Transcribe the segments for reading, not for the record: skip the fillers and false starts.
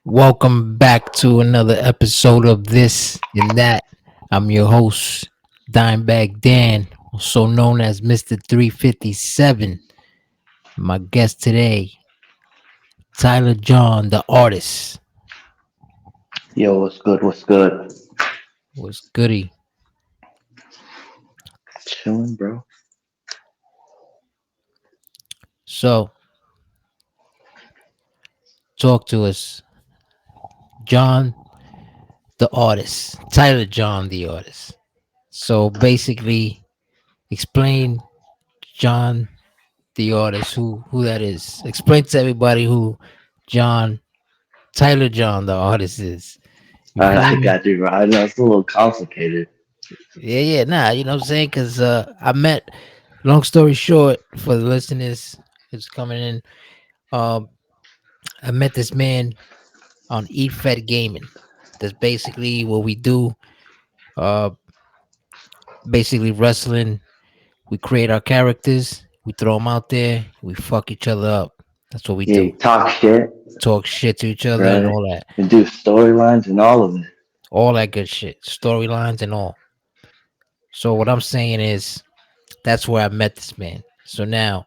Welcome back to another episode of This and That. I'm your host, Dimebag Dan, also known as Mr. 357. My guest today, Tyler Jon the Artist. Yo, what's good? What's good? Was goody. Chilling, bro. So, talk to us, John the Artist. Tyler Jon the Artist. So, basically, explain John the Artist, who that is. Explain to everybody who John Tyler Jon the Artist is. You I feel me? got you, bro. I know it's a little complicated. Yeah, nah, you know what I'm saying? Cause I met, long story short, for the listeners who's coming in, um, I met this man on Eat Fed Gaming. That's basically what we do. Uh, basically wrestling. We create our characters, we throw them out there, we fuck each other up. That's what we Yeah, do. you talk shit, Talk shit to each other and right? all that, And do storylines and all of it. all that good shit, storylines and all. So what I'm saying is, that's where I met this man. So now,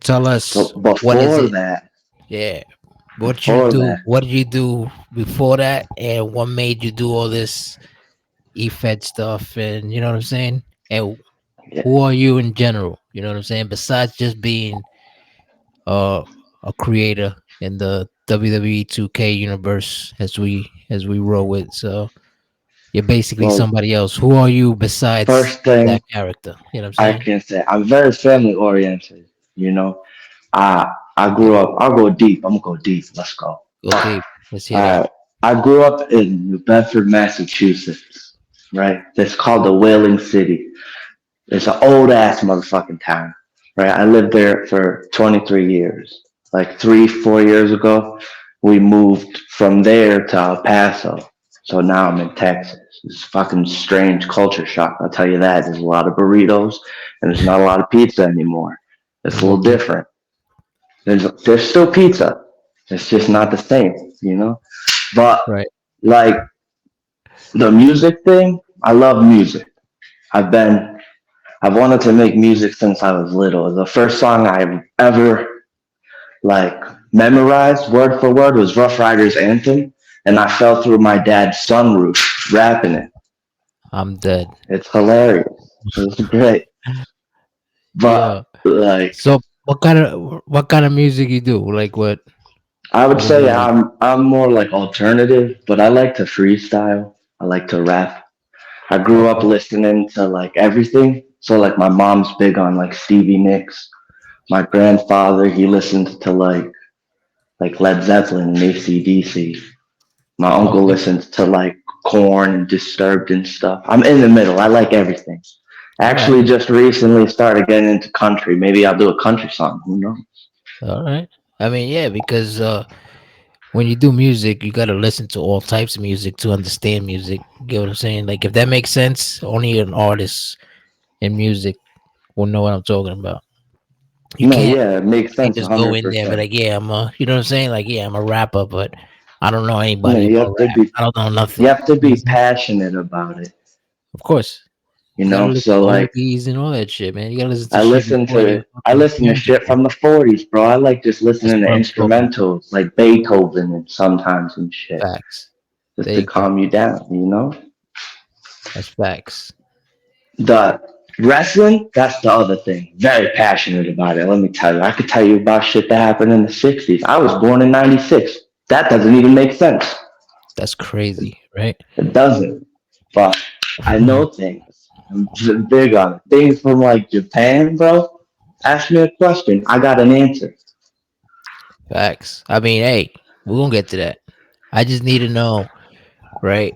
tell us, So what is before it? that, Yeah. What you before do? that, What did you do before that? And what made you do all this E-Fed stuff? And you know what I'm saying? And yeah. who are you in general? You know what I'm saying? Besides just being uh, a creator in the WWE 2K universe, as we roll with. So you're basically Well, somebody else. Who are you besides first that thing character? You know what I'm I saying? can say, I'm very family oriented. You know, I grew up. I'll go deep. I'm gonna go deep. Let's go. Go deep. Let's hear that. Uh, I grew up in New Bedford, Massachusetts. Right. It's called the Whaling City. It's an old ass motherfucking town, right? I lived there for 23 years. Like 3, 4 years ago, we moved from there to El Paso. So now I'm in Texas. It's fucking strange culture shock. I'll tell you that. There's a lot of burritos and there's not a lot of pizza anymore. It's a little Okay. different. There's still pizza. It's just not the same, you know? But Right. like the music thing, I love music. I've been I've wanted to make music since I was little. The first song I ever like memorized word for word was Rough Riders Anthem, and I fell through my dad's sunroof rapping it. I'm dead. It's hilarious. It's great. Yeah. But like So what kind of music you do? Like what? I would What is say it like? I'm more like alternative, but I like to freestyle. I like to rap. I grew up Okay. listening to like everything. So like my mom's big on like Stevie Nicks. My grandfather, he listened to like Led Zeppelin and AC/DC. My uncle Okay. listens to like Corn and Disturbed and stuff. I'm in the middle. I like everything. I All right. actually just recently started getting into country. Maybe I'll do a country song. Who knows? All right. I mean, yeah, because when you do music, you gotta listen to all types of music to understand music. You get what I'm saying? Like if that makes sense, only an artist in music will know what I'm talking about. You No, can't yeah, it makes can't sense just go in there, but 100%. like, yeah, you know what I'm saying? Like, yeah, I'm a rapper, but I don't know No, anybody you about have to rap. be I don't know you nothing. have to You know what I'm be saying? passionate about it. Of course, You you gotta know? listen So to like oldies and all that shit, man. You gotta listen to shit before you I fucking listen to change shit anything. from the 40s, bro. I like just That's listening to what I'm talking about. instrumentals like Beethoven and sometimes and shit Facts. just There to you go. calm you down, you know? That's facts. The wrestling, that's the other thing. Very passionate about it. Let me tell you. I could tell you about shit that happened in the 60s. I was born in 96. That doesn't even make sense. That's crazy, right? It doesn't. But I know things. I'm big on it. Things from like Japan, bro. Ask me a question. I got an answer. Facts. I mean, hey, we're gonna get to that. I just need to know, right?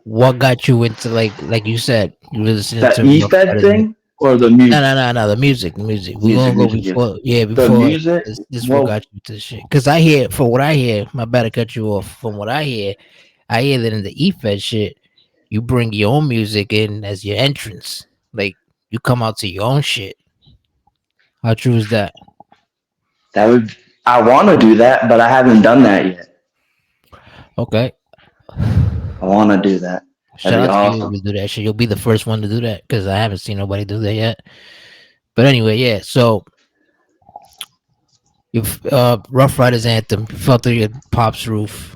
What got you into like you said, you were listening The to Rough E-Fed Riders. thing or the No, no, music? no, no. The music, the music. We're Music, gonna go music, yeah. before, yeah, The before music, this. What well, got you to shit? Because I hear, from what I hear, my bad to cut you off. From what I hear that in the E-Fed shit, you bring your own music in as your entrance. Like you come out to your own shit. How true is that? that would. I want to do that, but I haven't done that yet. Okay. I want to do that. That'd Shout be out to you if awesome. you do that shit. You'll be the first one to do that because I haven't seen nobody do that yet. But anyway, yeah. So you Rough Riders anthem fell through your pop's roof,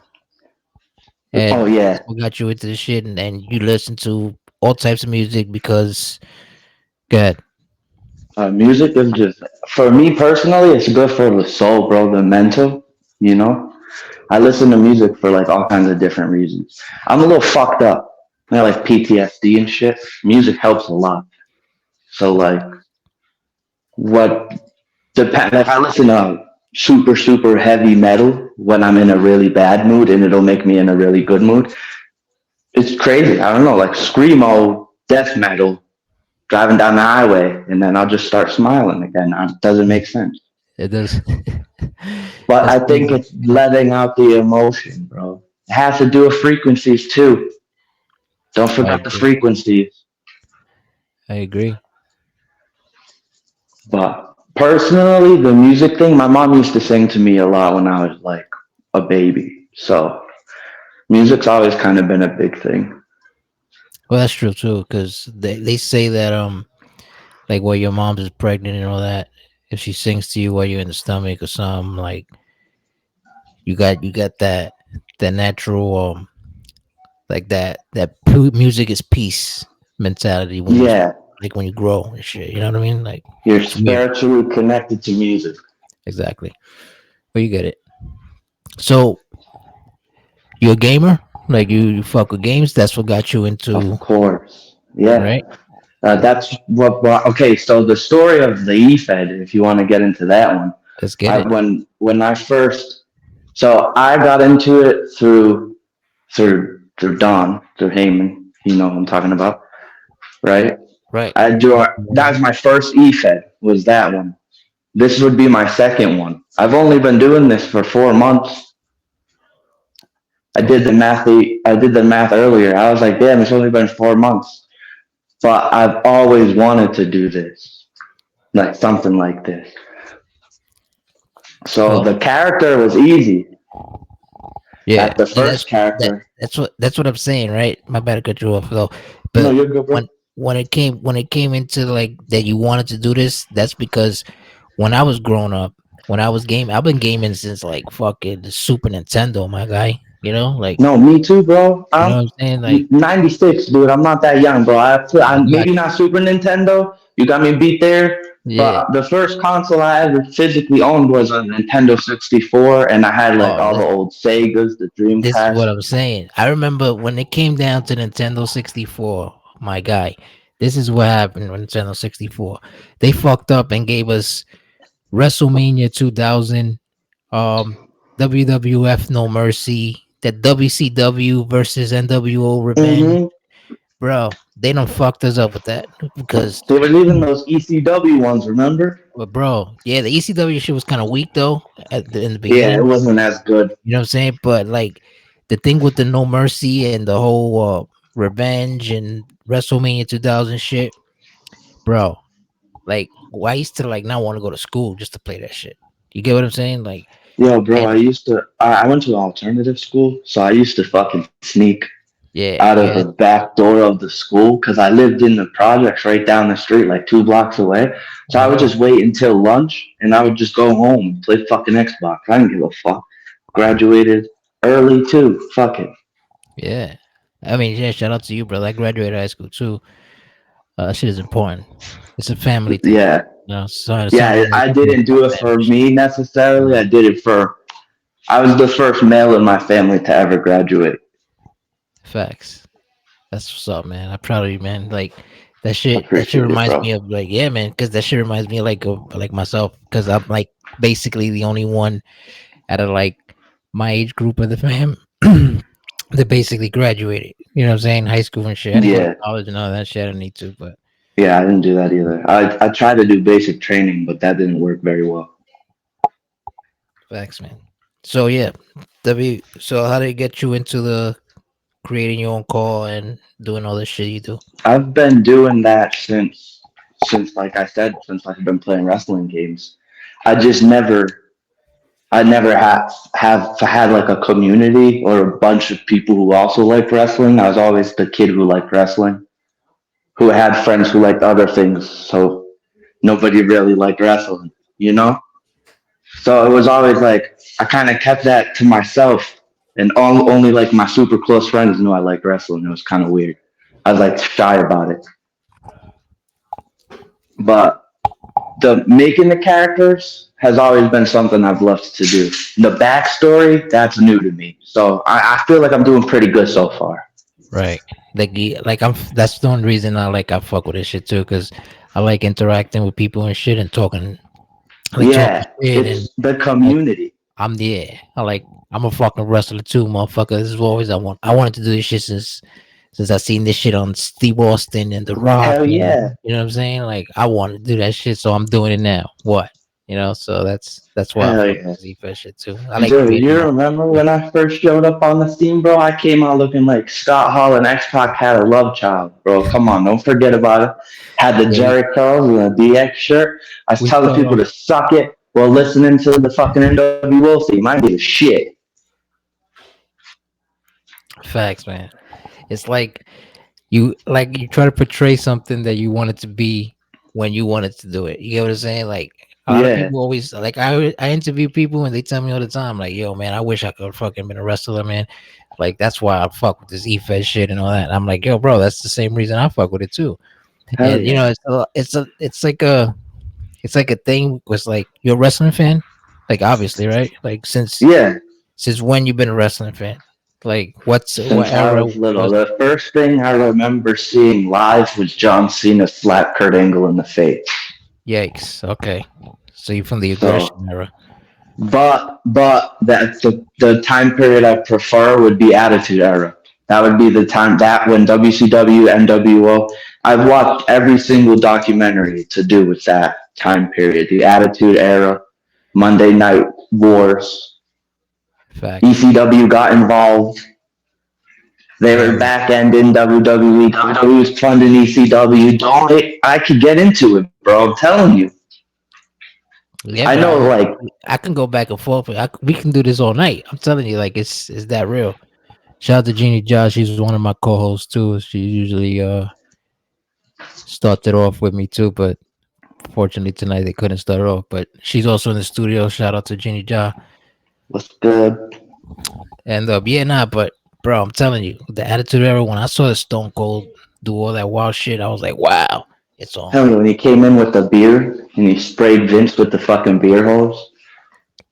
Oh and yeah, that's what got you into the shit. And you listen to all types of music because, God, music is just for me personally. It's good for the soul, bro. The mental, you know. I listen to music for like all kinds of different reasons. I'm a little fucked up. I like PTSD and shit. Music helps a lot. So like, what depend? Like I listen to super heavy metal when I'm in a really bad mood, and it'll make me in a really good mood. It's crazy. I don't know, like screamo, death metal, driving down the highway, and then I'll just start smiling again. It doesn't make sense. it does. But That's I think crazy. it's letting out the emotion, bro. It has to do with frequencies too. Don't I forget the agree. frequencies. I agree. But personally, the music thing, my mom used to sing to me a lot when I was like a baby. So music's always kind of been a big thing. Well, that's true too, because they say that like while your mom is pregnant and all that, if she sings to you while you're in the stomach or something, like you got that natural like music is peace mentality when you Yeah, like when you grow and shit. You know what I mean? Like you're it's weird. spiritually connected to music. Exactly. But you get it. So you're a gamer. Like you fuck with games. That's what got you Of into course. Yeah. right. That's okay. So the story of the E-Fed, if you want to get into that one, Let's get it. when I first, so I got into it through Don, through Heyman. You know what I'm talking about, right? Right. I joined. That was my first E-Fed. Was that one? This would be my second one. I've only been doing this for 4 months. I did Okay. the math. I did the math earlier. I was like, damn, it's only been 4 months. But I've always wanted to do this, like something like this. So Well, the character was easy. yeah, At the and first character, that's what I'm saying, right? My bad to cut you off though, no, but you're good, bro. when it came into like that you wanted to do this, that's because when I was growing up, when I was gaming, I've been gaming since like fucking the Super Nintendo, my guy. Like No, me too, bro. you know I'm what I'm saying, like 96, dude. I'm not that young, bro. I I'm got maybe not Super Nintendo. You got me beat there. you. Yeah. But the first console I ever physically owned was a Nintendo 64, and I had like Oh, all the old Segas, the this is Dreamcast. what I'm saying. I remember when it came down to Nintendo 64, my guy. This is what happened with Nintendo 64. They fucked up and gave us WrestleMania 2000, um, WWF No Mercy, that WCW versus NWO Revenge, Mm-hmm. bro. They done fucked us up with that because, There was even those ECW ones, remember? but bro, yeah, the ECW shit was kind of weak though in the Yeah, it beginning. wasn't as good. You know what I'm saying? But like the thing with the No Mercy and the whole Revenge and WrestleMania 2000 shit, bro. Like, why I used to like not want to go to school just to play that shit. You get what I'm saying? Like, Yo, bro, and I went to an alternative school, so I used to fucking sneak yeah, out of yeah. the back door of the school because I lived in the projects right down the street, like 2 blocks away. So I would Uh-huh. just wait until lunch and I would just go home and play fucking Xbox. I didn't give a fuck. Graduated early too. Fuck it. Yeah. I mean, yeah, shout out to you, brother. I graduated high school too. That shit is important. It's a family thing. Yeah. So Yeah, something like I doing didn't do it family for shit. me necessarily. I did it for, I was the first male in my family to ever graduate. Facts. That's what's up, man. I'm proud of you, man. Like that shit Appreciate it, reminds bro. me of like, yeah, man, because that shit reminds me of like myself, because I'm like basically the only one out of like my age group of the fam that basically graduated. You know what I'm saying? High school and shit. I didn't go to Yeah. college and all that shit. I didn't need to, but Yeah, I didn't do that either. I tried to do basic training, but that didn't work very well. facts, man. So yeah, So how did it get you into the creating your own call and doing all this shit you do? I've been doing that since like I said, since I've been playing wrestling games. I just never I never have had like a community or a bunch of people who also like wrestling. I was always the kid who liked wrestling, who had friends who liked other things. So nobody really liked wrestling, you know? So it was always like I kind of kept that to myself, and only like my super close friends knew I liked wrestling. It was kind of weird. I was like shy about it, but the making the characters has always been something I've loved to do. The backstory, that's new to me. So I feel like I'm doing pretty good so far. Right. Like I'm. That's the only reason I fuck with this shit too, because I like interacting with people and shit and talking, like talking Yeah, shit and it's the like community. I'm yeah. I'm a fucking wrestler too, motherfucker. This is always I wanted to do this shit since I seen this shit on Steve Austin and The Rock, Hell and yeah. you know what I'm saying. Like I want to do that shit, so I'm doing it now. What you know? So that's why I Hell fuck yeah. with Z shit too. I like Dude, creating you my own remember shit. when I first showed up on the scene, bro? I came out looking like Scott Hall and X Pac had a love child, bro. Come on, don't forget about it. Had the Yeah, Jerry Curls and the DX shirt. I was we telling start people off to suck it while listening to the fucking NWO theme. I did shit. facts, man. It's like you try to portray something that you want it to be when you wanted to do it. You get what I'm saying? Like a lot of Yeah. people always like I interview people and they tell me all the time like, "Yo, man, I wish I could fucking been a wrestler, man." Like that's why I fuck with this E-Fed shit and all that. And I'm like, "Yo, bro, that's the same reason I fuck with it too." Hell And you yeah. know, it's like a thing. Was like you're a wrestling fan, like obviously, right? Like Yeah. since when you been a wrestling fan? Like what Since I era was little, was? the first thing I remember seeing live was John Cena slap Kurt Angle in the face. Yikes. Okay. So you're from the So aggression era. but that's the time period I prefer would be Attitude Era. That would be the time that when WCW, NWO. I've watched every single documentary to do with that time period, the Attitude Era, Monday Night Wars. Facts. ECW got involved. They were Hell back end in WWE. WWE was funding ECW. Don't I could get into it, bro. I'm telling you. yeah, I but know, like, I can go back and forth. We can do this all night. I'm telling you, like it's that real. Shout out to Jeannie Josh. She's one of my co-hosts too. She usually started off with me too, but fortunately tonight they couldn't start off. But she's also in the studio. Shout out to Jeannie Josh. what's good? And yeah, nah, but bro, I'm telling you, the Attitude Era. When I saw the Stone Cold do all that wild shit, I was like, wow, it's on, Hell, when he came in with the beer and he sprayed Vince with the fucking beer hose.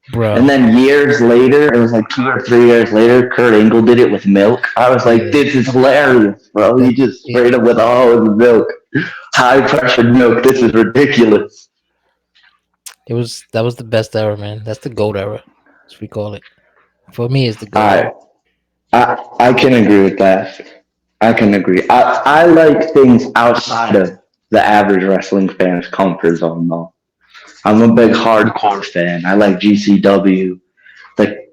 And bro. then years later, it was like 2 or 3 years later, Kurt Angle did it with milk. I was like, Yeah, this is hilarious, bro. that He just it, sprayed him with a hose of milk. High pressured milk. This is ridiculous. it was that was the best era, man. That's the gold era, as we call it. For me, it's the gold era. I I can agree with that. I can agree. I like things outside of the average wrestling fan's comfort zone, though. I'm a big hardcore fan. I like GCW, like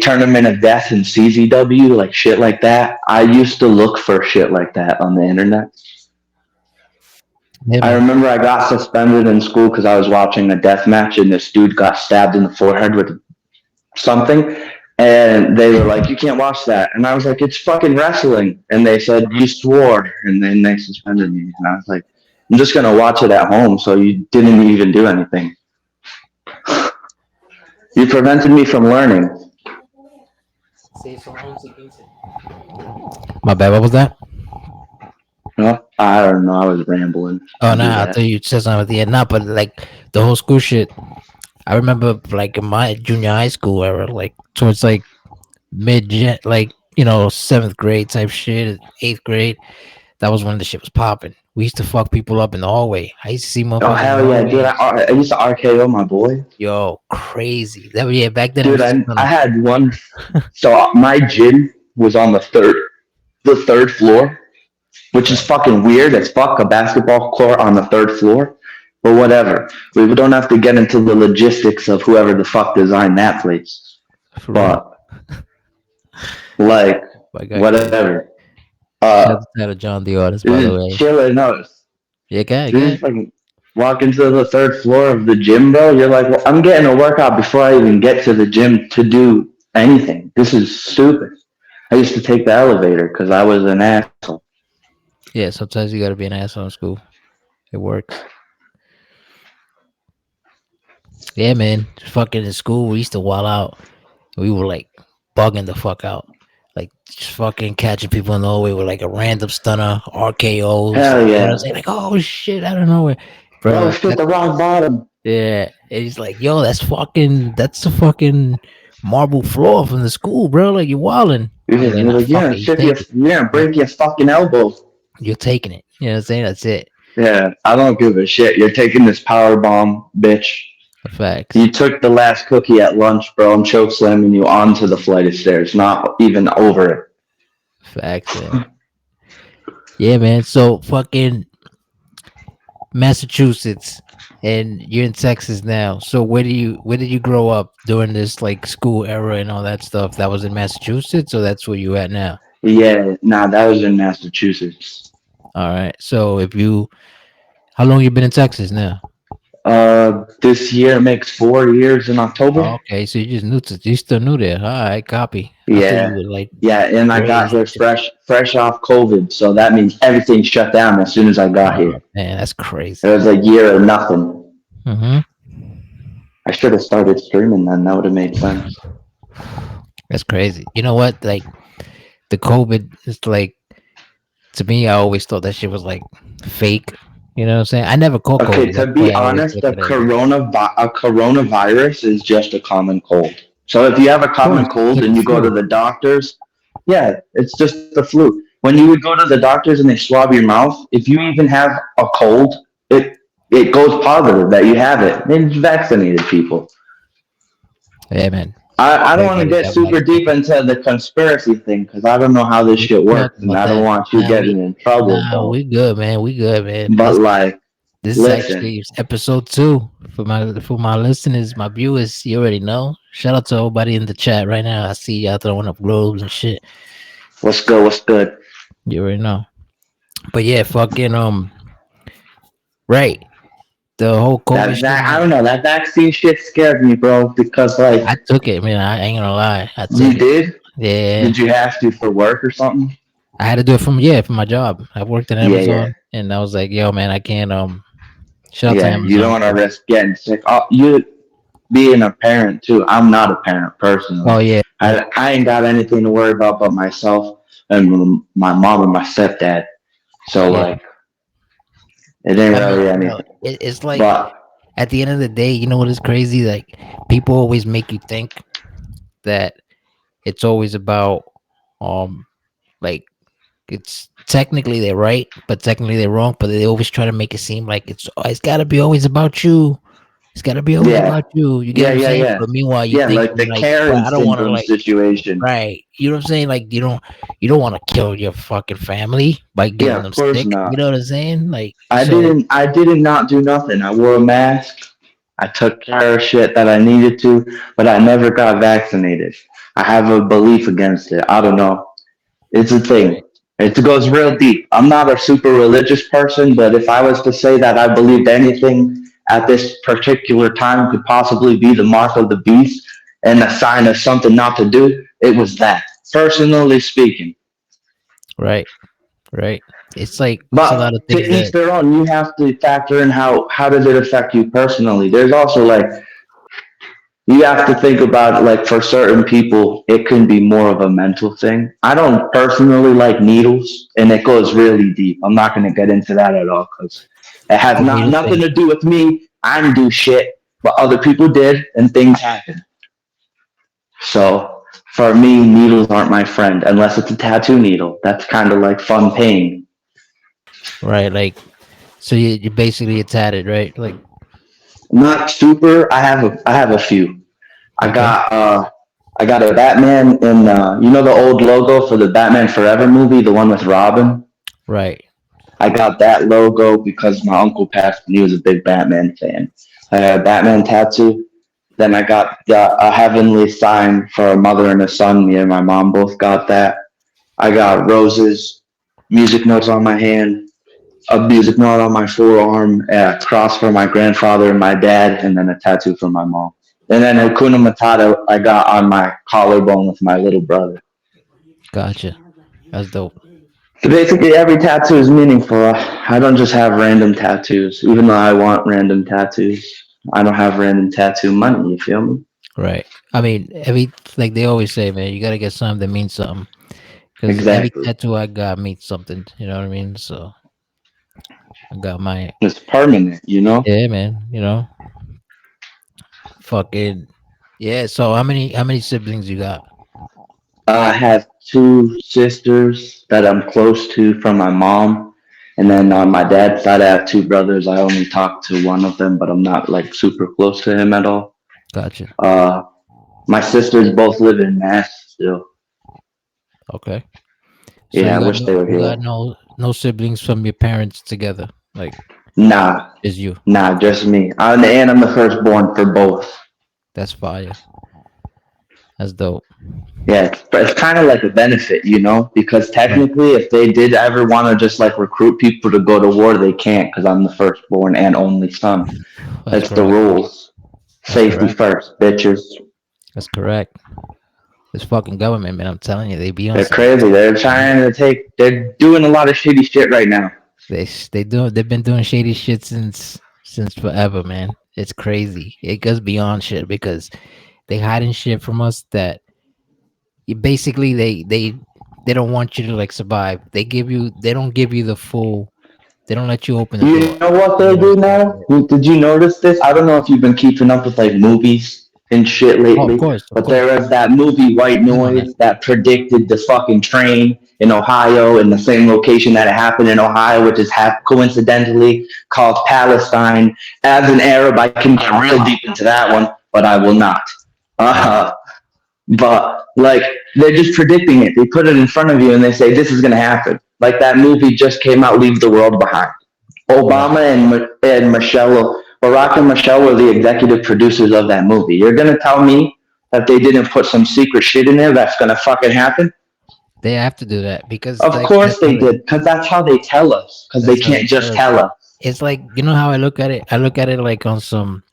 Tournament of Death and CZW, like shit like that. I used to look for shit like that on the internet. Yeah, I man. remember I got suspended in school because I was watching a death match and this dude got stabbed in the forehead with something. And they were like, you can't watch that. And I was like, it's fucking wrestling. And they said, you swore. And then they suspended me. And I was like, I'm just going to watch it at home. So you didn't even do anything. You prevented me from learning. My bad. What was that? No, I don't know. I was rambling. Oh, You do nah. I thought that. you said something at the end. Nah, but like the whole school shit. I remember like in my junior high school era, like towards like mid, like seventh grade type shit, eighth grade. That was when the shit was popping. We used to fuck people up in the hallway. I used to see Oh, motherfuckers in the hell yeah, dude. hallway. I used to RKO my boy. Yo, crazy. That yeah. Back then it Dude, was just I had one. So my gym was on the third floor, which is right. fucking weird as fuck. A basketball court on the third floor, but whatever. We don't have to get into the logistics of whoever the fuck designed that place. For real. But like, My guy crazy. whatever. Shout Uh, out to Tyler John the Artist, by the this is way. chilling. No, Yeah, guy, this is guy. fucking. walking to the third floor of the gym, bro. You're like, well, I'm getting a workout before I even get to the gym to do anything. This is stupid. I used to take the elevator because I was an asshole. Yeah, sometimes you gotta be an asshole in school. It works. Yeah, man. Fucking in school, we used to wall out. We were like bugging the fuck out. Like just fucking catching people in the hallway with like a random stunner, RKOs. Hell You know what I'm yeah. saying? Like, oh shit, I don't know where. Oh Bro, shit, the rock bottom. yeah. And he's like, yo, that's the fucking marble floor from the school, bro. Like you're wilding. I'm like, You're nah, like, fuck yeah, it, you shit, take it. you're gonna Yeah, break your fucking elbow. you're taking it. You know what I'm saying? That's it. Yeah, I don't give a shit. You're taking this power bomb, bitch. Facts. You took the last cookie at lunch, bro. I'm choke slamming you onto the flight of stairs, not even over it. Facts, man. Yeah, man. So fucking Massachusetts, and you're in Texas now. So where did you grow up during this like school era and all that stuff? That was in Massachusetts, or that's where you at now? Yeah, nah, that was in Massachusetts. All right. So if you, how long you been in Texas now? This year makes 4 years in October. Oh, okay, so you still new there. All right, copy. I thought you Yeah, were like yeah, and I got raised. here fresh off COVID, so that means everything shut down as soon as I got Oh here. man, that's It crazy. was a year of nothing. Mm-hmm. I should have started streaming then. That would have made sense. That's crazy. You know what? Like the COVID is like, to me, I always thought that shit was like fake. You know what I'm saying? I never caught Okay, COVID. to That's why be I always honest, look at it as a coronavirus is just a common cold. So if you have a course, common it's cold like and the you go to flu. the doctors, yeah, it's just the flu. When you would go to the doctors and they swab your mouth, if you even have a cold, it goes positive that you have it. They vaccinated people. Yeah, man. I don't want to Everybody get got super deep vaccinated. into the conspiracy thing because I don't know how this We shit can talk works and about I don't that. want you Nah, getting in trouble, bro. we good, man. We good, man. But like, This is listen, actually episode 2 for my listeners, my viewers. You already know. Shout out to everybody in the chat right now. I see y'all throwing up globes and shit. what's good? What's good? You already know. But yeah, fucking right. The whole COVID shit, I man. don't know. That vaccine shit scared me, bro. Because I like, took it, man. I ain't gonna lie. I you took it. did. Yeah, Did you have to for work or something? I had to do it from my job. I worked at Yeah, yeah, Amazon, and I was like, yo, man, I can't. Shout out to yeah. You don't Amazon. want to risk getting sick. Oh, you being a parent too. I'm not a parent Oh personally. yeah, I ain't got anything to worry about but myself and my mom and my stepdad. So yeah. like, it ain't I mean, really bro, anything. it's like But at the end of the day, you know what is crazy? Like people always make you think that it's always about um like it's technically they're right, but technically they're wrong. But they always try to make it seem like it's got to be always about you. It's got to be always yeah, about you. You get what yeah, I'm yeah, saying? yeah, But meanwhile, you yeah. think Like the like, but Karen I don't want to syndrome like situation. right. You know what I'm saying? Like you don't want to kill your fucking family by Yeah, getting them of course sick. You not. know what I'm saying? Like I so. didn't I did not do nothing. I wore a mask. I took care of shit that I needed to, but I never got vaccinated. I have a belief against it. I don't know. It's a thing. Right. It goes real deep. I'm not a super religious person, but if I was to say that I believed anything at this particular time could possibly be the mark of the beast and a sign of something not to do, it was that. Personally speaking. Right. Right. It's like it's a lot But of to things each that their own. You have to factor in how does it affect you personally. There's also like you have to think about like for certain people it can be more of a mental thing. I don't personally like needles, and it goes really deep. I'm not going to get into that at all because it has the needle nothing thing. to do with me. I didn't do shit, but other people did, and things happen. So for me, needles aren't my friend unless it's a tattoo needle. That's kind of like fun pain. Right. Like so you basically it's at it, right? Like Not super. I have a few. I okay. got uh I got a Batman in you know the old logo for the Batman Forever movie, the one with Robin. Right. I got that logo because my uncle passed and he was a big Batman fan. I had a Batman tattoo. Then I got a heavenly sign for a mother and a son. Me and my mom both got that. I got roses, music notes on my hand. a music note on my forearm, a cross for my grandfather and my dad, and then a tattoo for my mom. And then Hakuna Matata I got on my collarbone with my little brother. Gotcha. That's dope. So basically, every tattoo is meaningful. I don't just have random tattoos, even though I want random tattoos. I don't have random tattoo money. You feel me? Right. I mean, every like they always say, man, you gotta get something that means something. Because every Exactly. tattoo I got means something. You know what I mean? So I got my It's permanent, you know? yeah, man. You know, fucking yeah. So how many siblings you got? I have two sisters that I'm close to from my mom. And then on my dad's side, I have two brothers. I only talk to one of them, but I'm not like super close to him at all. Gotcha. Uh, my sisters both live in Mass still. Okay. So Yeah, I wish they were you here. got no siblings from your parents together. Like Nah, is you. nah, just me. And I'm the firstborn for both. That's fire. That's dope. Yeah, it's kind of like a benefit, you know, because Right. technically, if they did ever want to just like recruit people to go to war, they can't because I'm the firstborn and only son. That's That's the correct. rules. That's Safety correct. first, bitches. That's correct. This fucking government, man. I'm telling you, they be on They're some. crazy. They're doing a lot of shitty shit right now. They've been doing shady shit since forever, man. It's crazy. It goes beyond shit because they hiding shit from us that basically they don't want you to like survive. They don't give you the full. They don't let you open the You door. know what You they know what do I'm saying? now? Did you notice this? I don't know if you've been keeping up with like movies and shit Oh, of lately, course, of but course. there was that movie White Been on that. Noise that predicted the fucking train in Ohio in the same location that it happened in Ohio, which is coincidentally called Palestine. As an Arab, I can get real deep into that one, but I will not. Right. Uh, but like they're just predicting it. They put it in front of you and they say this is going to happen. Like that movie just came out, Leave the World Behind. Right. Obama and Michelle, Barack and Michelle were the executive producers of that movie. You're gonna tell me that they didn't put some secret shit in there that's gonna fucking happen? They have to do that because Of like course they did, because that's how they tell us. Because they that's how they can't just tell us. tell us. It's like you know how I look at it. I look at it like on some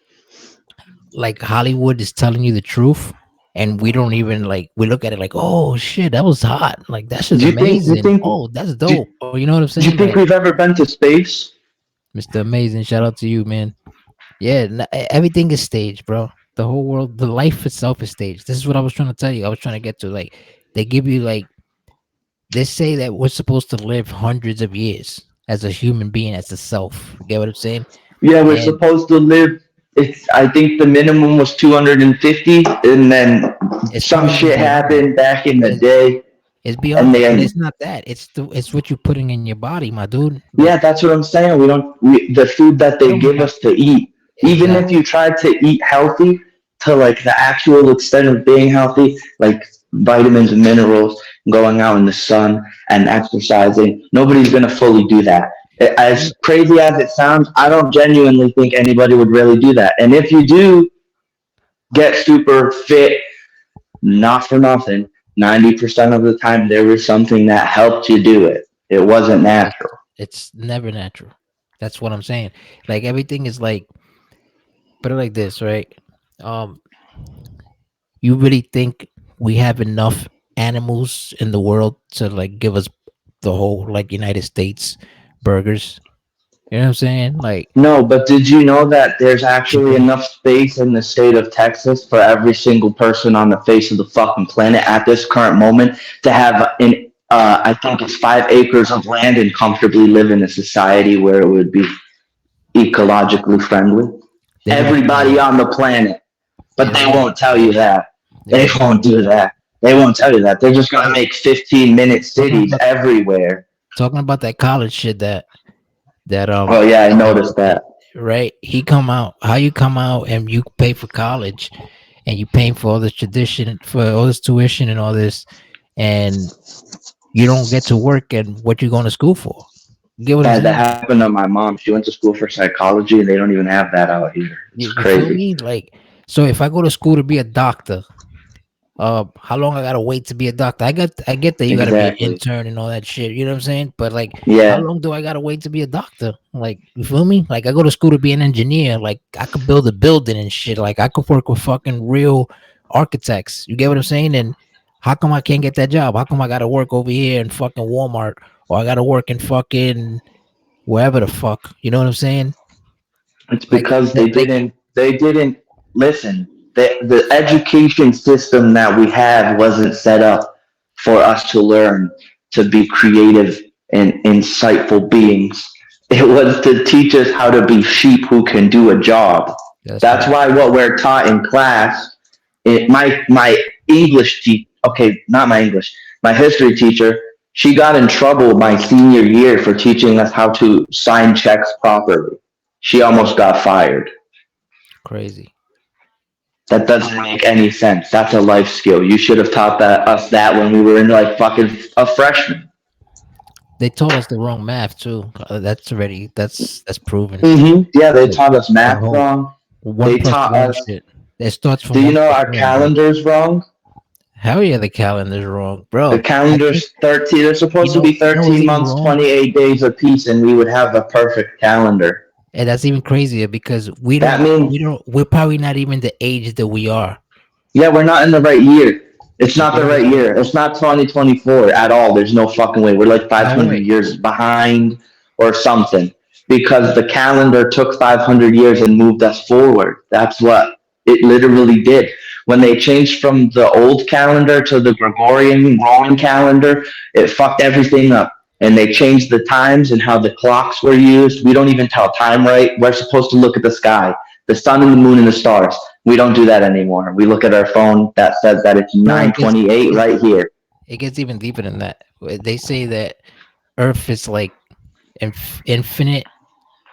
like Hollywood is telling you the truth, and we don't even like we look at it like, oh shit, that was hot. Like that shit's Do you think? Do you amazing. think? Oh, that's Do, dope. Or you know what I'm do saying? you think Like we've ever been to space? Mr. Amazing, shout out to you, man. Yeah, everything is staged, bro. The whole world, the life itself is staged. This is what I was trying to tell you. I was trying to get to like they give you like they say that we're supposed to live hundreds of years as a human being, as a self. You get what I'm saying? Yeah, we're And supposed to live. It's. I think the minimum was 250, and then it's some probably shit beyond that. happened back in the It's, day, it's and beyond that, but then it's not that. It's what you're putting in your body, my dude. yeah, Like that's what I'm saying. The food that they they don't give have us to eat, even if exactly. you try to eat healthy to like the actual extent of being healthy, like vitamins and minerals, going out in the sun and exercising, nobody's going to fully do that. As crazy as it sounds, I don't genuinely think anybody would really do that. And if you do get super fit, not for nothing, 90% of the time there was something that helped you do it. It wasn't natural. It's never natural. That's what I'm saying. Like everything is like put it like this, right? Um, you really think we have enough animals in the world to like give us the whole like United States burgers? You know what I'm saying? Like No, but did you know that there's actually chicken. enough space in the state of Texas for every single person on the face of the fucking planet at this current moment to have I think it's 5 acres of land and comfortably live in a society where it would be ecologically friendly? They're gonna find Everybody out. on the planet, but Yeah, they they're gonna won't tell find you out. that. They're They gonna find won't out. do that. They won't tell you that. They're just gonna Hey, make 15-minute talking cities about everywhere. talking about that college shit that Oh yeah, I that noticed that. right? He come out. How you come out and you pay for college, and you paying for all this tradition, for all this tuition and all this, and you don't get to work and what you going to school for? You get what I'm That saying? happened to my mom. She went to school for psychology, and they don't even have that out here. It's You feel crazy. me? Like, so if I go to school to be a doctor, how long I gotta wait to be a doctor. I get that you gotta be an Exactly. intern and all that shit. You know what I'm saying? But like, how Yeah. long do I gotta wait to be a doctor? Like, you feel me? Like, I go to school to be an engineer. Like, I could build a building and shit. Like, I could work with fucking real architects. You get what I'm saying? And how come I can't get that job? How come I gotta work over here in fucking Walmart, or I gotta work in fucking wherever the fuck? You know what I'm saying? It's Like, because that, like they didn't listen. The education system that we have wasn't set up for us to learn to be creative and insightful beings. It was to teach us how to be sheep who can do a job. that's That's right. why what we're taught in class, my English teacher, okay, not my English, my history teacher, she got in trouble my senior year for teaching us how to sign checks properly. She almost got fired. Crazy. That doesn't make any sense. That's a life skill. You should have taught us that when we were in like fucking a freshman. They taught us the wrong math too. That's already that's proven. Yeah, they The, taught us the math whole wrong. one They plus taught one us. shit. It starts Do from you one know plus our one, bro. calendar's wrong? Hell yeah, the calendar's wrong, The bro. I think calendar's 13. They're supposed to be you know what's 13 even months, wrong, 28 days apiece, and we would have a perfect calendar. and that's even crazier because That means we're probably not even the age that we are. yeah, we're not in the right year. It's You not get the what I'm right saying? year. It's not 2024 at all. There's no fucking way. We're like No 500 way. years behind or something because the calendar took 500 years and moved us forward. That's what it literally did. When they changed from the old calendar to the Gregorian Roman calendar, it fucked everything up. And they changed the times and how the clocks were used. We don't even tell time right. We're supposed to look at the sky, the sun and the moon and the stars. We don't do that anymore. We look at our phone that says that it's Bro, 9:28 right here. it gets even deeper than that. They say that Earth is like infinite,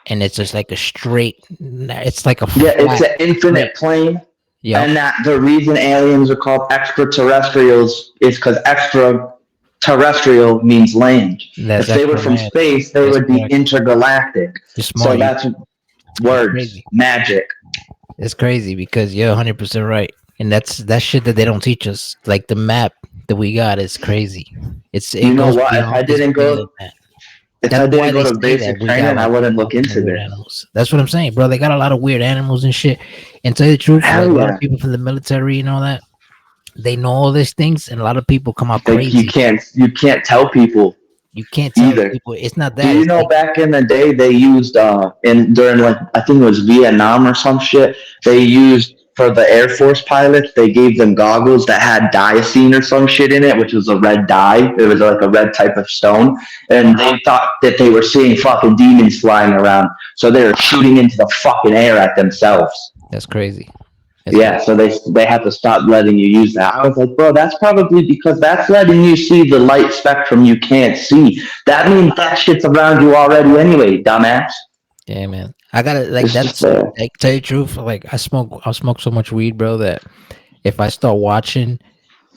and it's just like a straight. It's like a Yeah, it's flat, an straight. infinite plane, Yep, and that the reason aliens are called extraterrestrials is because extraterrestrial means land. that's If they were extra from land. space, they That's would be correct. intergalactic. You're So smart. that's It's words, crazy. magic. It's crazy because you're 100% right, and that's shit that they don't teach us. Like the map that we got is crazy. You It know goes what? beyond. It's bigger than that. If That's I why didn't go they to say that basic we got training, I like wouldn't look fucking into weird this. animals. That's what I'm saying, bro. They got a lot of weird animals and shit. And tell you the truth, like Hell a lot of yeah. people from the military and all that, they know all these things, and a lot of people come out Like crazy. you can't tell people You can't tell either. people. It's not Do that. you It's know like back in the day they used in during like I think it was Vietnam or some shit, they used for the Air Force pilots, they gave them goggles that had diocene or some shit in it, which was a red dye. It was like a red type of stone. And they thought that they were seeing fucking demons flying around. So they were shooting into the fucking air at themselves. that's crazy. That's Yeah, crazy. so they had to stop letting you use that. I was like, bro, that's probably because that's letting you see the light spectrum you can't see. That means that shit's around you already anyway, dumbass. Yeah, man. I gotta like It's just that's like tell you the truth. Like I smoke so much weed, bro, that if I start watching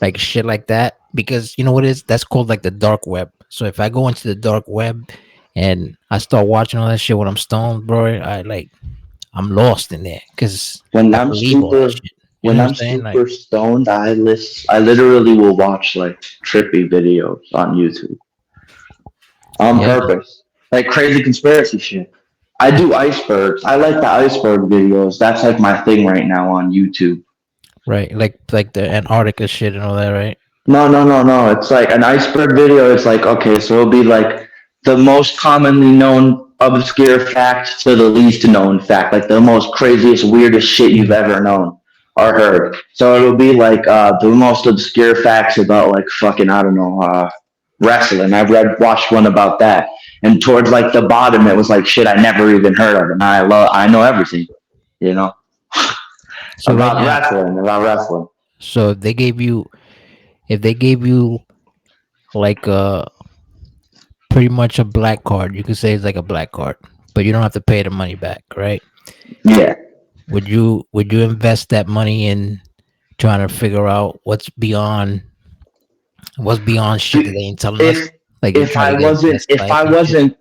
like shit like that, because you know what it is? That's called like the dark web. So if I go into the dark web and I start watching all that shit when I'm stoned, bro, I'm lost in there because when I I'm believe all that super shit. You know when what I'm I'm saying? Like, super stoned, I literally will watch like trippy videos on YouTube on yeah, man. purpose, like crazy conspiracy shit. I do icebergs. I like the iceberg videos. That's like my thing right now on YouTube. Right. Like the Antarctica shit and all that, right? No, no, no, no. It's like an iceberg video. It's like, okay, so it'll be like the most commonly known obscure fact to the least known fact, like the most craziest, weirdest shit you've Mhm. ever known or heard. So it'll be like the most obscure facts about like fucking, I don't know, wrestling. Watched one about that. And towards like the bottom, it was like shit I never even heard of. And I know everything, you know, So right now, about wrestling. so if they gave you like pretty much a black card, you could say it's like a black card, but you don't have to pay the money back, right? Yeah. Would you invest that money in trying to figure out what's beyond shit that they ain't telling us? If Like you try to get a best if life I and shit. wasn't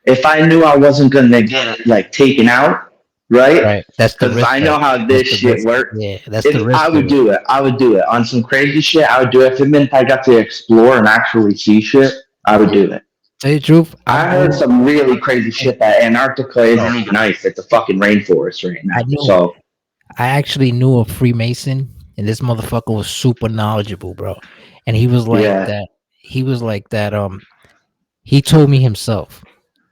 if I knew I wasn't gonna get it like taken out, right? Right. That's the Because risk I know of it. how That's this the shit risk. works. Yeah, that's the If risk I of would it. do it, I would do it on some crazy shit. I would do it. If it meant I got to explore and actually see shit, I would do it. Tell you the truth, I I heard knew, some really crazy hey, shit that Antarctica bro, isn't even ice. It's a fucking rainforest right I now. knew, So I actually knew a Freemason, and this motherfucker was super knowledgeable, bro. And he was like yeah, that. He was like that. He told me himself,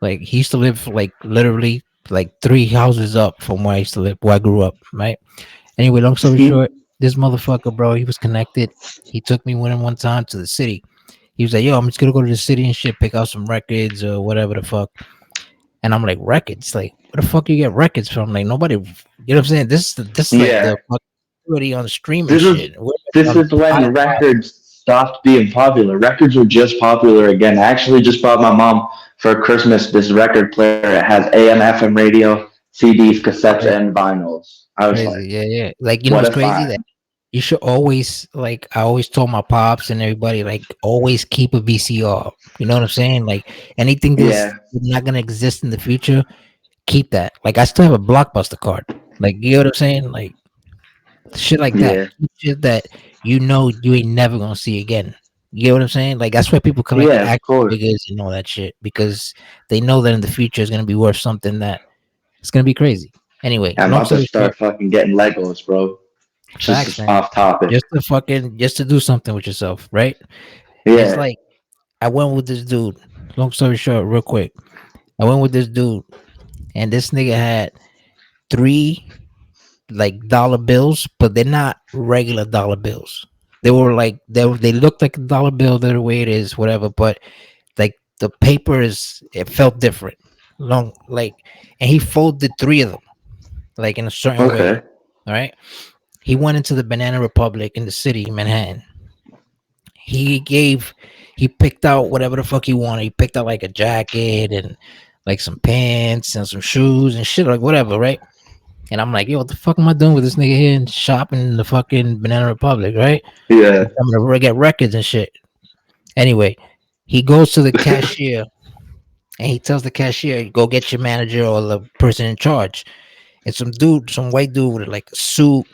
like he used to live like literally like 3 houses up from where I used to live, where I grew up, right? Anyway, long story he, short, this motherfucker, bro, he was connected. He took me with him one time to the city. He was like, "Yo, I'm just gonna go to the city and shit, pick out some records or whatever the fuck." And I'm like, "Records? Like, where the fuck you get records from? Like, nobody, you know what I'm saying? This is like yeah. the fuck already on streaming This is shit. We're this on is when hi-fi, records stopped being popular. Records were just popular again. I actually just bought my mom for Christmas this record player. It has AM, FM radio, CDs, cassettes, crazy, and vinyls. I was like, crazy, yeah, yeah. Like, you know what what's a crazy? find. You should always, like, I always told my pops and everybody, like, always keep a VCR. You know what I'm saying? Like, anything that's Yeah, not gonna exist in the future, keep that. Like, I still have a Blockbuster card. Like, you know what I'm saying? Like, shit like that. yeah, Keep shit that you know you ain't never gonna see again. You know what I'm saying? Like, that's why people collect yeah, of action course. figures and all that shit, because they know that in the future is gonna be worth something that it's gonna be crazy. Anyway, I'm long about to story short, start fucking getting Legos, bro. facts, Just man. off topic. Just to do something with yourself, right? It's Yeah. like I went with this dude. Long story short, real quick. I went with this dude, and this nigga had three like dollar bills, but they're not regular dollar bills. They were like they looked like a dollar bill the way it is, whatever. But like the paper is, it felt different. Long like, and he folded three of them like in a certain way. Okay. All right. He went into the Banana Republic in the city, Manhattan. He gave, he picked out whatever the fuck he wanted. He picked out like a jacket and like some pants and some shoes and shit, like whatever, right? And I'm like, yo, what the fuck am I doing with this nigga here and shopping in the fucking Banana Republic, right? Yeah. He's coming to get records and shit. Anyway, he goes to the cashier and he tells the cashier, go get your manager or the person in charge. And some dude, some white dude with like a suit,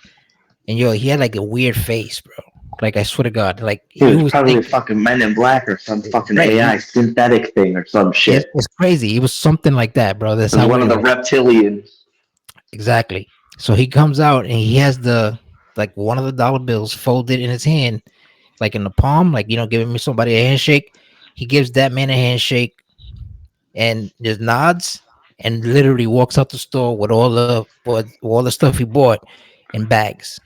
and yo, he had like a weird face, bro. Like I swear to God, like He you was was probably a thinking, fucking Men in Black or some fucking right? AI synthetic thing or some shit. It's crazy. It was something like that, bro. That's It was how one of weird it the was. reptilians. Exactly. So he comes out and he has the like one of the dollar bills folded in his hand, like in the palm, like giving me somebody a handshake. He gives that man a handshake and just nods and literally walks out the store with all the stuff he bought in bags.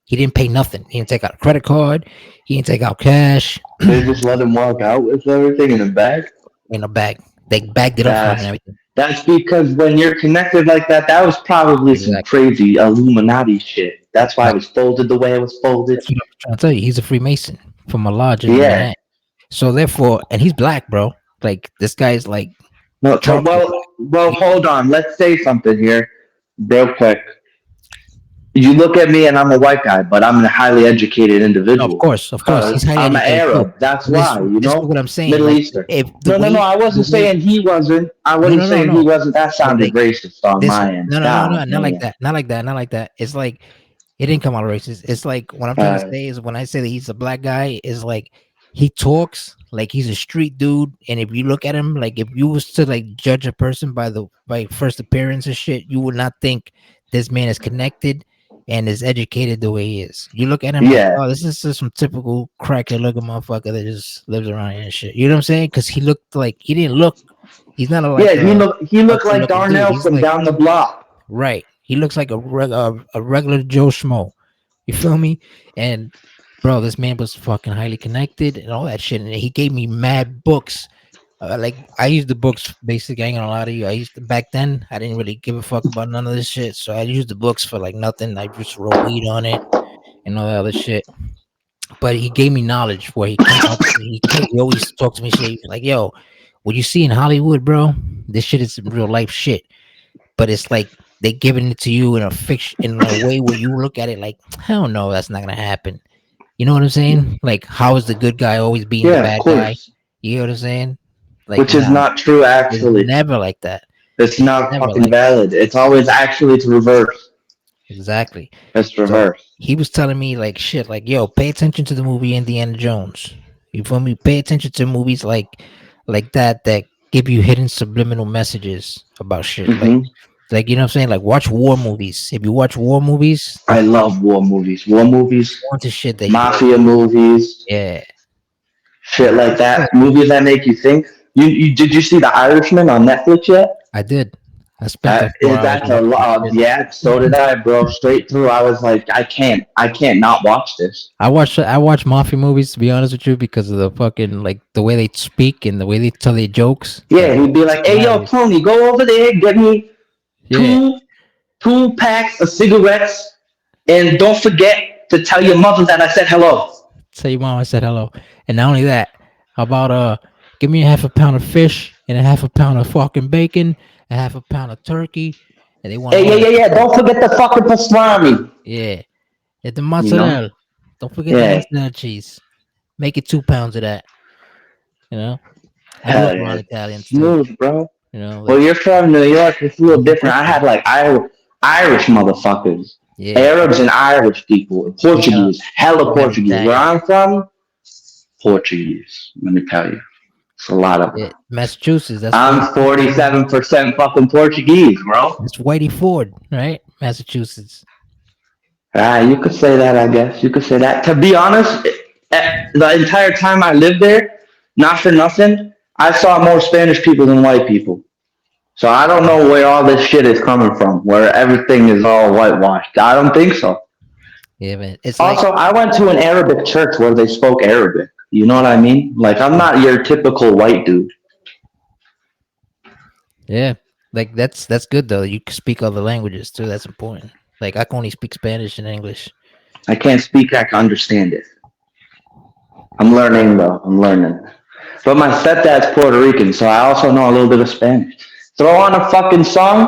He didn't pay nothing. He didn't take out a credit card. He didn't take out cash They just let him walk out with everything in a bag. in a bag. They bagged it up for him and That's everything. that's because when you're connected like that, that was probably some Exactly. crazy Illuminati shit. That's why it Like, was folded the way it was folded. that's what I'm trying to tell you. He's a Freemason from a lodge in Yeah. Manhattan. So therefore, and he's black, bro. Like this guy's like No. So charcoal well, black. well, He, hold on. Let's say something here, real quick. You look at me and I'm a white guy, but I'm a highly educated no, individual. of course, he's Cause highly I'm an educated too. Arab. That's But this why, you this is know? what I'm saying. Middle Like Eastern. if No, no, no. I the wasn't way saying he wasn't. I no wasn't no no saying he no. wasn't. That But sounded like racist on this my end. no, God not like damn. that. Not like that. It's like it didn't come out racist. It's like what I'm trying to Uh, say is when I say that he's a black guy, is like he talks like he's a street dude. And if you look at him, like if you was to like judge a person by first appearance and shit, you would not think this man is connected and is educated the way he is. You look at him like, yeah. oh, this is just some typical crackhead looking motherfucker that just lives around here and shit. You know what I'm saying? Because he looked like he didn't look. He's not Yeah, like he a looked good like looking dude. Darnell He's from like down the block. right. He looks like a regular Joe Schmo. You feel me? And bro, this man was fucking highly connected and all that shit. And he gave me mad books. Like I used the books basically. I ain't gonna lie to you. I used to back then. I didn't really give a fuck about none of this shit. So I used the books for like nothing. I just wrote weed on it and all that other shit. But he gave me knowledge where he came up. He always talked to me shit. He was like, "Yo, what you see in Hollywood, bro? This shit is real life shit." But it's like they giving it to you in a fiction in a way where you look at it like, hell no, that's not gonna happen. You know what I'm saying? Like, how is the good guy always being the Yeah, of bad guy? course. You know what I'm saying? Like, Which is nah, not true, it's actually. never like that. It's It's not never fucking like that. valid. It's always actually to reverse. Exactly. It's So reverse. he was telling me like shit, like yo, pay attention to the movie Indiana Jones. You feel me? Pay attention to movies like that give you hidden subliminal messages about shit. Hmm. Like you know what I'm saying? Like watch war movies. If you watch war movies, I love war movies. War movies, go into shit that you mafia movies, yeah. shit like that. Movies that make you think. You did you see The Irishman on Netflix yet? I did. I spent like 4 hours That's a watching that lot. shit. Yeah, so did I, bro. Straight through, I was like, I can't not watch this. I watch mafia movies to be honest with you because of the fucking like the way they speak and the way they tell their jokes. Yeah, Like he'd be it's like, "Hey, yo, hilarious. Tony, go over there, get me Yeah. two two packs of cigarettes, and don't forget to tell your mother that I said hello." Tell your mom I said hello. And not only that, how about give me a half a pound of fish and a half a pound of fucking bacon, a half a pound of turkey, and they want Hey, all yeah, that yeah, yeah. shit. Don't forget the fucking pastrami. Yeah. And the You know? mozzarella. Don't forget the Yeah. mozzarella cheese. Make it 2 pounds of that. You know? I grew Hell up yeah. around Italians too. Smooth, bro. You know, Well, like you're from New York. It's a little I'm from different. I Brooklyn. had like Irish motherfuckers, Yeah. Arabs and Irish people, We got Portuguese, hella we got Portuguese. Where Italian. I'm from, Portuguese. Let me tell you, it's a lot of them. Yeah. Massachusetts, that's I'm 47%. 47% fucking Portuguese, bro. That's Whitey Ford, right? Massachusetts. Ah, you could say that, I guess. You could say that. To be honest, the entire time I lived there, not for nothing, I saw more Spanish people than white people. So I don't know where all this shit is coming from, where everything is all whitewashed. I don't think so. Yeah, man. It's like Also, I went to an Arabic church where they spoke Arabic. You know what I mean? Like, I'm not your typical white dude. yeah, like that's good though. You can speak other languages too. That's important. Like I can only speak Spanish and English. I can't speak, I can understand it. I'm learning, though. I'm learning. But my stepdad's Puerto Rican, so I also know a little bit of Spanish. Throw on a fucking song,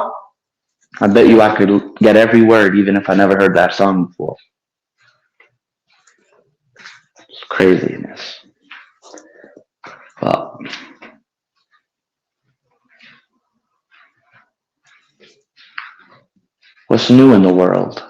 I bet you I could get every word, even if I never heard that song before. It's craziness. But what's new in the world?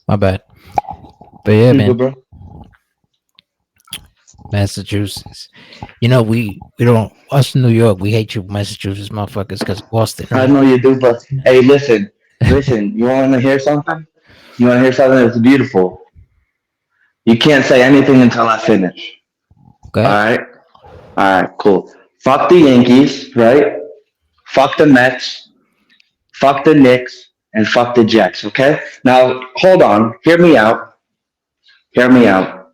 My bad. But yeah, You man, good, bro? Massachusetts. You know we don't us in New York. We hate you, Massachusetts motherfuckers, because Boston, I right? know you do, but hey, listen. You want to hear something? You want to hear something that's beautiful? You can't say anything until I finish. All Okay. right? All right, cool. Fuck the Yankees, right? Fuck the Mets. Fuck the Knicks. And fuck the Jets, okay? Now, hold on. Hear me out. Hear me out.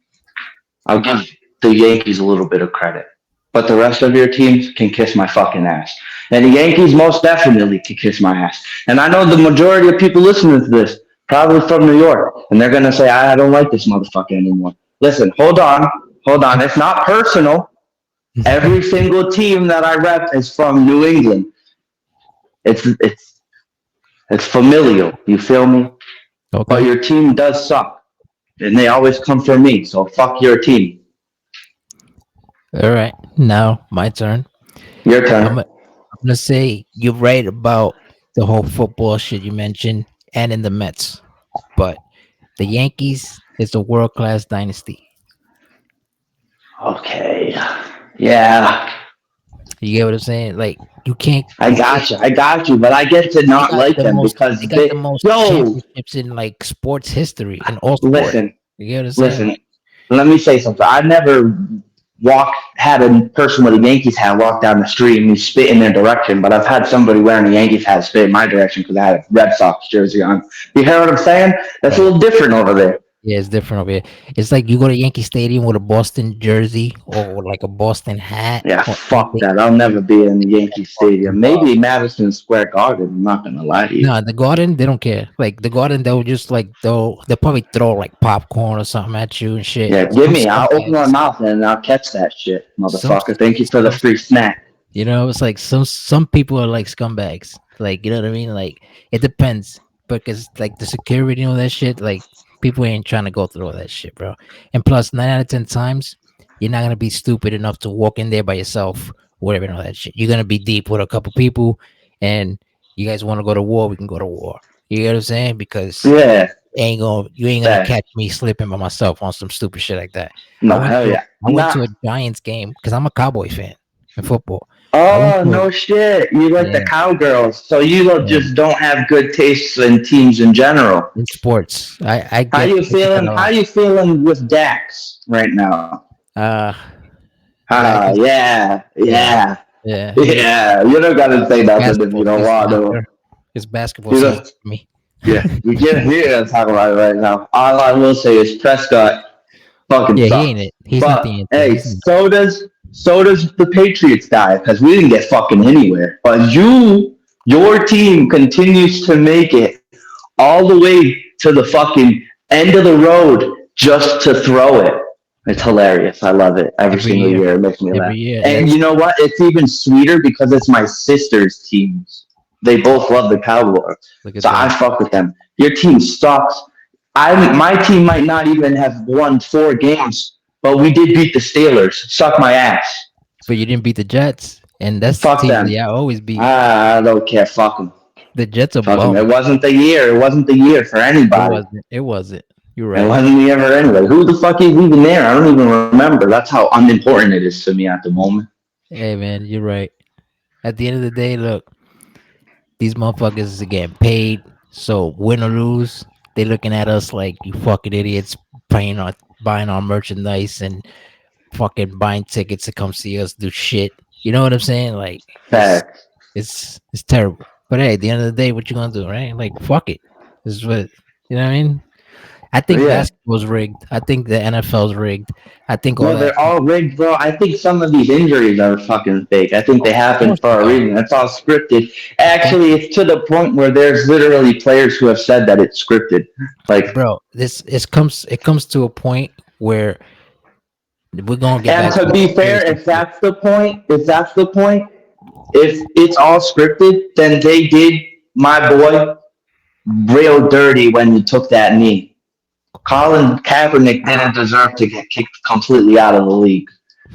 I'll give the Yankees a little bit of credit. But the rest of your teams can kiss my fucking ass. And the Yankees most definitely can kiss my ass. And I know the majority of people listening to this probably from New York. And they're going to say, I don't like this motherfucker anymore. Listen, hold on. Hold on. It's not personal. Every single team that I rep is from New England. It's it's it's familial. You feel me? But Okay. your team does suck. And they always come for me. So fuck your team. All right. Now my turn. Your I'm turn. I'm gonna say you're right about the whole football shit you mentioned, and in the Mets, but the Yankees is a world class dynasty. Okay. Yeah. You get what I'm saying? Like you can't. I got you. I got you. But I get to They not got like the them most. because They got the they. most Yo, championships in like sports history in all sports. listen, You get what I'm saying? listen. Like Let me say something. I never had a person with a Yankees hat walk down the street and me spit in their direction, but I've had somebody wearing a Yankees hat spit in my direction because I had a Red Sox jersey on. You hear what I'm saying? That's a right. little different over there. Yeah, it's different over here. It's like you go to Yankee Stadium with a Boston jersey or like a Boston hat Yeah, or fuck anything. that. I'll never be in Yankee Fucking Stadium. dog. Maybe Madison Square Garden. I'm not gonna lie to you. No, the Garden, they don't care. Like the Garden, they'll just like they'll probably throw like popcorn or something at you and shit. Yeah, give Some me. I'll open my scumbags, mouth and I'll catch that shit, some motherfucker. Thank you for the some free snack. You know, it's like some people are like scumbags. Like, you know what I mean? Like it depends because like the security and all that shit. Like people ain't trying to go through all that shit, bro. And plus, 9 out of 10 times, you're not gonna be stupid enough to walk in there by yourself, whatever and all that shit. You're gonna be deep with a couple people, and you guys want to go to war, we can go to war. You get what I'm saying? Because Yeah, you ain't gonna that. catch me slipping by myself on some stupid shit like that. I No, went hell to yeah. I went to Nah. a Giants game because I'm a Cowboy fan in football. I went Oh to a no shit. You like the yeah, cowgirls, so you yeah. just don't have good tastes in teams in general. In sports. How you I get that feeling? a How lot. you feeling with Dax right now? Uh Dak Ah, is yeah, yeah, yeah, yeah. yeah. You don't gotta say It's nothing if you basketball don't season want out to. there. It's basketball You season know, for me. yeah. We can't talk about it right now. All I will say is Prescott fucking Yeah, he ain't it. sucks. He's not the But answer. hey, He's not. so does the Patriots guy because we didn't get fucking anywhere. But your team continues to make it all the way to the fucking end of the road just to throw it. It's hilarious. I love it every Every single year. year. It makes me Every laugh. year. And And that's you know what? It's even sweeter because it's my sister's teams. They both love the Cowboys, look at so I that. fuck with them. Your team sucks. My team might not even have won 4 games, but we did beat the Steelers. Suck my ass. But you didn't beat the Jets. And that's the Fuck team them. that I always beat. I don't care. Fuck them. The Jets are Fuck them. It bum. wasn't the year. It wasn't the year for It anybody. wasn't. It wasn't. You're It right. wasn't the year for anybody. Who the fuck is even there? I don't even remember. That's how unimportant it is to me at the moment. Hey man, you're right. At the end of the day, look, these motherfuckers are getting paid. So win or lose, they looking at us like you fucking idiots buying our merchandise and fucking buying tickets to come see us do shit. You know what I'm saying? Like Facts. it's terrible. But hey, at the end of the day, what you gonna do, right? Like fuck it. This is what you know what I mean? I think Yeah. basketball's rigged. I think the NFL's rigged. I think all No, that they're all rigged, bro. I think some of these injuries are fucking fake. I think of they happen course for they a are. reason. It's all scripted. Of course, Actually, it's to the point where there's literally players who have said that it's scripted. Like, bro. It comes to a point where we're gonna get and back to to the be fair, conspiracy shit. if that's the point, if it's all scripted, then they did my boy real dirty when he took that knee. Colin Kaepernick didn't deserve to get kicked completely out of the league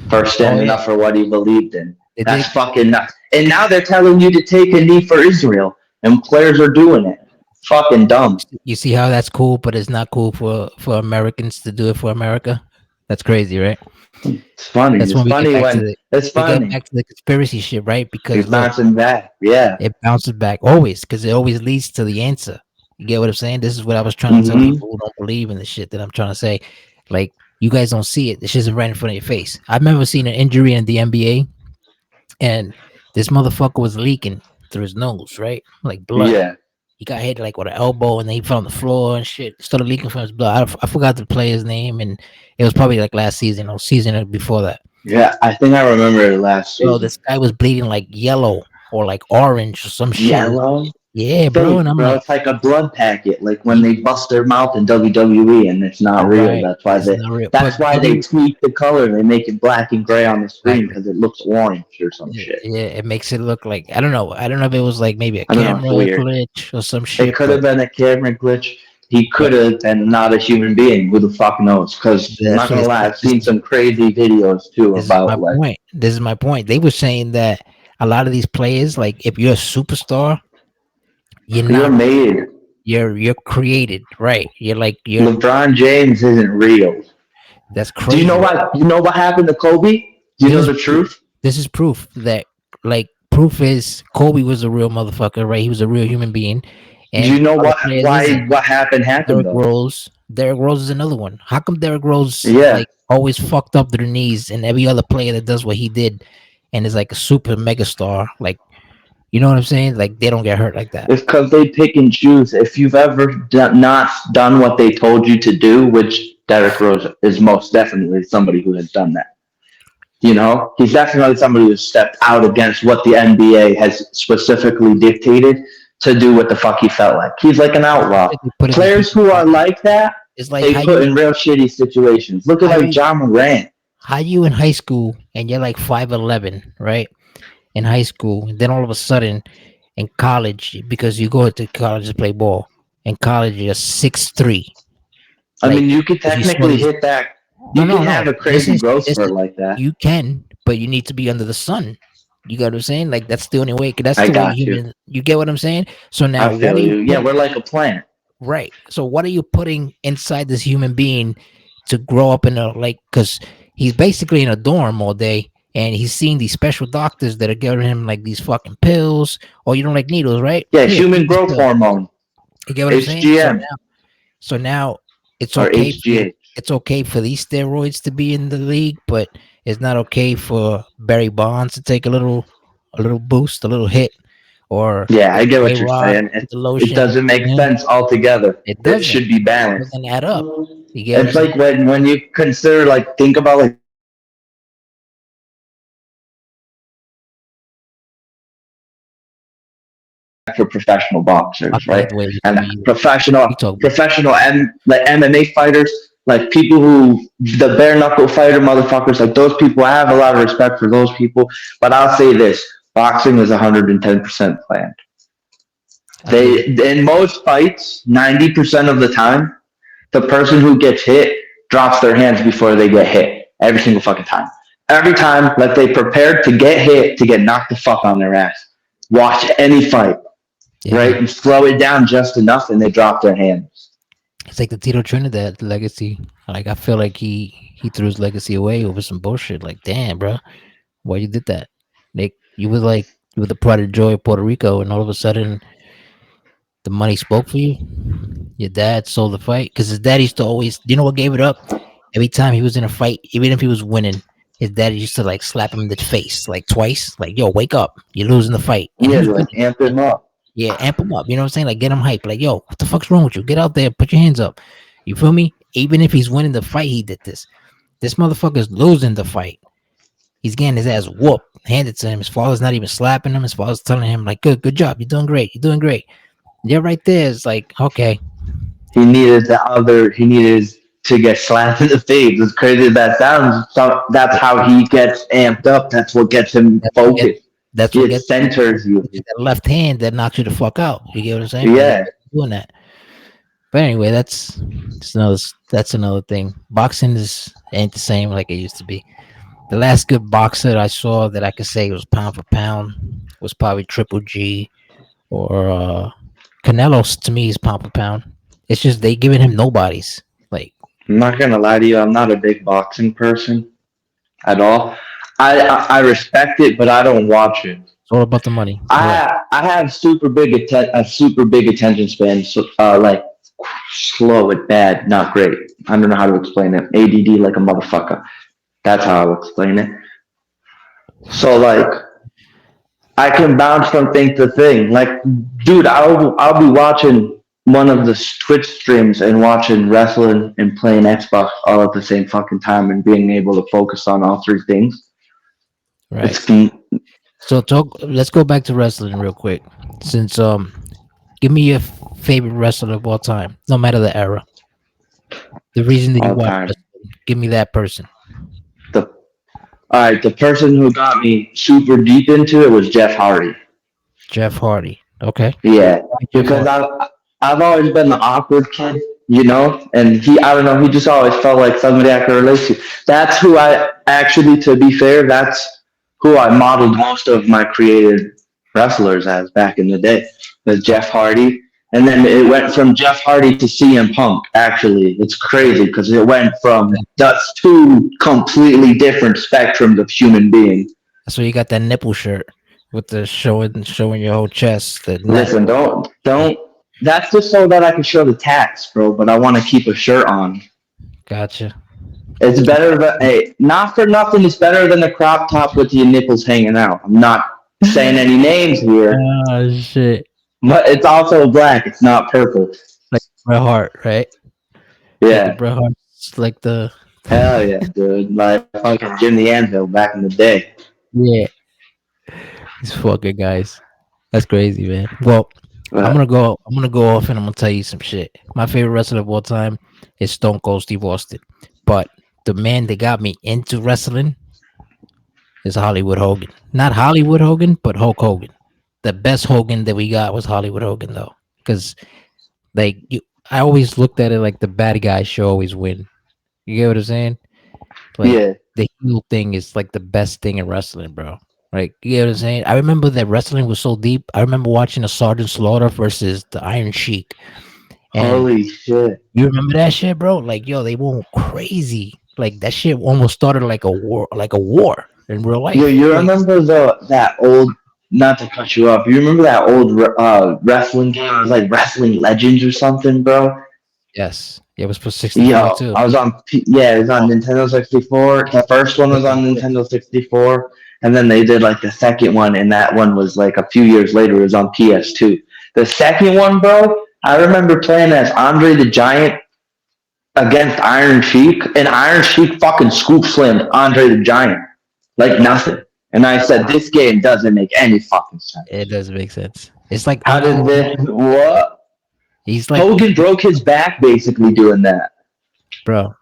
for Oh standing yeah, up for what he believed in. they That's did. fucking nuts. And now they're telling you to take a knee for Israel, and players are doing it. Fucking dumb. You see how that's cool, but it's not cool for Americans to do it for America. That's crazy, right? It's funny. That's It's when funny when it's we get funny. back to the conspiracy shit, right? He's Because look, bouncing back. Yeah. it bounces back always because it always leads to the answer. You get what I'm saying? This is what I was trying to tell Mm-hmm. people who don't believe in the shit that I'm trying to say. Like, you guys don't see it. This shit's right in front of your face. I've never seen an injury in the NBA, and this motherfucker was leaking through his nose, right? Like blood. Yeah. He got hit like with an elbow, and then he fell on the floor and shit. Started leaking from his blood. I forgot the player's name, and it was probably like last season or season before that. Yeah. I think I remember it last Bro, season. this guy was bleeding like yellow or like orange or some shit. Yellow. Yeah, bro. And Fake, I'm bro. like, It's like a blood packet, like when "Ye- they bust their mouth in WWE, and it's not real. right, it's not real. That's But why they tweak the color. They make it black and gray on the screen exactly, because it looks orange or some yeah, shit. yeah, it makes it look like I don't know. I don't know if it was like maybe a I don't know. It's camera weird. glitch or some It shit, could have been a camera glitch. He could but have been not a human being. Who the fuck knows? Because I'm that's not what gonna it's. lie, I've seen some crazy videos too This is my about like point. This is my point. They were saying that a lot of these players, like if you're a superstar, you're you're not. made. You're created, right? You're like you're. LeBron James isn't real. That's Do you know crazy. what? You know what happened to Kobe? Do you This know is the truth? this is proof that like proof is Kobe was a real motherfucker, right? He was a real human being, Do and you know other what? players Why? isn't. What happened Derrick though? Rose. Derrick Rose is another one. How come Derrick Rose Yeah. like always fucked up to their knees, and every other player that does what he did, and is like a super mega star, like You know what I'm saying? Like they don't get hurt like that. It's because they pick and choose. If you've ever not done what they told you to do, which Derrick Rose is most definitely somebody who has done that. You know, he's definitely somebody who stepped out against what the NBA has specifically dictated to do what the fuck he felt like. He's like an outlaw. They put these Players people who in are pocket. like that, It's like they put in real shitty situations. Look at how like you John Morant. how you in high school and you're like 5'11", right? In high school, and then all of a sudden in college, because you go to college to play ball, in college you're 6'3". I Like mean, you could because you saw technically these. hit that. No, You no, can have no. a crazy growth This spurt is like that. you can, but you need to be under the sun. You get what I'm saying? Like that's the only way. 'Cause that's I the way got you. human. You get what I'm saying? So I now, what are feel you you. Yeah, putting? we're like a plant. Right. So what are you putting inside this human being to grow up in a like? Because he's basically in a dorm all day, and he's seeing these special doctors that are giving him like these fucking pills. Or you don't like needles, right? Yeah, Here, take human this growth pill. hormone, You get what I'm saying? HGM So now it's or okay for you. HGH. It's okay for these steroids to be in the league, but it's not okay for Barry Bonds to take a little boost, a little hit, or Yeah, I get A what you're Rod saying. with the It lotion. doesn't make Yeah, sense altogether. it It doesn't. should be It balanced. doesn't add up. You get what I'm It's saying? like when you consider like think about like for professional I boxers, don't right? like the way you And you, professional you talk about. professional like MMA fighters, like people who the bare knuckle fighter motherfuckers, like those people. I have a lot of respect for those people, but I'll say this: boxing is 110% planned. I believe They in most fights, 90% of the time, the person who gets hit drops their hands before they get hit. Every single fucking time. Every time, like they prepared to get hit to get knocked the fuck on their ass. Watch any fight, right? yeah. And slow it down just enough and they drop their hands. It's like the Tito Trinidad legacy. Like I feel like he threw his legacy away over some bullshit. Like damn, bro, why you did that? Like you were the pride and joy of Puerto Rico, and all of a sudden the money spoke for you. Your dad sold the fight because his dad used to always. You know what gave it up? Every time he was in a fight, even if he was winning, his dad used to like slap him in the face like twice. Like yo, wake up, you're losing the fight, and Yeah, he's like winning. amp him up. Yeah, amp him up. You know what I'm saying? Like get him hype. Like yo, what the fuck's wrong with you? Get out there, put your hands up. You feel me? Even if he's winning the fight, he did this. This motherfucker's losing the fight. He's getting his ass whooped, handed to him. His father's not even slapping him. His father's telling him like, "Good job. You're doing great. You're doing great." Yeah, right there is like, okay, He needed the other, he needed to get slapped in the face. As crazy as that sounds, so that's how he gets amped up. That's what gets him that's what get focused. that's what It gets centers you. that left hand that knocks you the fuck out. You get what I'm saying? When Yeah. doing that. But anyway, that's another thing. Boxing is ain't the same like it used to be. The last good boxer I saw that I could say was pound for pound was probably Triple G or Canelo's. To me is pound for pound. It's just they giving him nobodies. Like I'm not gonna lie to you, I'm not a big boxing person at all. I respect it, but I don't watch it. it's all about the money. Right. I have a super big attention span. So like slow at bad, not great. I don't know how to explain it. ADD like a motherfucker. That's how I'll explain it. So like I can bounce from thing to thing. Like, dude, I'll be watching one of the Twitch streams and watching wrestling and playing Xbox all at the same fucking time and being able to focus on all three things. Right. It's So talk. Let's go back to wrestling real quick. Since give me your favorite wrestler of all time, no matter the era. The reason that you all watch time. wrestling. Give me that person. The All right, the person who got me super deep into it was Jeff Hardy. Jeff Hardy. Okay. Yeah, Why Jeff because Hardy? I've always been the awkward kid, you know, and I don't know, he just always felt like somebody I could relate to. That's who I actually, to be fair, that's who I modeled most of my created wrestlers as back in the day. Was Jeff Hardy, and then it went from Jeff Hardy to CM Punk. Actually, it's crazy because it went from that's two completely different spectrums of human being. So you got that nipple shirt with the showing your whole chest. The Listen, don't. That's just so that I can show the tats, bro. But I want to keep a shirt on. gotcha. It's better, but hey, not for nothing. It's better than the crop top with your nipples hanging out. I'm not. saying any names here, Oh shit! but it's also black. It's not purple. Like Bret Hart, right? Like the Yeah, Bret Hart, like the hell yeah, dude. Like fucking Jim the Anvil back in the day. yeah. These fucking guys. That's crazy, man. Well, But I'm gonna go off and I'm gonna tell you some shit. My favorite wrestler of all time is Stone Cold Steve Austin, but the man that got me into wrestling is Hollywood Hogan. Not Hollywood Hogan, but Hulk Hogan. The best Hogan that we got was Hollywood Hogan, though, because like you, I always looked at it like the bad guys should always win. You get what I'm saying? Like yeah, the heel thing is like the best thing in wrestling, bro. Like you know what I'm saying? I remember that wrestling was so deep. I remember watching a Sergeant Slaughter versus the Iron Sheik, and holy shit. you remember that shit, bro? Like yo, they went crazy. Like that shit almost started like a war in real Yo, life. you Like remember that old? Not to cut you off. You remember that old wrestling game? It was like Wrestling Legends or something, bro. yes, it was for 64 Yo, too. I was on. Yeah, it was on Oh, Nintendo 64. The first one was on Nintendo 64, and then they did like the second one, and that one was like a few years later. It was on PS2. The second one, bro, I remember playing as Andre the Giant against Iron Sheik, and Iron Sheik fucking scoop slammed Andre the Giant like nothing. And I said, this game doesn't make any fucking it sense. does make sense. It's like How did this? What? he's like, Hogan broke his back basically doing that. bro,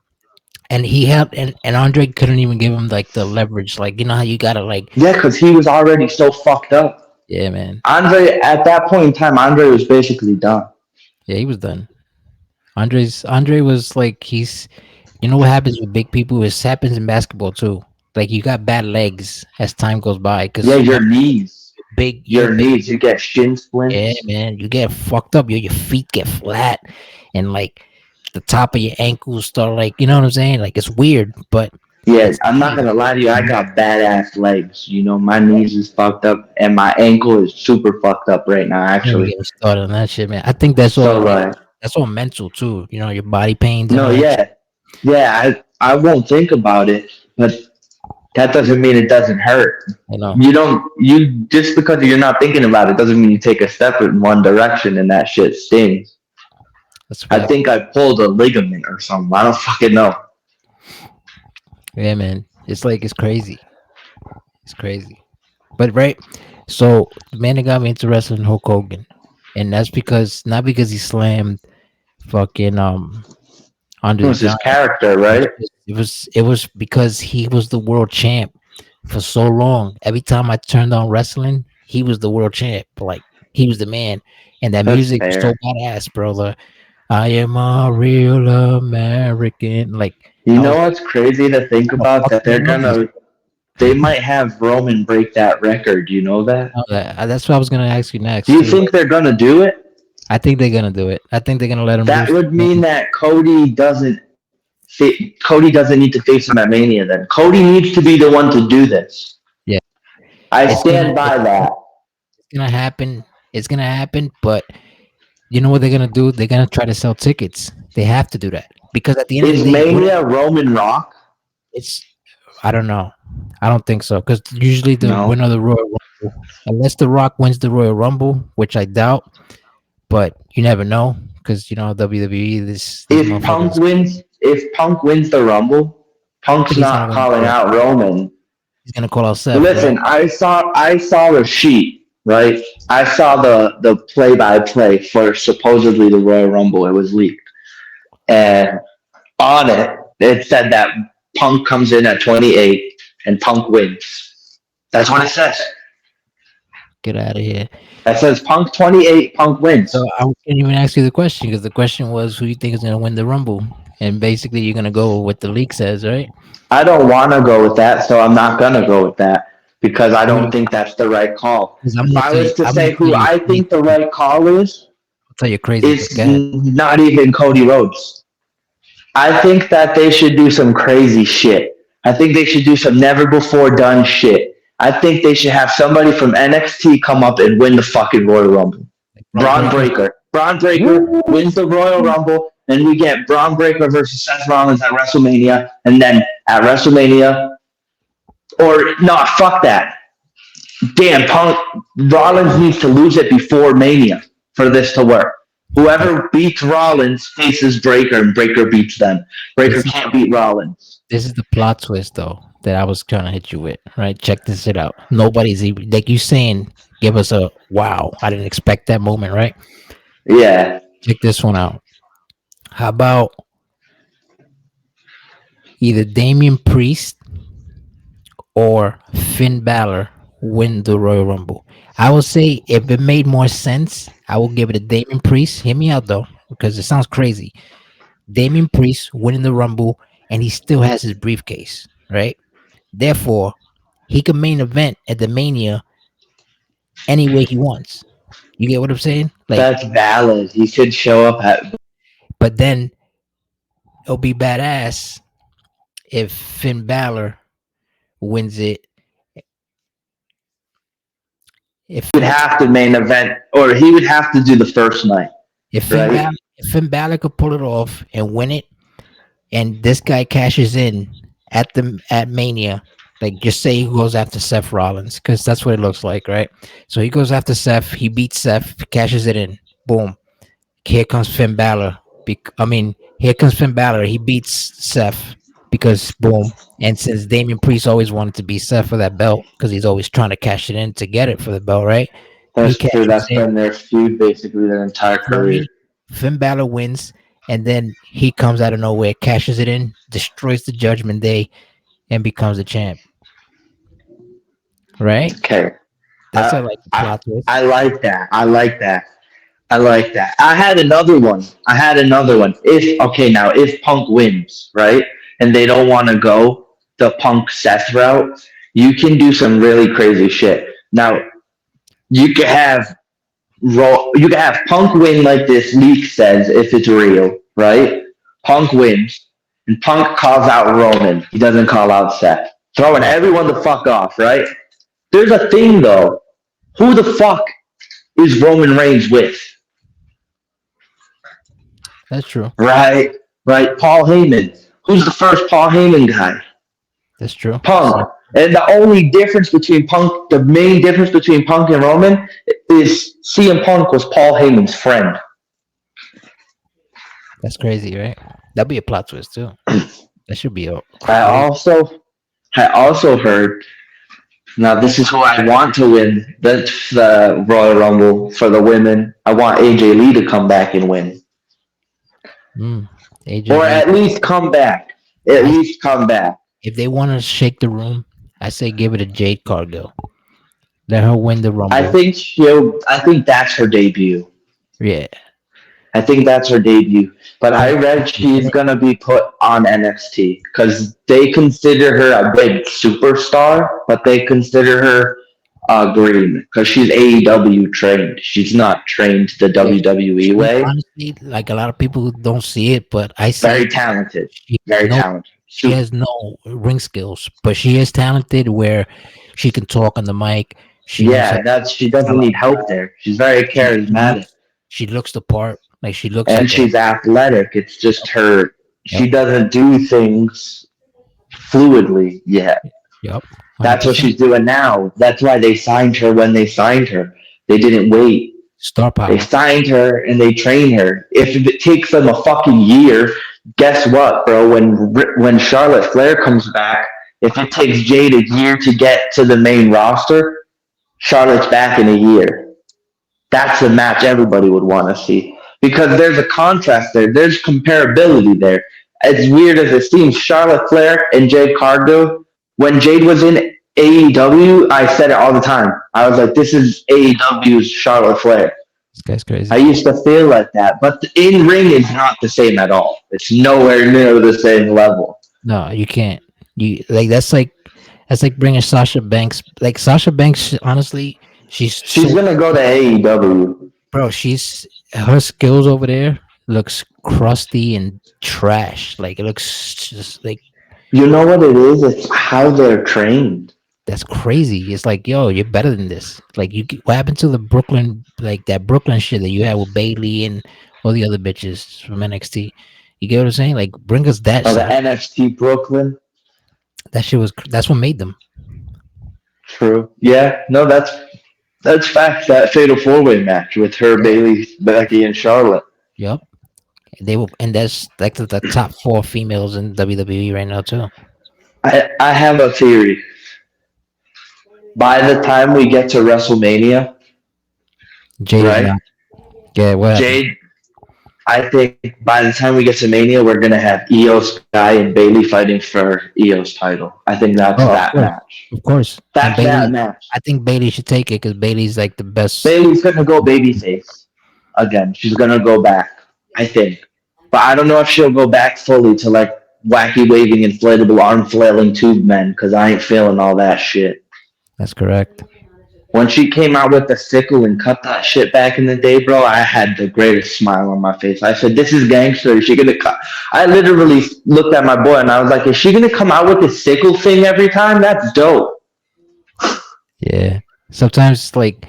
and he had and Andre couldn't even give him like the leverage. Like you know how you gotta like, Yeah, because he was already so fucked up. yeah, man, Andre, at that point in time, Andre was basically done. yeah, he was done. Andre was like he's, you know what happens with big people? It happens in basketball too. Like you got bad legs as time goes by Yeah, because your knees. you're Your big. knees. You get shin Yeah, splints. man, you get fucked up. Your feet get flat, and like the top of your ankles start like you know what I'm saying. Like it's weird, but Yeah, it's I'm not time. gonna lie to you. I got badass legs. You know, my knees is fucked up, and my ankle is super fucked up right now. Don't even Actually, get me started on that shit, man. I think that's so all like like, that's all mental too. You know, your body pains and no, all that shit. yeah, yeah. I won't think about it, but that doesn't mean it doesn't hurt. You know, You don't. You just because you're not thinking about it doesn't mean you take a step in one direction and that shit stings. that's a I fact. think I pulled a ligament or something. I don't fucking know. Yeah, man. It's like it's crazy. It's crazy. But right, so the man that got me into wrestling, Hulk Hogan, and that's because not because he slammed fucking It Andre the was his Giant. character, right? It was because he was the world champ for so long. Every time I turned on wrestling, he was the world champ. Like he was the man, and that That's music was so fair. badass, brother. I am a real American. Like You I know was what's crazy to think like, about? That fucking they're love this. gonna, they might have Roman break that record. You know that? That's what I was gonna ask you Do next you too. think they're gonna do it? I think they're gonna do it. I think they're gonna let him That lose. would mean that Cody doesn't need to face him at Mania. Then Cody needs to be the one to do this. Yeah, I it's gonna stand by that. it's gonna happen. It's gonna happen. But you know what they're gonna do? They're gonna try to sell tickets. They have to do that because at the end of Is the day, what Mania Roman Rock? it's I don't know. I don't think so because usually the No. winner of the Royal Rumble, unless The Rock wins the Royal Rumble, which I doubt, but you never know because you know WWE. These motherfuckers. If Punk wins the Rumble, I don't Punk's think he's gonna not win the calling Royal. out Roman. He's gonna call out Seth, right? Listen, I saw the sheet, right? I saw the play by play for supposedly the Royal Rumble. It was leaked, and on it said that Punk comes in at 28 and Punk wins. That's what it says. Get out of here. That says Punk 28, Punk So wins. I can't even ask you the question because the question was who you think is gonna win the Rumble, and basically you're gonna go with what the leak says, right? I don't want to go with that, so I'm not gonna go with that because I I'm don't gonna think that's the right call. because If I was to I'm gonna say tell who you I crazy. think the right call is, I'll tell you crazy, but it's go ahead. not even Cody Rhodes. I think that they should do some crazy shit. I think they should do some never before done shit. I think they should have somebody from NXT come up and win the fucking Royal Rumble. Like Braun Braun Breaker. Breaker. Braun Breaker wins the Royal Rumble, and we get Braun Breaker versus Seth Rollins at WrestleMania, and then at WrestleMania, or no, fuck that. Damn, Punk Rollins needs to lose it before Mania for this to work. But Whoever beats Rollins faces Breaker, and Breaker beats them. Breaker this is can't beat Rollins. this is the plot twist though that I was trying to hit you with. Right? Check this shit out. Nobody's even like you saying. Give us a wow. I didn't expect that moment. Right? Yeah, Check this one out. How about either Damian Priest or Finn Balor win the Royal Rumble? I would say if it made more sense, I will give it a Damian Priest. Hear me out though, because it sounds crazy. Damian Priest winning the Rumble, and he still has his briefcase, right? Therefore, he can main event at the Mania any way he wants. You get what I'm saying? Like, that's valid. He could show up at. but then it'll be badass if Finn Balor wins it. If He would have to main event, or he would have to do the first night, if Finn right? Balor if Finn Balor could pull it off and win it, and this guy cashes in at Mania, like just say he goes after Seth Rollins because that's what it looks like, right? So he goes after Seth, he beats Seth, cashes it in, boom. Here comes Finn Balor. Here comes Finn Balor. He beats Seth because boom. And since Damian Priest always wanted to beat Seth for that belt because he's always trying to cash it in to get it for the belt, right? He That's true. cashes That's in. been their feud basically their entire You know what I career. mean? Finn Balor wins, and then he comes out of nowhere, cashes it in, destroys the Judgment Day, and becomes the champ. Right? Okay, That's I, a like I plot twist. I like that. I like that. I like that. I had another one. I had another one. If okay, now if Punk wins, right, and they don't want to go the Punk Seth route, you can do some really crazy shit. Now you could have you could have Punk win like this leak says if it's real, right? Punk wins, and Punk calls out Roman. He doesn't call out Seth, throwing Right. everyone the fuck off, right? There's a thing though. Who the fuck is Roman Reigns with? That's true. Right, right. Paul Heyman. Who's the first Paul Heyman guy? That's true. See, Punk. And the only difference between Punk, the main difference between Punk and Roman, is CM Punk was Paul Heyman's friend. that's crazy, right? That'd be a plot twist too. That should be a I crazy. also, I also heard. Now this is who I want to win the Royal Rumble for the women. I want AJ Lee to come back and win, Mm. AJ or Lee. at least come back. At I least come back. If they want to shake the room, I say give it a Jade Cargill. Let her win the I Rumble. think she'll. I think that's her debut. Yeah, I think that's her debut. But I but read she's gonna be put on NXT because they consider her a big superstar, but they consider her green because she's AEW trained. She's not trained the yeah, WWE she way. honestly, like a lot of people don't see it, but I see Very it. talented. She has Very no, talented. she has no ring skills, but she is talented where she can talk on the mic. She knows how Yeah, to that's she sell doesn't a need help crowd. there. She's very She charismatic looks, she looks the part. Like she looks and like a. she's athletic. It's just her. Yep, She doesn't do things fluidly yet. yep, hundred That's what percent she's doing now. That's why they signed her when they signed her. They didn't wait. star They power. signed her and they trained her. If it takes them a fucking year, guess what, bro? When Charlotte Flair comes back, if it takes Jade a year to get to the main roster, Charlotte's back in a year. That's the match everybody would want to see because there's a contrast there. There's comparability there. As weird as it seems, Charlotte Flair and Jade Cargill, when Jade was in AEW, I said it all the time. I was like, this is AEW's Charlotte Flair. This guy's I crazy. used to feel like that, but the in ring is not the same at all. It's nowhere near the same level. No, you can't. You like that's like bringing Sasha Banks. Like Sasha Banks, honestly, she's She's so gonna go to AEW. bro. She's her skills over there looks crusty and trash. Like it looks just like You know what it is? It's how they're trained. that's crazy. It's like yo, you're better than this. Like what happened to the Brooklyn like that Brooklyn shit that you had with Bailey and all the other bitches from NXT? You get what I'm saying? Like bring us that Oh, the side. NXT Brooklyn. That shit was that's what made them. True. Yeah. No, that's fact. That fatal four way match with her, Yeah. Bailey, Becky, and Charlotte. Yep. They will, and that's like the top four females in WWE right now too. I have a theory. By the time we get to WrestleMania, Jade's right? not. Yeah, what happened? Jade, I think by the time we get to Mania, we're gonna have Io Sky and Bailey fighting for Io's title. I think that's Oh, of that course, match. of course. And That's that Bailey, match. I think Bailey should take it because Bailey's like the best. Bailey's gonna go babyface again. She's gonna go back, I think. But I don't know if she'll go back fully to like wacky waving inflatable arm flailing tube men because I ain't feeling all that shit. That's correct. When she came out with the sickle and cut that shit back in the day, bro, I had the greatest smile on my face. I said, "This is gangster. Is she gonna cut?" I literally looked at my boy and I was like, "Is she gonna come out with the sickle thing every time? That's dope." Yeah. Sometimes like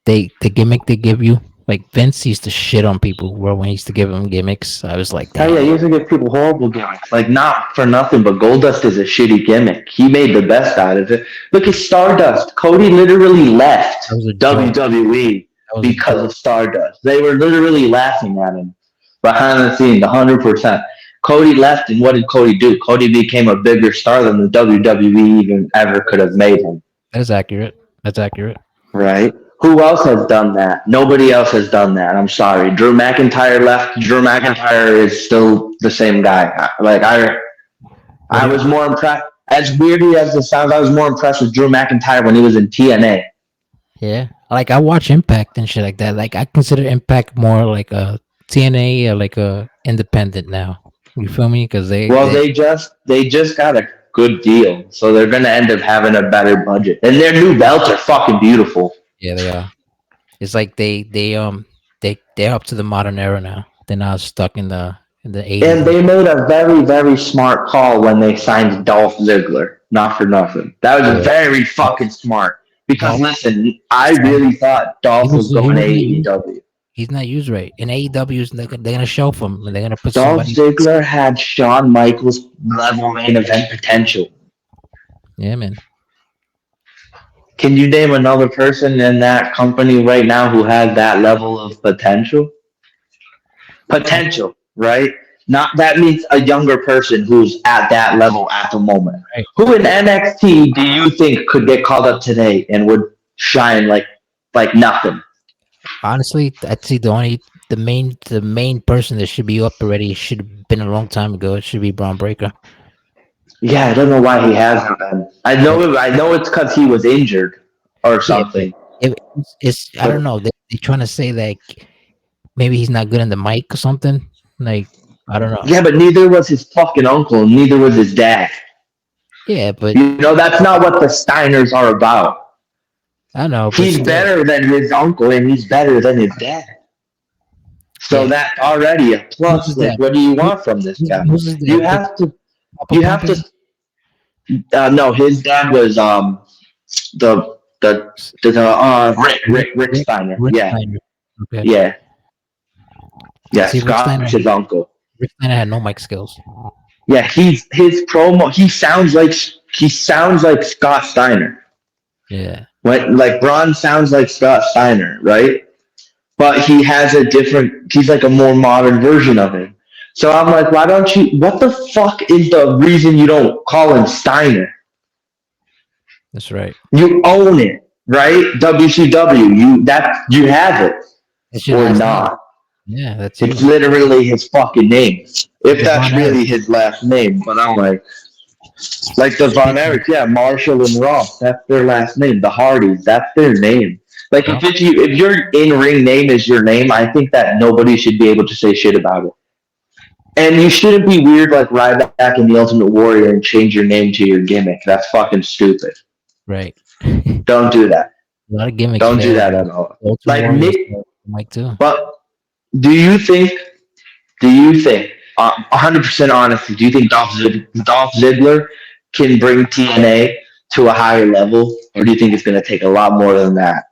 the gimmick they give you, like Vince used to shit on people where when he used to give them gimmicks. I was like, Hell yeah, damn, he used to give people horrible gimmicks. Like, not for nothing, but Goldust is a shitty gimmick. He made the best out of it. Look at Stardust. Cody literally left that was a joke. WWE That was a because joke. of Stardust. They were literally laughing at him behind the scenes, 100%. Cody left, and what did Cody do? Cody became a bigger star than the WWE even ever could have made him. That is accurate. That's accurate. Right? Who else has done that? Nobody else has done that. I'm sorry. Drew McIntyre left. Drew McIntyre is still the same guy. What I do you, was more impressed. As weirdly as it sounds, I was more impressed with Drew McIntyre when he was in TNA. yeah, like I watch Impact and shit like that. Like I consider Impact more like a TNA, or like a independent now. You feel me? Because Well, they just got a good deal, so they're gonna end up having a better budget. And their new belts are fucking beautiful. yeah, they are. It's like they're up to the modern era now. They're not stuck in the 80s. And they made a very, very smart call when they signed Dolph Ziggler. Not for nothing. That was Yeah. very fucking smart. Because Dolph, listen, I is really thought he Dolph was was he going to wasn't used. AEW. He's not used right. In AEW, they're gonna shelf him and they're gonna put Dolph somebody. Ziggler had Shawn Michaels level main event potential. Yeah, man. Can you name another person in that company right now who has that level of potential? Potential, right? Not that means a younger person who's at that level at the moment. Right. Who in NXT do you think could get called up today and would shine like nothing? Honestly, I'd say the main person that should be up already should have been a long time ago. It should be Braun Breaker. Yeah, I don't know why he hasn't been. But I know it's because he was injured or yeah, but something. it's I don't But know. They're trying to say like maybe he's not good in the mic or something. Like I don't know. yeah, but neither was his fucking uncle, and neither was his dad. Yeah, but You know, that's not what the Steiners are about. I don't know. But He's still, better than his uncle, and he's better than his dad. So yeah. that's already a Who's plus. his Like, dad? what do you want from this guy? Who's his You dad? have to. Papa You have Pumpkin? to. No, his dad was the Rick Steiner. Rick Yeah, Steiner. Okay. yeah, yeah. See, Scott's his uncle. Rick Steiner had no mic skills. Yeah, he's his promo. He sounds like Scott Steiner. Yeah. When like Braun sounds like Scott Steiner, right? But he has a different. He's like a more modern version of him. So I'm like, why don't you? What the fuck is the reason you don't call him Steiner? That's right. You own it, right? WCW, you have it That's your or last name. not. Yeah, that's you. It's literally his fucking name. If The that's Von really Erich. his last name, but I'm like the Von Erich, yeah, Marshall and Ross, that's their last name. The Hardys, that's their name. Like Yep. if your in ring name is your name, I think that nobody should be able to say shit about it. And you shouldn't be weird like Ryback and the Ultimate Warrior and change your name to your gimmick. That's fucking stupid. Right. A Don't do that. lot of gimmicks Don't do there. that at all. Ultimate Like Warriors, Nick, Mike too. but do you think? 100% honestly, do you think Dolph Ziggler can bring TNA to a higher level, or do you think it's going to take a lot more than that?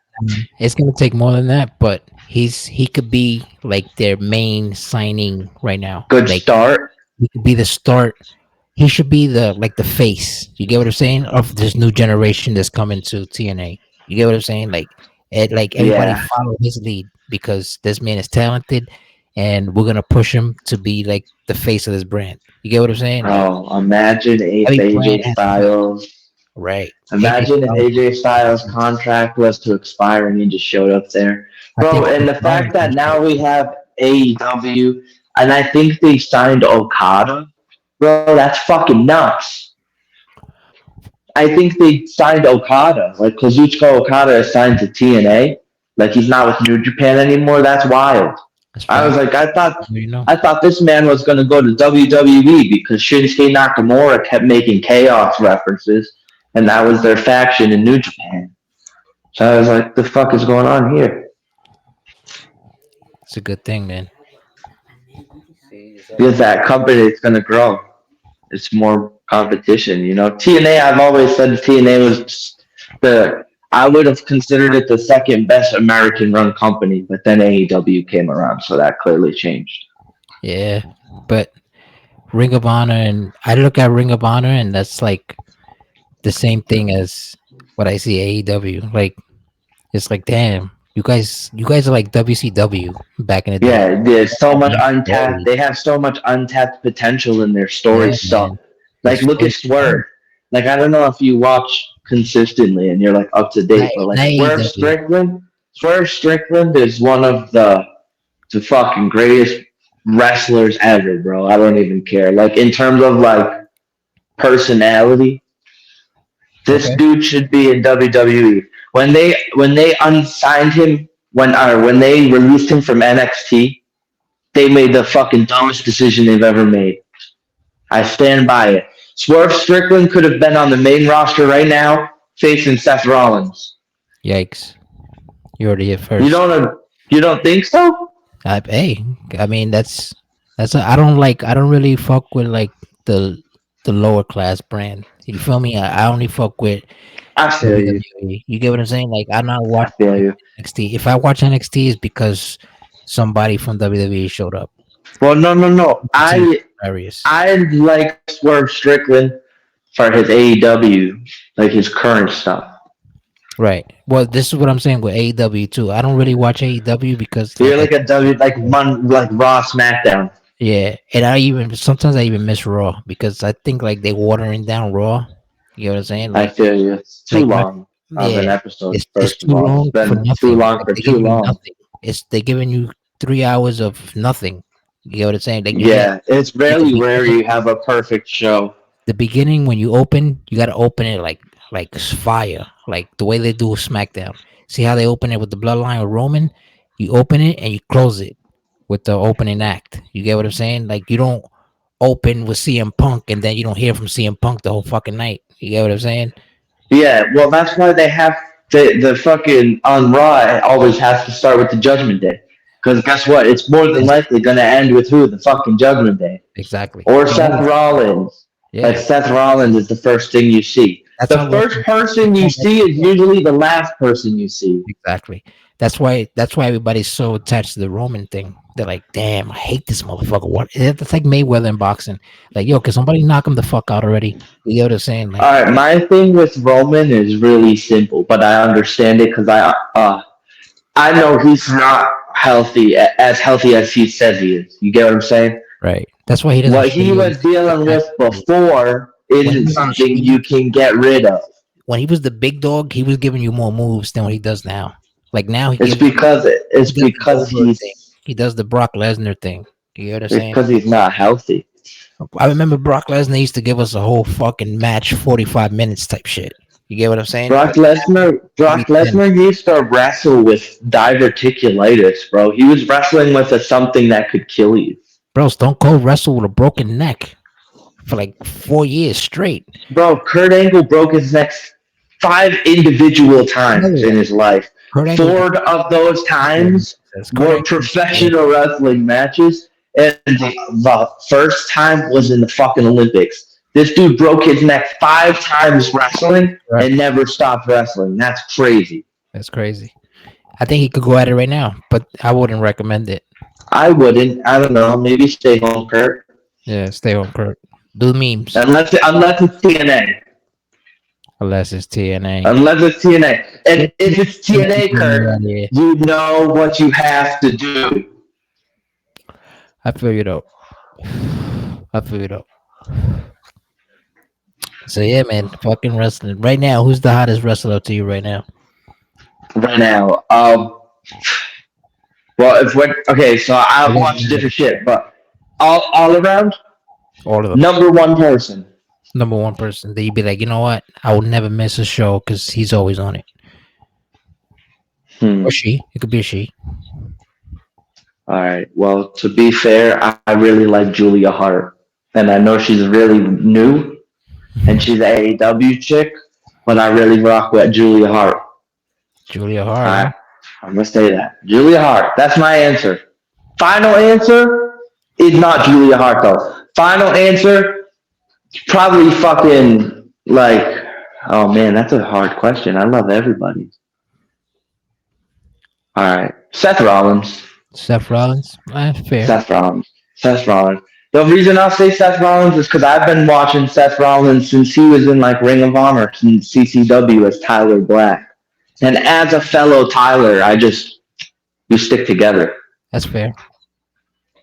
It's gonna take more than that, but he could be like their main signing right now. Good Like start. he could be the start he should be the like the face. You get what I'm saying? Of this new generation that's coming to TNA. You get what I'm saying? Like everybody Yeah, follow his lead because this man is talented, and we're gonna push him to be like the face of this brand. You get what I'm saying? Like bro. Imagine if every brand AJ has to have Styles. right. AJ Imagine if Styles, AJ Styles' contract was to expire and he just showed up there, I bro. think And Chris the Rollins fact that will show now up we too. have AEW, and I think they signed Okada, bro. That's fucking nuts. I think they signed Okada, like Kazuchika Okada is signed to TNA. Like he's not with New Japan anymore. That's wild. That's I was fact. like, You know. I thought this man was gonna go to WWE because Shinsuke Nakamura kept making chaos references, and that was their faction in New Japan. So I was like, the fuck is going on here? It's a good thing, man. Because that company is gonna grow. It's more competition. You know, TNA. I've always said TNA was the. I would have considered it the second best American run company, but then AEW came around, so that clearly changed. Yeah, but Ring of Honor and I look at Ring of Honor and that's like the same thing as what I see AEW. Like it's like damn, you guys are like WCW back in the day. Yeah, there's so much Great untapped. stories. They have so much untapped potential in their Yeah, stories. So, man. The like, look at stories Swerve. Like, I don't know if you watch consistently and you're like up to not, date, but like not AEW. Swerve Strickland is one of the fucking greatest wrestlers ever, bro. I don't even care. Like, in terms of like personality, this Okay. dude should be in WWE. When they unsigned him, when they released him from NXT, they made the fucking dumbest decision they've ever made. I stand by it. Swerve Strickland could have been on the main roster right now, facing Seth Rollins. Yikes. You already hit You first. don't you don't think so? Hey, I mean I don't really fuck with like the lower class brand. You feel me? I only fuck with I feel you. WWE. You get what I'm saying? Like I'm not I watching feel you. NXT. If I watch NXT, it's because somebody from WWE showed up. Well, no, no, no. NXT is hilarious. I like Swerve Strickland for his AEW, like his current stuff. Right. Well, this is what I'm saying with AEW too. I don't really watch AEW because, You're like, like a W, like one, like Raw SmackDown. yeah, and I even sometimes I even miss Raw because I think like they watering down Raw. You know what I'm saying? I feel you. It's too Like my long of yeah, an episode. it's First of too all, it's long for been too nothing. long Like for they're too giving you long. nothing. It's they're giving you 3 hours of nothing. You get what I'm saying? Like you get Yeah, it's like very rare you have a perfect show. the beginning when you open, you gotta open it like it's fire, like the way they do with SmackDown. See how they open it with the bloodline with Roman? You open it and you close it with the opening act. You get what I'm saying? Like you don't open with CM Punk and then you don't hear from CM Punk the whole fucking night. You get what I'm saying? Yeah, well, that's why they have the fucking on Raw. It always has to start with the Judgment Day, because guess what? It's more than Yes, likely gonna end with who? The fucking Judgment Day exactly. or It Seth always, Rollins. Like yeah. Seth Rollins is the first thing you see. That's The how first person you see is usually the last person you see. exactly. That's why everybody's so attached to the Roman thing. They're like, damn, I hate this motherfucker. What? It's like Mayweather in boxing. Like, yo, can somebody knock him the fuck out already? You know what I'm saying? Like, All right, my thing with Roman is really simple, but I understand it because I know he's not as healthy as he says he is. You get what I'm saying? right. That's why he doesn't What he shave. was dealing with before When he isn't doesn't something shave, you can get rid of. when he was the big dog, he was giving you more moves than what he does now. Like now, It's he it's does the because Goldberg thing. He does the Brock Lesnar thing. You know what I'm saying? he's not healthy. I remember Brock Lesnar used to give us a whole fucking match, 45 minutes type shit. You get what I'm saying? But Brock maybe 10. Lesnar used to wrestle with diverticulitis, bro. He was wrestling with something that could kill you. Bro, Stone Cold wrestled with a broken neck for like 4 years straight. Bro, Kurt Angle broke his neck 5 individual Another times in one. his life. Kurt Angle was Four of those times Kurt were Angle, yeah, professional wrestling matches, and the first time was in the fucking Olympics. This dude broke his neck 5 times wrestling right. and never stopped wrestling. That's crazy. That's crazy. I think he could go at it right now, but I wouldn't recommend it. I wouldn't. I don't know. Maybe stay home, Kurt. Yeah, stay home, Kurt. Do memes unless it's TNA. unless it's TNA. Unless it's TNA. And Get if it's TNA, me Kurt, out of here. you know what you have to do. I feel you though. I feel you though. So yeah, man, fucking wrestling right now. Who's the hottest wrestler to you right now? Right now. Well, if we're okay, so I It doesn't watch matter. different shit, but all around, All of them. number one person. Number one person that you'd be like, you know what? I will never miss a show because he's always on it. Or Hmm. she. It could be a she. All right. Well, to be fair, I really like Julia Hart, and I know she's really new, and she's an AEW chick, but I really rock with Julia Hart. Julia All Hart, huh? right. I'm gonna say that. Julia Hart. That's my answer. Final answer is not Julia Hart though. Final answer, probably fucking like. Oh man, that's a hard question. I love everybody. All right, Seth Rollins. Seth Rollins. Fair. Seth Rollins. Seth Rollins. The reason I'll say Seth Rollins is because I've been watching Seth Rollins since he was in like Ring of Honor and CCW as Tyler Black. And as a fellow Tyler, we stick together. That's fair.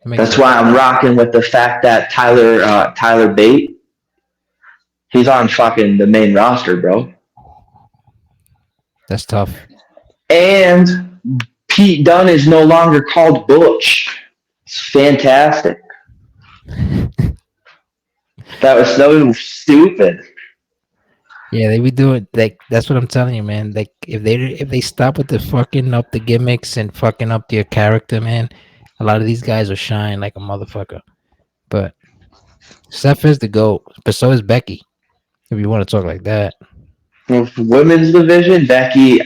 That makes That's sense. why I'm rocking with the fact that Tyler Bate, he's on fucking the main roster, bro. That's tough. And Pete Dunne is no longer called Butch. It's fantastic. That was so stupid. Yeah, they be doing like that's what I'm telling you, man. Like if they stop with the fucking up the gimmicks and fucking up their character, man, a lot of these guys will shine like a motherfucker. But Seth is the GOAT, but so is Becky. If you want to talk like that, Well, for women's division, Becky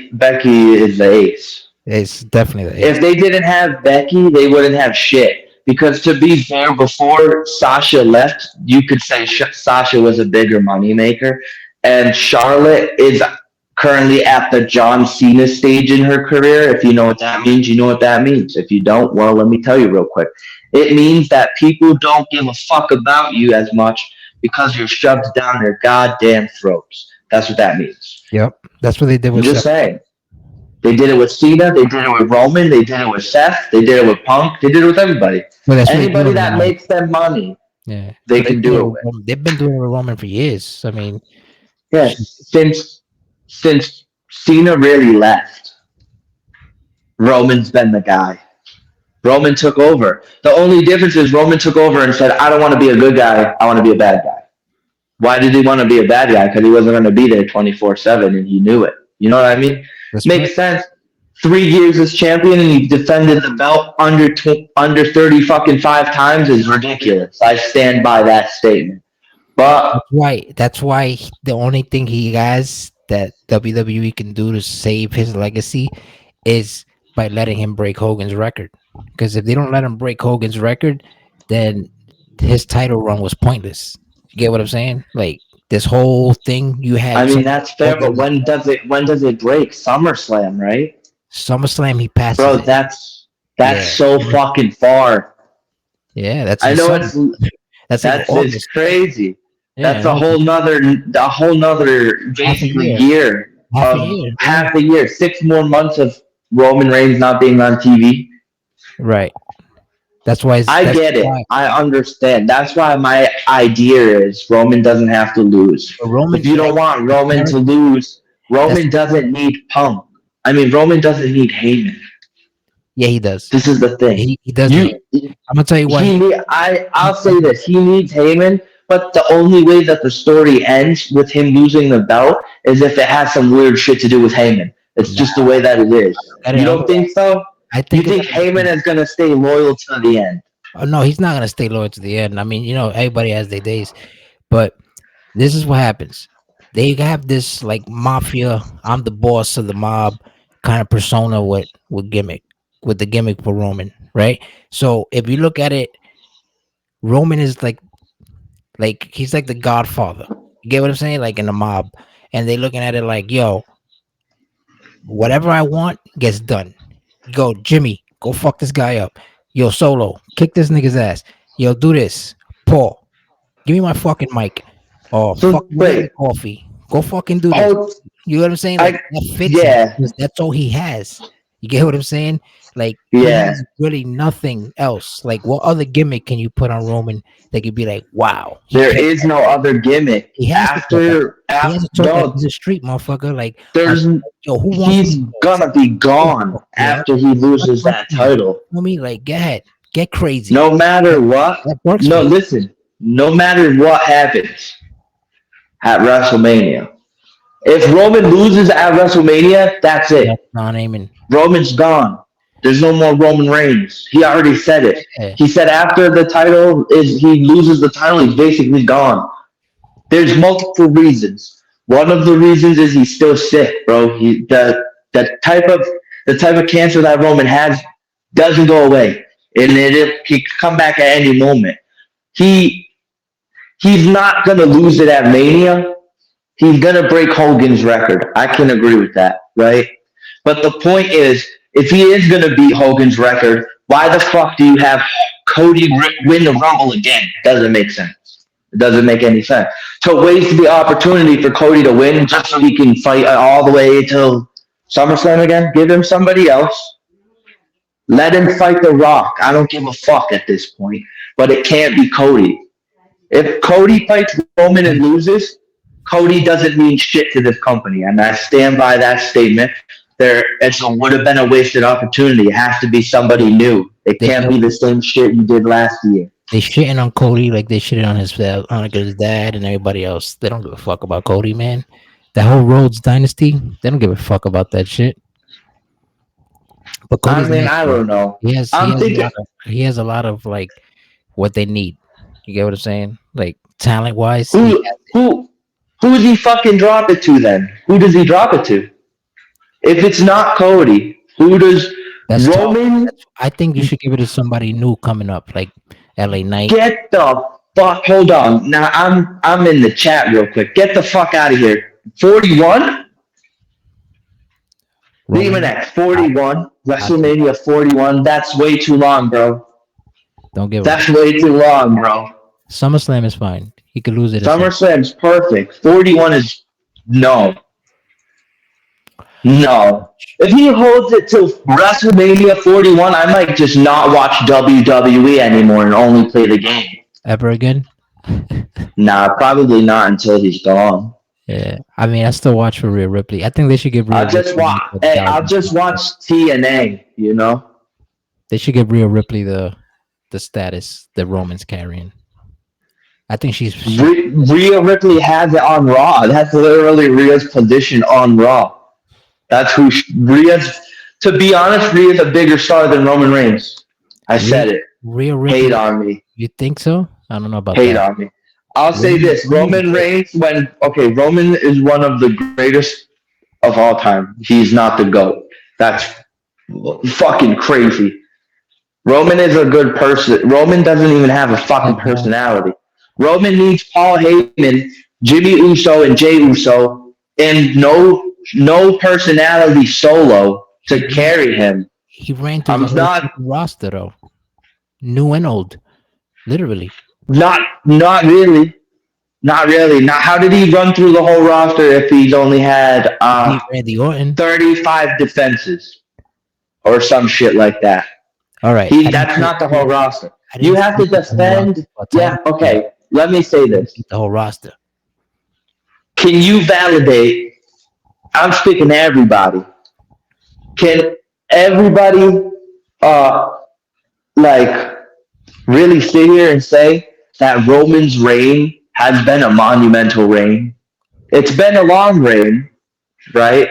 is the ace. it's definitely the If ace. they didn't have Becky, they wouldn't have shit. Because to be fair, before Sasha left, you could say Sasha was a bigger moneymaker. And Charlotte is currently at the John Cena stage in her career. If you know what that means, you know what that means. If you don't, well, let me tell you real quick. It means that people don't give a fuck about you as much because you're shoved down their goddamn throats. That's what that means. Yep, that's what they did I'm with just Seth. saying. They did it with Cena. They did it with Roman. They did it with Seth. They did it with Punk. They did it with everybody. Well, that's what they do Anybody with that Roman. makes them money, Yeah, that's they what they can do do it it with with. Roman. They've been doing it with Roman for years. I mean, shit. Yes, since Cena really left, Roman's been the guy. Roman took over. The only difference is Roman took over and said, "I don't want to be a good guy. I want to be a bad guy." Why did he want to be a bad guy? Because he wasn't going to be there 24/7, and he knew it. You know what I mean? That's fair. Makes sense. 3 years as champion and he defended the belt under 30 fucking 5 times is ridiculous. I stand by that statement. But That's why the only thing he has that WWE can do to save his legacy is by letting him break Hogan's record. Because if they don't let him break Hogan's record, then his title run was pointless. You get what I'm saying? Like this whole thing you I had mean some that's fair. But Hogan when does it break? SummerSlam, right? SummerSlam, he passes Bro, it. that's Yeah, so fucking far. yeah, that's I in know summer. That's in it's August. crazy. Yeah, That's in August. a whole nother Half a basically year. year Half a of year. Yeah. half a year, 6 more months of Roman Reigns not being on TV. Right. That's why. I That's get it. why. I understand. That's why my idea is Roman doesn't have to lose. If Roman, you don't like want the Roman to character. lose, That's Roman doesn't need Punk. I mean, Roman doesn't need Heyman. yeah, he does. This is the thing. He does need. You, I'm gonna tell you why. I'll say this. He needs Heyman, but the only way that the story ends with him losing the belt is if it has some weird shit to do with Heyman. It's Nah, just the way that it is. that You ain't don't think so? I You think it's think Heyman is gonna stay loyal to the end? oh, no, he's not gonna stay loyal to the end. I mean, everybody has their days, but this is what happens. They have this like mafia. I'm the boss of the mob kind of persona with gimmick with the gimmick for Roman, right? So if you look at it, Roman is like he's like the Godfather. You get what I'm saying? Like in the mob, and they looking at it like, yo, whatever I want gets done. Go, Jimmy, go fuck this guy up. Yo, Solo, kick this nigga's ass. Yo, do this. Paul. Give me my fucking mic. Or So fucking give me wait, the coffee. Go fucking do this. hold. You know what I'm saying? Like I that fits him yeah because that's all he has. You get what I'm saying? Like he yeah. has really nothing else. Like what other gimmick can you put on Roman that could be like, wow, he There kept is that no shit. other gimmick He has to talk like after he has after to talk like he's no. a street motherfucker. Like, There's yo, who wants he's these clothes? gonna be Go gone talk, yo. after he That loses works that for me. title. You know me? Like, go ahead, get crazy. No matter That, what. that works for No, me. listen. No matter what happens at WrestleMania, if Roman loses at WrestleMania, that's Yeah, it. non aiming. Roman's gone. There's no more Roman Reigns. He already said it. Yeah, He said after the title is he loses the title, he's basically gone. There's multiple reasons. One of the reasons is he's still sick, bro. The type of the type of cancer that Roman has doesn't go away, and he could come back at any moment. He he's not gonna lose it at Mania. He's gonna break Hogan's record. I can agree with that, right? But the point is, if he is gonna beat Hogan's record, why the fuck do you have Cody win the Rumble again? Doesn't make sense. It doesn't make any sense. To waste the opportunity for Cody to win just so he can fight all the way till SummerSlam again, give him somebody else. Let him fight The Rock. I don't give a fuck at this point. But it can't be Cody. If Cody fights Roman and loses, Cody doesn't mean shit to this company, and I stand by that statement. It would have been a wasted opportunity. It has to be somebody new. It they can't be the same shit you did last year. they shitting on Cody like they shitting on his dad and everybody else. They don't give a fuck about Cody, man. The whole Rhodes dynasty, they don't give a fuck about that shit. But I Cody's mean, nice, I man. don't know. He I'm has a thinking, lot of like what they need. You get what I'm saying? Like talent wise, he who has it. who who does he fucking drop it to then? Who does he drop it to? If it's not Cody, who does That's tough. Roman I think you should give it to somebody new coming up, like LA Knight. get the fuck? Hold on. Now I'm in the chat real quick. Get the fuck out of here. 41. Roman. Demon X I, 41. I think WrestleMania 41. That's way too long, bro. don't give a That's way too long, bro. SummerSlam is fine. He could lose it at some. SummerSlam's perfect. 41 is no. No. If he holds it till WrestleMania 41, I might just not watch WWE anymore and only play the game. Ever again. Nah, probably not until he's gone. Yeah, I mean, I still watch for Rhea Ripley. I think they should give Rhea I'll just Ripley watch. the Hey, I'll thousand. just watch TNA. You know, They should give Rhea Ripley the status that Roman's carrying. I think she. Rhea Ripley has it on Raw. That's literally Rhea's position on Raw. That's who Rhea's. To be honest, Rhea's a bigger star than Roman Reigns. I Rhea, said it. Rhea Hate Ripley. on me. You think so? I don't know about Hate that. on me. I'll say Rhea, this: Rhea's Roman good. Reigns. Roman is one of the greatest of all time. He's not the GOAT. That's fucking crazy. Roman is a good person. Roman doesn't even have a fucking personality. Roman needs Paul Heyman, Jimmy Uso, and Jay Uso, and no personality solo to carry him. He ran through the I'm whole not fucking roster though, new and old, literally. not really. Not really. Not how did he run through the whole roster if he's only had He beat Randy Orton. 35 defenses or some shit like that? All right, He That's not the whole roster. I You didn't say have to he beat the whole roster. defend. I'll tell Yeah, you that. okay. Let me say He this. beat the whole roster. Can you validate? I'm speaking to everybody. Can everybody uh like really sit here and say that Roman's reign has been a monumental reign? It's been a long reign, right?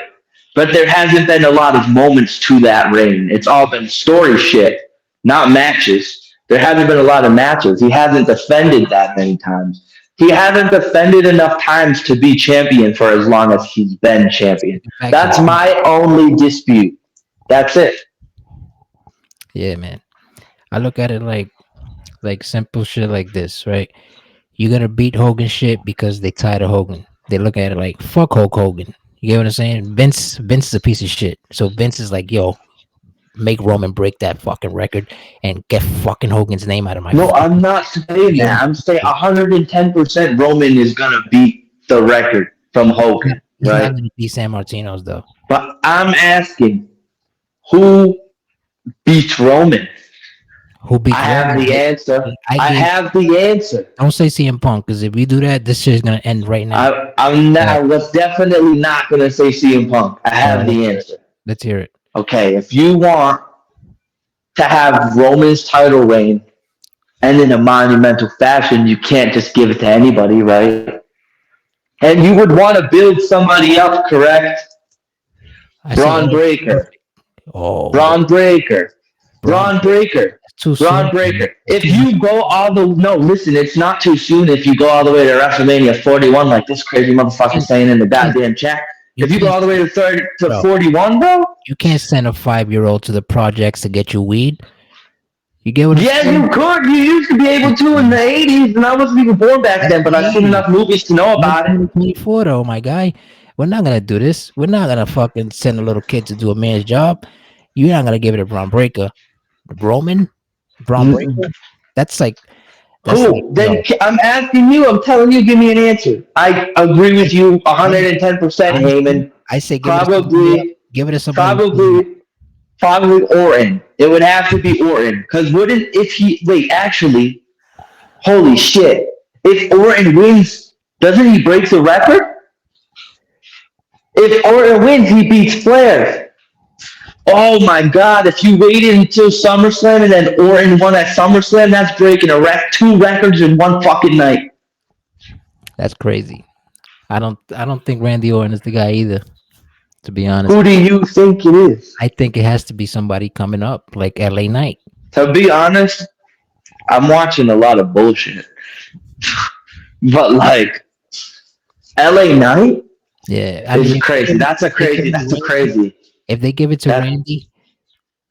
But there hasn't been a lot of moments to that reign. It's all been story shit, not matches. There hasn't been a lot of matches. He hasn't defended that many times. He hasn't defended enough times to be champion for as long as he's been champion. In fact, That's my only dispute. That's it. yeah, man. I look at it like simple shit like this, right? You're gonna beat Hogan shit because they tired of Hogan. They look at it like fuck Hulk Hogan. You get what I'm saying? Vince is a piece of shit. So Vince is like, yo, make Roman break that fucking record and get fucking Hogan's name out of my No, I'm fucking not saying that. feelings. I'm saying 110% Roman is gonna beat the record from Hogan, He's not right? gonna be San Martino's though. But I'm asking, who beats Roman? Who I beats have Roman? the answer. I I gave. have the answer. Don't say CM Punk because if we do that, this shit is gonna end right now. I Right. was definitely not gonna say CM Punk. I All right. have Let's the hear it. answer. Let's hear it. Okay, if you want to have Roman's title reign end in a monumental fashion, you can't just give it to anybody, right? And you would want to build somebody up, correct? I say Braun Edge. Breaker. Oh, Braun Breaker. Braun. Braun Breaker. Too Braun soon. Breaker. It's If too much. you go all the no, listen, it's not too soon if you go all the way to WrestleMania 41, like this crazy motherfucker You saying in the can't. goddamn chat. You If you go can't. all the way to 30 to Bro, 41, bro, you can't send a 5-year-old to the projects to get you weed. You get what I'm yeah, saying? you could. You used to be able to in the 80s, and I wasn't even born back That's then, but the I've seen 80s. enough movies to know We're about it. 2024 though, my guy. We're not gonna do this. We're not gonna fucking send a little kid to do a man's job. You're not gonna give it a Braun Breaker. Roman, Braun Breaker. That's like that's like Who? Then yo. I'm asking you, I'm telling you, give me an answer. I agree I, with you I 110%, honestly, Heyman. I say give it to somebody else. Probably, Give it to somebody. probably, probably Orton. It would have to be Orton. Because wouldn't, if he, wait, actually, holy shit. If Orton wins, doesn't he break the record? If Orton wins, he beats Flair. Oh my God! If you waited until SummerSlam and then Orton won at SummerSlam, that's breaking two records in one fucking night. That's crazy. I don't think Randy Orton is the guy either. To be honest, Who do you think it is? I think it has to be somebody coming up like LA Knight. To be honest, I'm watching a lot of bullshit. But like LA Knight Yeah, I mean, is crazy. That's a if they give crazy. it to That's a Randy, crazy. if they give it to That Randy,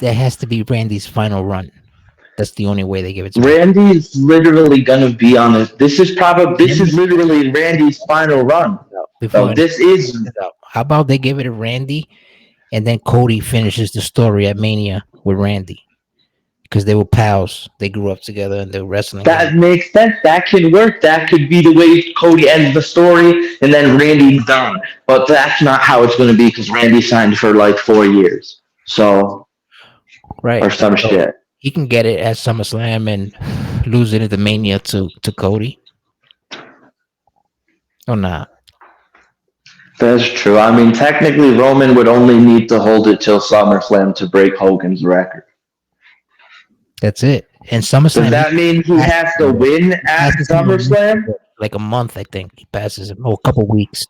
that has to be Randy's final run. That's the only way they give it to Randy. Randy's literally gonna be on this. Let This me is literally Randy's final run. before So anyone this is this out. How about they give it to Randy and then Cody finishes the story at Mania with Randy because they were pals. They grew up together and they were wrestling together. that makes sense. That can work. That could be the way Cody ends the story, and then Randy's done. But that's not how it's gonna be because Randy signed for like 4 years. So or Right. some So shit. he can get it at SummerSlam and lose it at the Mania to Cody. Oh nah. That's true. I mean, technically, Roman would only need to hold it till SummerSlam to break Hogan's record. That's it. And Does SummerSlam that mean he passes has to him, win he at passes him SummerSlam like a month, I think. He passes him. Oh, a couple weeks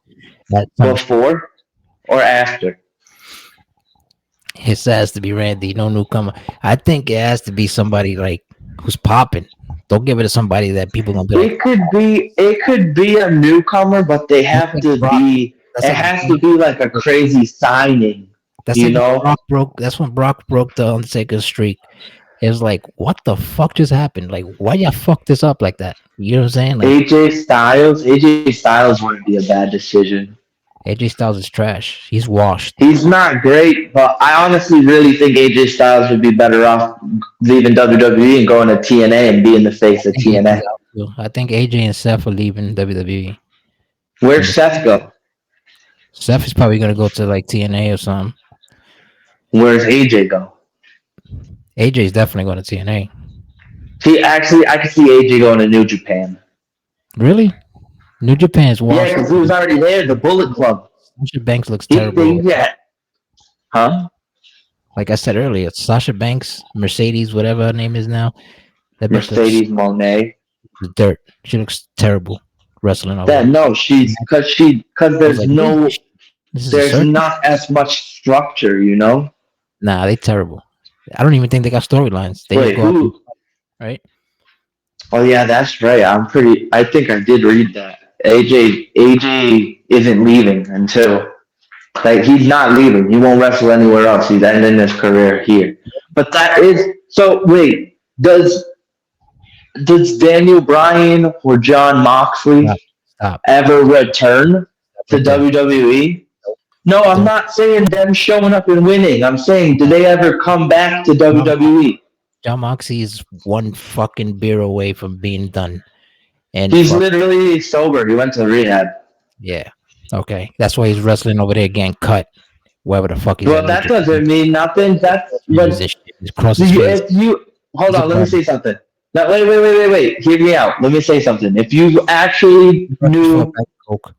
at SummerSlam. before or after? It has to be Randy, no newcomer. I think it has to be somebody like who's popping. Don't give it to somebody that people gonna be like, It could be a newcomer, but they that's have like to Brock. be. That's It like has to be like a crazy signing, that's you like when know. Brock broke. That's when Brock broke the Undertaker streak. It was like, what the fuck just happened? Like, why y'all fuck this up like that? You know what I'm saying? Like, AJ Styles wouldn't be a bad decision. AJ Styles is trash. He's washed. He's not great, but I honestly really think AJ Styles would be better off leaving WWE and going to TNA and being the I face of think AJ's TNA. out too. I think AJ and Seth are leaving WWE. Where'd And Seth go? Seth is probably gonna go to like TNA or something. Where's AJ go? AJ is definitely going to TNA. See, actually, I could see AJ going to New Japan. Really? New Japan's Yeah, washed. because he was already there, the Bullet Club. Sasha Banks looks They, terrible. yeah. Huh? Like I said earlier, Sasha Banks, Mercedes, whatever her name is now, that bitch looks Mercedes Monet. dirt. She looks terrible wrestling over That there. no, because I was like, what is this? This is a there's circus? not as much structure, you know. Nah, they terrible. I don't even think they got storylines. They just Wait, go out there, who? right? Oh yeah, that's right. I think I did read that. AJ isn't leaving until like he's not leaving. He won't wrestle anywhere else. He's ending his career here. But that is so. Wait, does Daniel Bryan or John Moxley Stop. Stop. ever return Stop to right there. WWE? No, I'm Don't not saying them showing up and winning. I'm saying, do they ever come back to John, WWE? John Moxley is one fucking beer away from being done. And He's fuck literally sober. He went to rehab. yeah. Okay. That's why he's wrestling over there getting cut. Wherever the fuck he's at Well, New that Jersey. doesn't mean nothing. That's Tattoos what and shit across his face. if you hold He's a on. Let me barber. say something. No, wait. Hear me out. Let me say something. If you actually He rushes for a knew, bag of coke.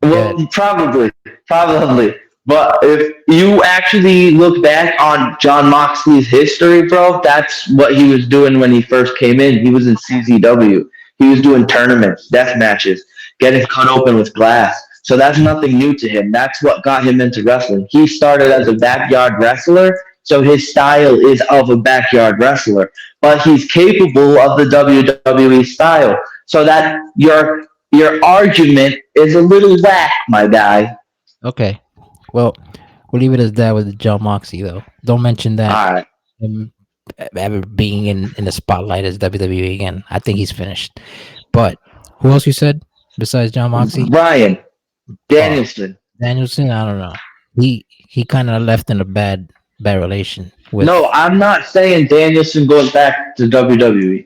Yeah. well, probably. But if you actually look back on John Moxley's history, bro, that's what he was doing when he first came in. He was in CZW. He was doing tournaments, death matches, getting cut open with glass. So that's nothing new to him. That's what got him into wrestling. He started as a backyard wrestler, so his style is of a backyard wrestler. But he's capable of the WWE style. So that your argument is a little whack, my guy. Okay. Well, we'll leave it as that with John Moxley though. Don't mention that All right. him ever being in the spotlight as WWE again. I think he's finished. But who else you said besides John Moxley? Ryan Uh Danielson. Danielson, I don't know. He kind of left in a bad relation No, with I'm not saying Danielson goes back to WWE.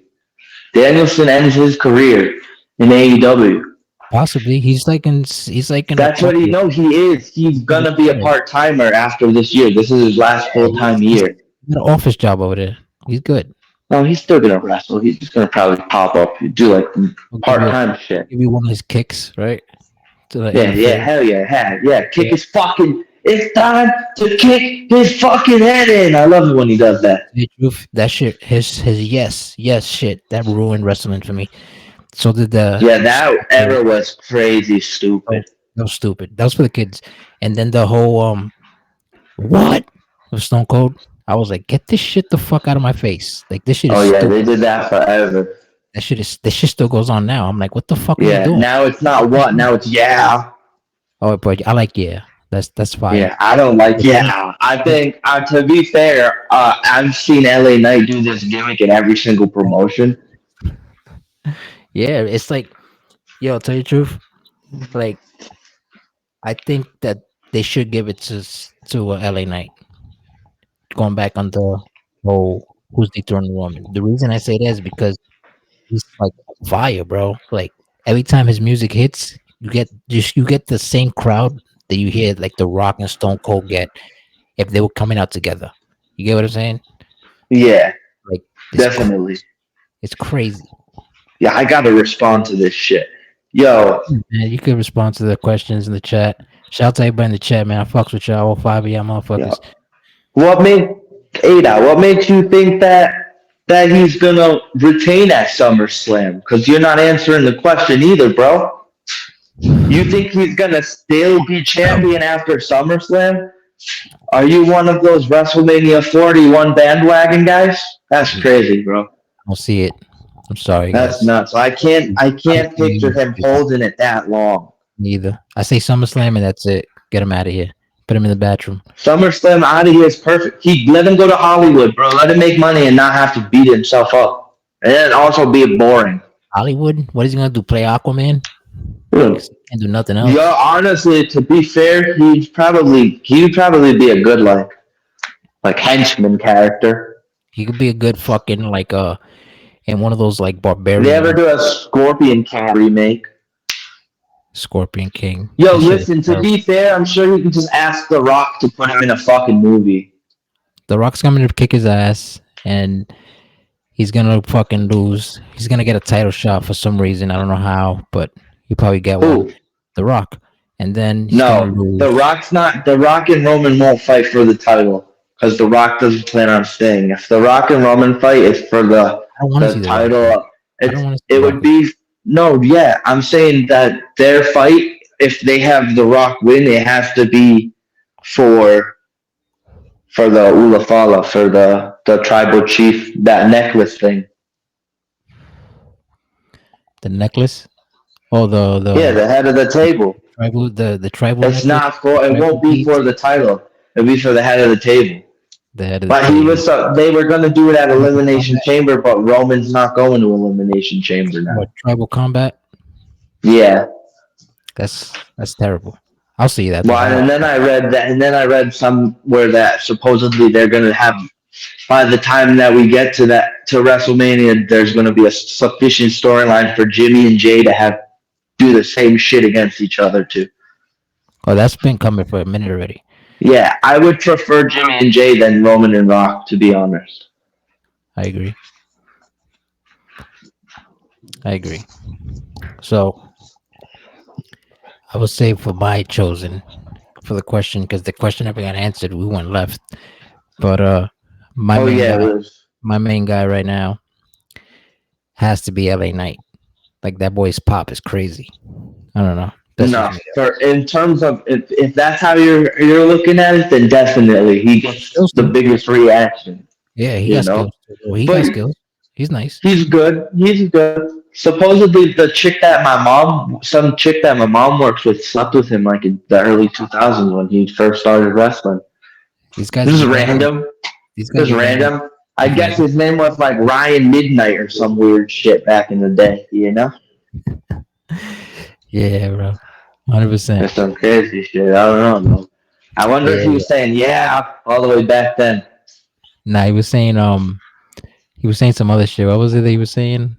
Danielson ends his career in AEW. possibly he's like in a That's what he quiet. knows he is. He's He's gonna be a retired. part timer after this year. This is his last Yeah, full time he's year. got an office job over there. He's good. No, he's still gonna wrestle. He's just gonna probably pop up, do like He'll give part you time shit. give you one of his kicks, right? To like Yeah, interfere. hell yeah. Kick Yeah. his fucking. It's time to kick his fucking head in. I love it when he does that. The truth, that shit, his yes shit, that ruined wrestling for me. So did the Yeah, that Stone Cold. era was crazy Oh, stupid. that was stupid. That was for the kids. And then the whole what of Stone Cold. I was like, get this shit the fuck out of my face. Like this shit is Oh yeah, stupid. they did that forever. This shit still goes on now. I'm like, what the fuck were you Yeah, doing? now it's not what. Now it's yeah. Oh, but I like yeah. That's fire. Yeah, I don't like But then, yeah. I think to be fair, I've seen LA Knight do this gimmick in every single promotion. yeah, it's like, yo, tell you the truth. Like, I think that they should give it to LA Knight. Going back on the whole who's dethroning Roman. The reason I say that is because he's like fire, bro. Like every time his music hits, you get the same crowd that you hear like The Rock and Stone Cold get if they were coming out together. You get what I'm saying? Yeah, Like definitely. it's crazy. Yeah, I gotta respond to this shit. Yo, Man, you could respond to the questions in the chat. Shout out to everybody in the chat, man. I fucks with y'all, all five of y'all yo, motherfuckers. what made Ada? What makes you think that he's gonna retain at SummerSlam? Because you're not answering the question either, bro. You think he's gonna still be champion after SummerSlam? Are you one of those WrestleMania 41 bandwagon guys? That's I crazy, bro. don't see it. I'm sorry, That's guys. nuts. I I don't can't picture see him it holding it that long. neither. I say SummerSlam and that's it. Get him out of here. Put him in the bathroom. SummerSlam out of here is perfect. He let him go to Hollywood, bro. Let him make money and not have to beat himself up. And then also be boring. Hollywood? What is he gonna do? Play Aquaman? Dude, 'Cause he can't do nothing yeah, else. honestly, to be fair, he'd probably be a good like henchman character. He could be a good fucking like in one of those like They barbarian ever ones. do a Scorpion King remake? Scorpion King. Yo, That shit is listen, to terrible. be fair, I'm sure you can just ask The Rock to put him in a fucking movie. The Rock's coming to kick his ass and he's gonna fucking lose. He's gonna get a title shot for some reason. I don't know how, but he probably get one. Who? The Rock. And then he's gonna No, The lose. Rock's not. The Rock and Roman won't fight for the title because The Rock doesn't plan on staying. If The Rock and Roman fight, it's for I don't wanna the see the Rock. title. I don't wanna see It the Rock. would be no. Yeah, I'm saying that their fight, if they have The Rock win, it has to be for the Ulafala, for the tribal chief, that necklace thing. The necklace. Oh Yeah, the the head of the table. the tribal It's necklace, not for. It tribal won't be piece, for the title. It'll be for the head of the table. the head of the But he table. was. They were gonna do it at Tribal Elimination combat. Chamber, but Roman's not going to Elimination Chamber What now. tribal combat? Yeah, That's terrible. I'll see that then. Well, and then I read that, and then I read somewhere that supposedly they're gonna have, by the time that we get to WrestleMania, there's gonna be a sufficient storyline for Jimmy and Jay to have do the same shit against each other too. Oh, that's been coming for a minute already. Yeah, I would prefer Jimmy and Jay than Roman and Rock, to be honest. I agree. I agree. So I would say for my chosen for the question, because the question never got answered, we went left. But my Oh main yeah, it guy, was. my main guy right now has to be LA Knight. Like that boy's pop is crazy. I don't know. That's just No, me. for in terms of if that's how you're looking at it, then definitely he gets Skills the too. biggest reaction. Yeah, he You got skills know, too. Oh, he got but skills. He's nice. he's good. He's good. Supposedly, some chick that my mom works with, slept with him like in the early 2000s when he first started wrestling. These guys This is get down. random. These guys This is get down random. I in guess Vegas. his name was like Ryan Midnight or some weird shit back in the day. You know, Yeah, bro. 100%. that's some crazy shit. I don't know, though. I wonder if he Yeah. was saying yeah all the way back then. Nah, he was saying some other shit. What was it that he was saying?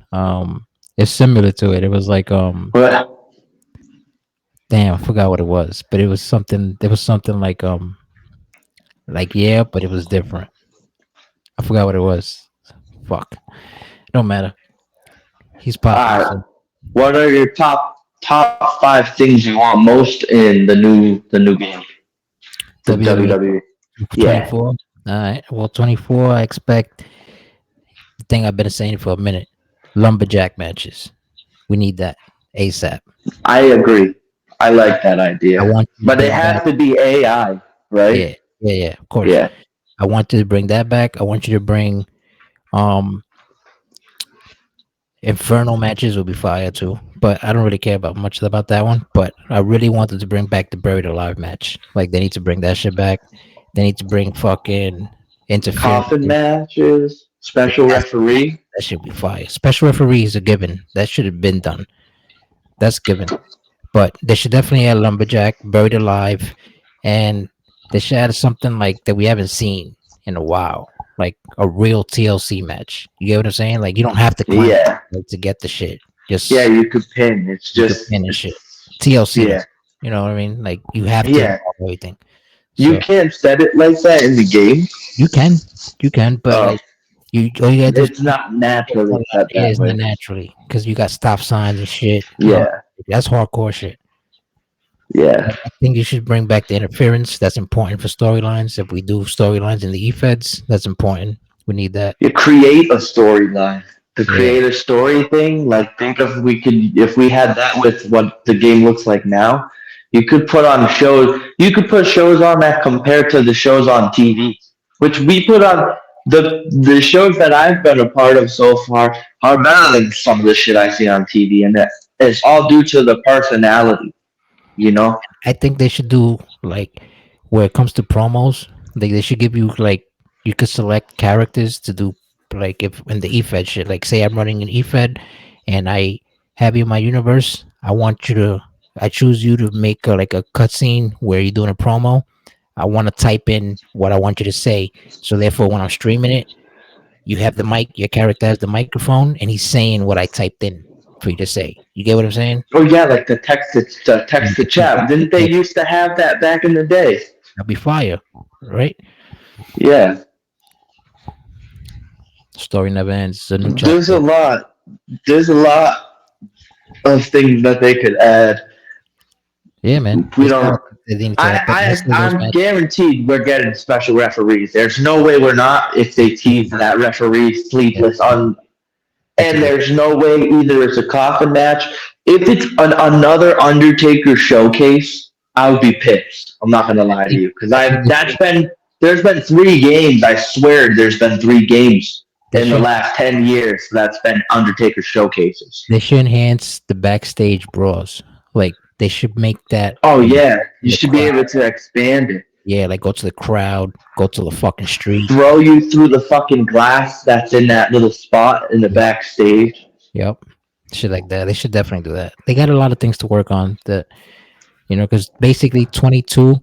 It's similar to it. It was like But damn, I forgot what it was, but it was something. There was something like yeah, but it was different. I forgot what it was. Fuck, don't matter. He's popping. all So right, what are your top five things you want most in the new game for WWE WWE? Yeah, 24. All right. Well, 24. I expect the thing I've been saying for a minute. Lumberjack matches. We need that ASAP. I agree. I like that I idea, want you to but it bring back. has to be AI, right? Yeah, yeah, yeah. Of course. Yeah, I want you to bring that back. I want you to bring um Infernal matches will be fire too, but I don't really care about much about that one. But I really wanted to bring back the Buried Alive match. Like they need to bring that shit back. They need to bring fucking interference. coffin matches, Yeah, special referee. that should be fire. Special referees are given. That should have been done. That's given. But they should definitely add Lumberjack, Buried Alive, and they should add something like that we haven't seen in a while, like a real TLC match. You get what I'm saying? Like you don't have to climb Yeah, like, to get the shit. yeah, Just you could pin. It's you could just pin and shit. it's TLC yeah, though, you know what I mean? Like you have to yeah. involve everything. You So can't set it like that in the game. you can, you can, but Oh, like you all you gotta do is it's not naturally set yeah, that it's not way. naturally because you got stop signs and shit. Yeah, That's hardcore shit. yeah. I think you should bring back the interference. That's important for storylines. If we do storylines in the e-feds, that's important. We need that. You create a storyline. To Yeah, create a story thing, like think of if we had that with what the game looks like now, you could put on shows. You could put shows on that compared to the shows on TV, which we put on. The shows that I've been a part of so far are better than some of the shit I see on TV, and that it's all due to the personality. You know? I think they should do like where it comes to promos, they should give you like you could select characters to do like if in the e-fed shit. Like say I'm running an e-fed and I have you in my universe. I choose you to make like a cutscene where you're doing a promo. I want to type in what I want you to say. So therefore, when I'm streaming it, you have the mic. Your character has the microphone, and he's saying what I typed in for you to say. You get what I'm saying? Oh yeah, like the text to chat. Didn't they Yeah, used to have that back in the day? that'll be fire, right? Yeah. Story never ends. It's a new There's chapter. a lot. There's a lot of things that they could add. Yeah, man. We There's a lot don't. of things they need to add, but mostly those I'm matches. guaranteed we're getting special referees. There's no way we're not if they tease that referee Yeah, sleepless on. that's a And good. there's no way either it's a coffin match. If it's another Undertaker showcase, I would be pissed. I'm not gonna lie to you because I think I've that's been there's been 3 games. I swear there's been 3 games they in the should last 10 years that's been Undertaker showcases. they should enhance the backstage brawls. Like they should make that Oh when you yeah, go you to the should be crowd. able to expand it. Yeah, like go to the crowd, go to the fucking street. Throw you through the fucking glass that's in that little spot in the Yep, backstage. yep. Shit like that. They should definitely do that. They got a lot of things to work on. That Because basically 22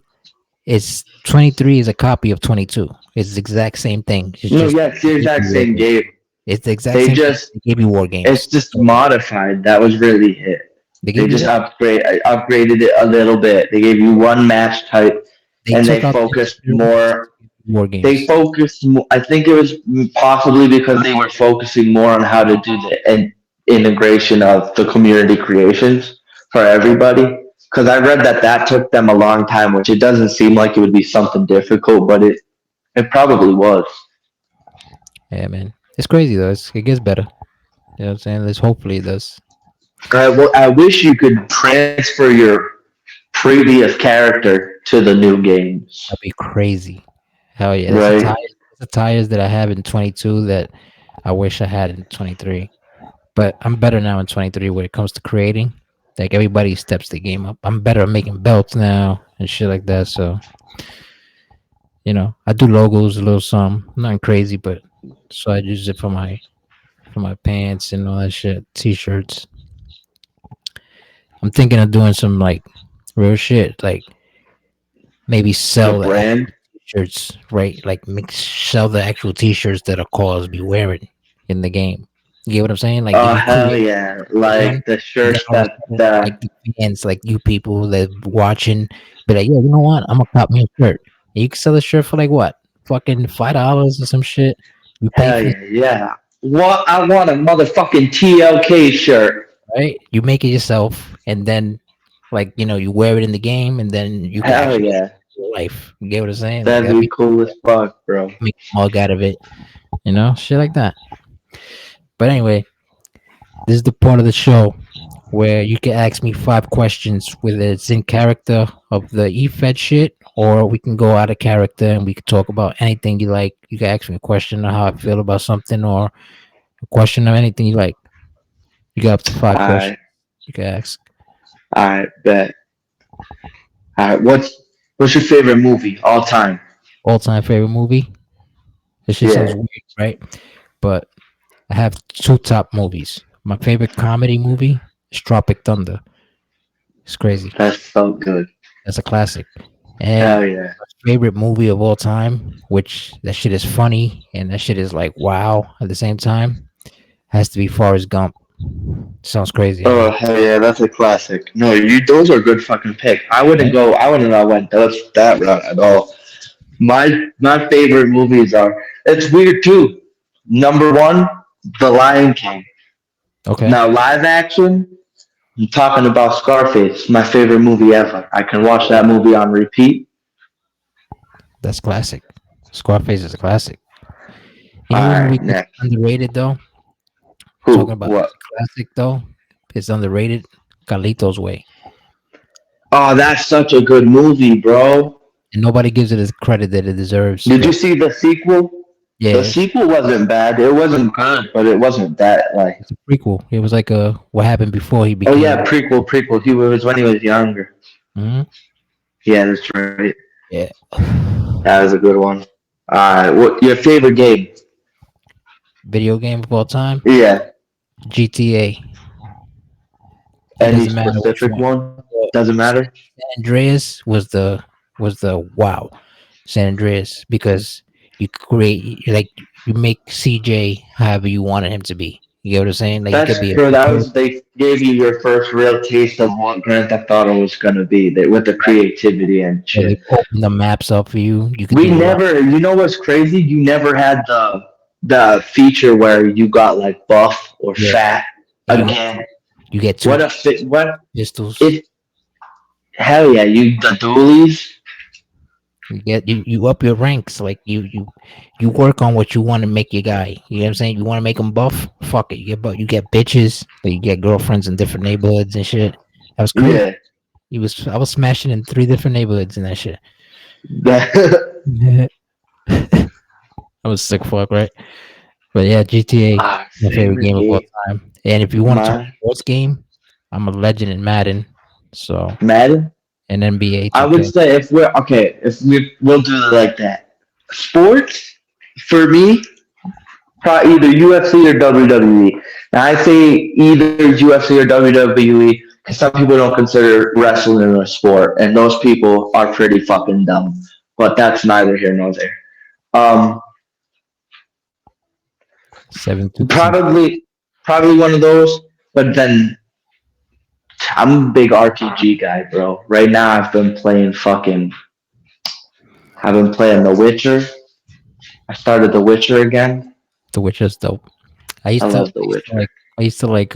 is 23 is a copy of 22. It's the exact same thing. It's No, just yeah, it's they the gave exact you war same games. game. It's the exact They same thing. just They gave you war it's games. just So modified. That was really it. they They gave you just that. upgraded it a little bit. They gave you one match type, They and took they out the focused experience more. to give you war They games. focused. I think it was possibly because they were focusing more on how to do the integration of the community creations for everybody. Because I read that that took them a long time, which it doesn't seem like it would be something difficult, but it probably was. Yeah, man. It's crazy though. It gets better. You know what I'm saying? Let's hopefully it does. I wish you could transfer your previous character to the new games, That'd be crazy. Hell yeah. right? That's the tires that I have in 22 that I wish I had in 23. But I'm better now in 23 when it comes to creating. Like everybody steps the game up. I'm better at making belts now and shit like that. So, I do logos a little some. Nothing crazy, but so I use it for my pants and all that shit. T-shirts. I'm thinking of doing some like real shit, like maybe Like a sell the actual brand. t-shirts, right? Like sell the actual t-shirts that a cause be wearing in the game. You get what I'm saying? Like Oh you hell create yeah! one, Like the and then shirts all of a that sudden, like the the fans, like you people that watching, be like, yo, you know what? I'm gonna cop me a shirt. And you can sell a shirt for like what? Fucking $5 or some shit. You pay hell for, yeah, yeah. What I want a motherfucking TLK shirt. right? You make it yourself, and then like you wear it in the game, and then you can Hell actually yeah, your life. You get what I'm saying? Like that'd that'd be be cool as fuck, bro. make a mug out of it, shit like that. But anyway, this is the part of the show where you can ask me 5 questions, whether it's in character of the E-Fed shit, or we can go out of character and we can talk about anything you like. You can ask me a question on how I feel about something, or a question of anything you like. You got up to 5 questions Alright, you can ask. alright, bet. Alright, what's your favorite movie all time? All time favorite movie? This shit sounds Yeah, weird, right? But I have two top movies. My favorite comedy movie is Tropic Thunder. It's crazy. that's so good. That's a classic. And Hell yeah. my favorite movie of all time, which that shit is funny and that shit is like wow at the same time, has to be Forrest Gump. Sounds crazy, Oh huh? hell yeah, that's a classic. No, you those are good fucking picks. Right? I wouldn't have went that route at all. My favorite movies are it's weird too. Number one, The Lion King. Okay. Now live action, I'm talking about Scarface, my favorite movie ever. I can watch that movie on repeat. That's classic. Scarface is a classic. You know what movie Alright, is next. underrated though? Talking Who? about What? classic though, it's underrated. Carlito's Way. Oh, that's such a good movie, bro. And nobody gives it the credit that it deserves, Did you but see the sequel? The yeah, sequel wasn't bad. It wasn't good, but it wasn't that like. it's a prequel. It was like a what happened before he Oh yeah, became. prequel. He was when he was younger. Mhm. Yeah, that's right. Yeah. That was a good one. What your favorite game? Video game of all time, Yeah, GTA. It any doesn't matter which specific one. one? Doesn't San matter. Andreas was the wow, San Andreas, because you create like you make CJ however you wanted him to be. You get what I'm saying? Like he That's could be a true. That retarded, was they gave you your first real taste of what Grand Theft Auto was gonna be. With the right? creativity and So they shit. open the maps up for you. You could We do a lot. never. You know what's crazy? You never had the feature where you got like buff or Yeah, fat and again. you get two What a fit! What pistols. it? Hell yeah! You the dualies. You up your ranks. Like you work on what you want to make your guy. You know what I'm saying? You want to make him buff? Fuck it. You get bitches. Like you get girlfriends in different neighborhoods and shit. That was crazy. Yeah. I was smashing in 3 different neighborhoods and that shit. That, I was sick fuck, right? But yeah, GTA, my favorite favorite game of all game. time. And if you want to talk My sports game, I'm a legend in Madden. So Madden. and NBA I would 2K. say if we'll do it like that. Sports for me, probably either UFC or WWE. Now I say either UFC or WWE because some people don't consider wrestling a sport, and those people are pretty fucking dumb. But that's neither here nor there. Um, 7 to 2. probably one of those. But then I'm a big RPG guy, bro. Right now, I've been playing The Witcher. I started The Witcher again. The Witcher's dope. I I used to, I love The used to Witcher. like, I used to like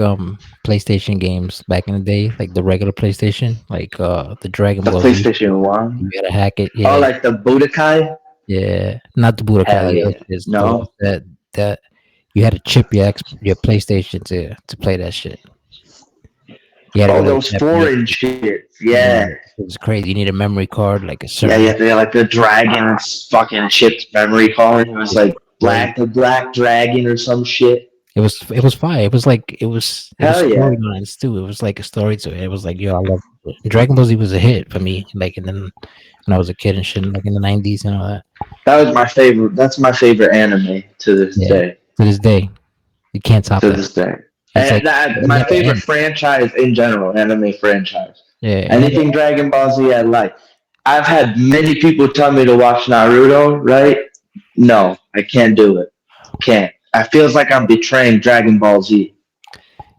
PlayStation games back in the day, like the regular PlayStation, like the Dragon The Ball Z. PlayStation One. You gotta hack it, Oh, yeah, like the Budokai. yeah. Not the Budokai, Hell the other yeah. shits, the ones No. that you had to chip your PlayStation to play that shit. You had to go Oh, to the those Japanese. foreign shits. Yeah, Yeah. it was crazy. You need a memory card, like a Yeah, yeah. certain. They had like the dragon's fucking chipped memory card. It was Yeah, like crazy. the black dragon or some shit. It was fire. It was like it was Hell yeah. storylines too. It was like a story to it. It was like, yo, I love it. Dragon Ball Z was a hit for me. Like, and then when I was a kid and shit, like in the '90s and all that. That was my favorite. That's my favorite anime to this Yeah, day. to this day, you can't top To that. this day. It's And like that it my never favorite ends. franchise in general, anime franchise. Yeah, it never. Anything Dragon Ball Z I like. I've had many people tell me to watch Naruto, right? No, I can't do it. Can't. I feels like I'm betraying Dragon Ball Z.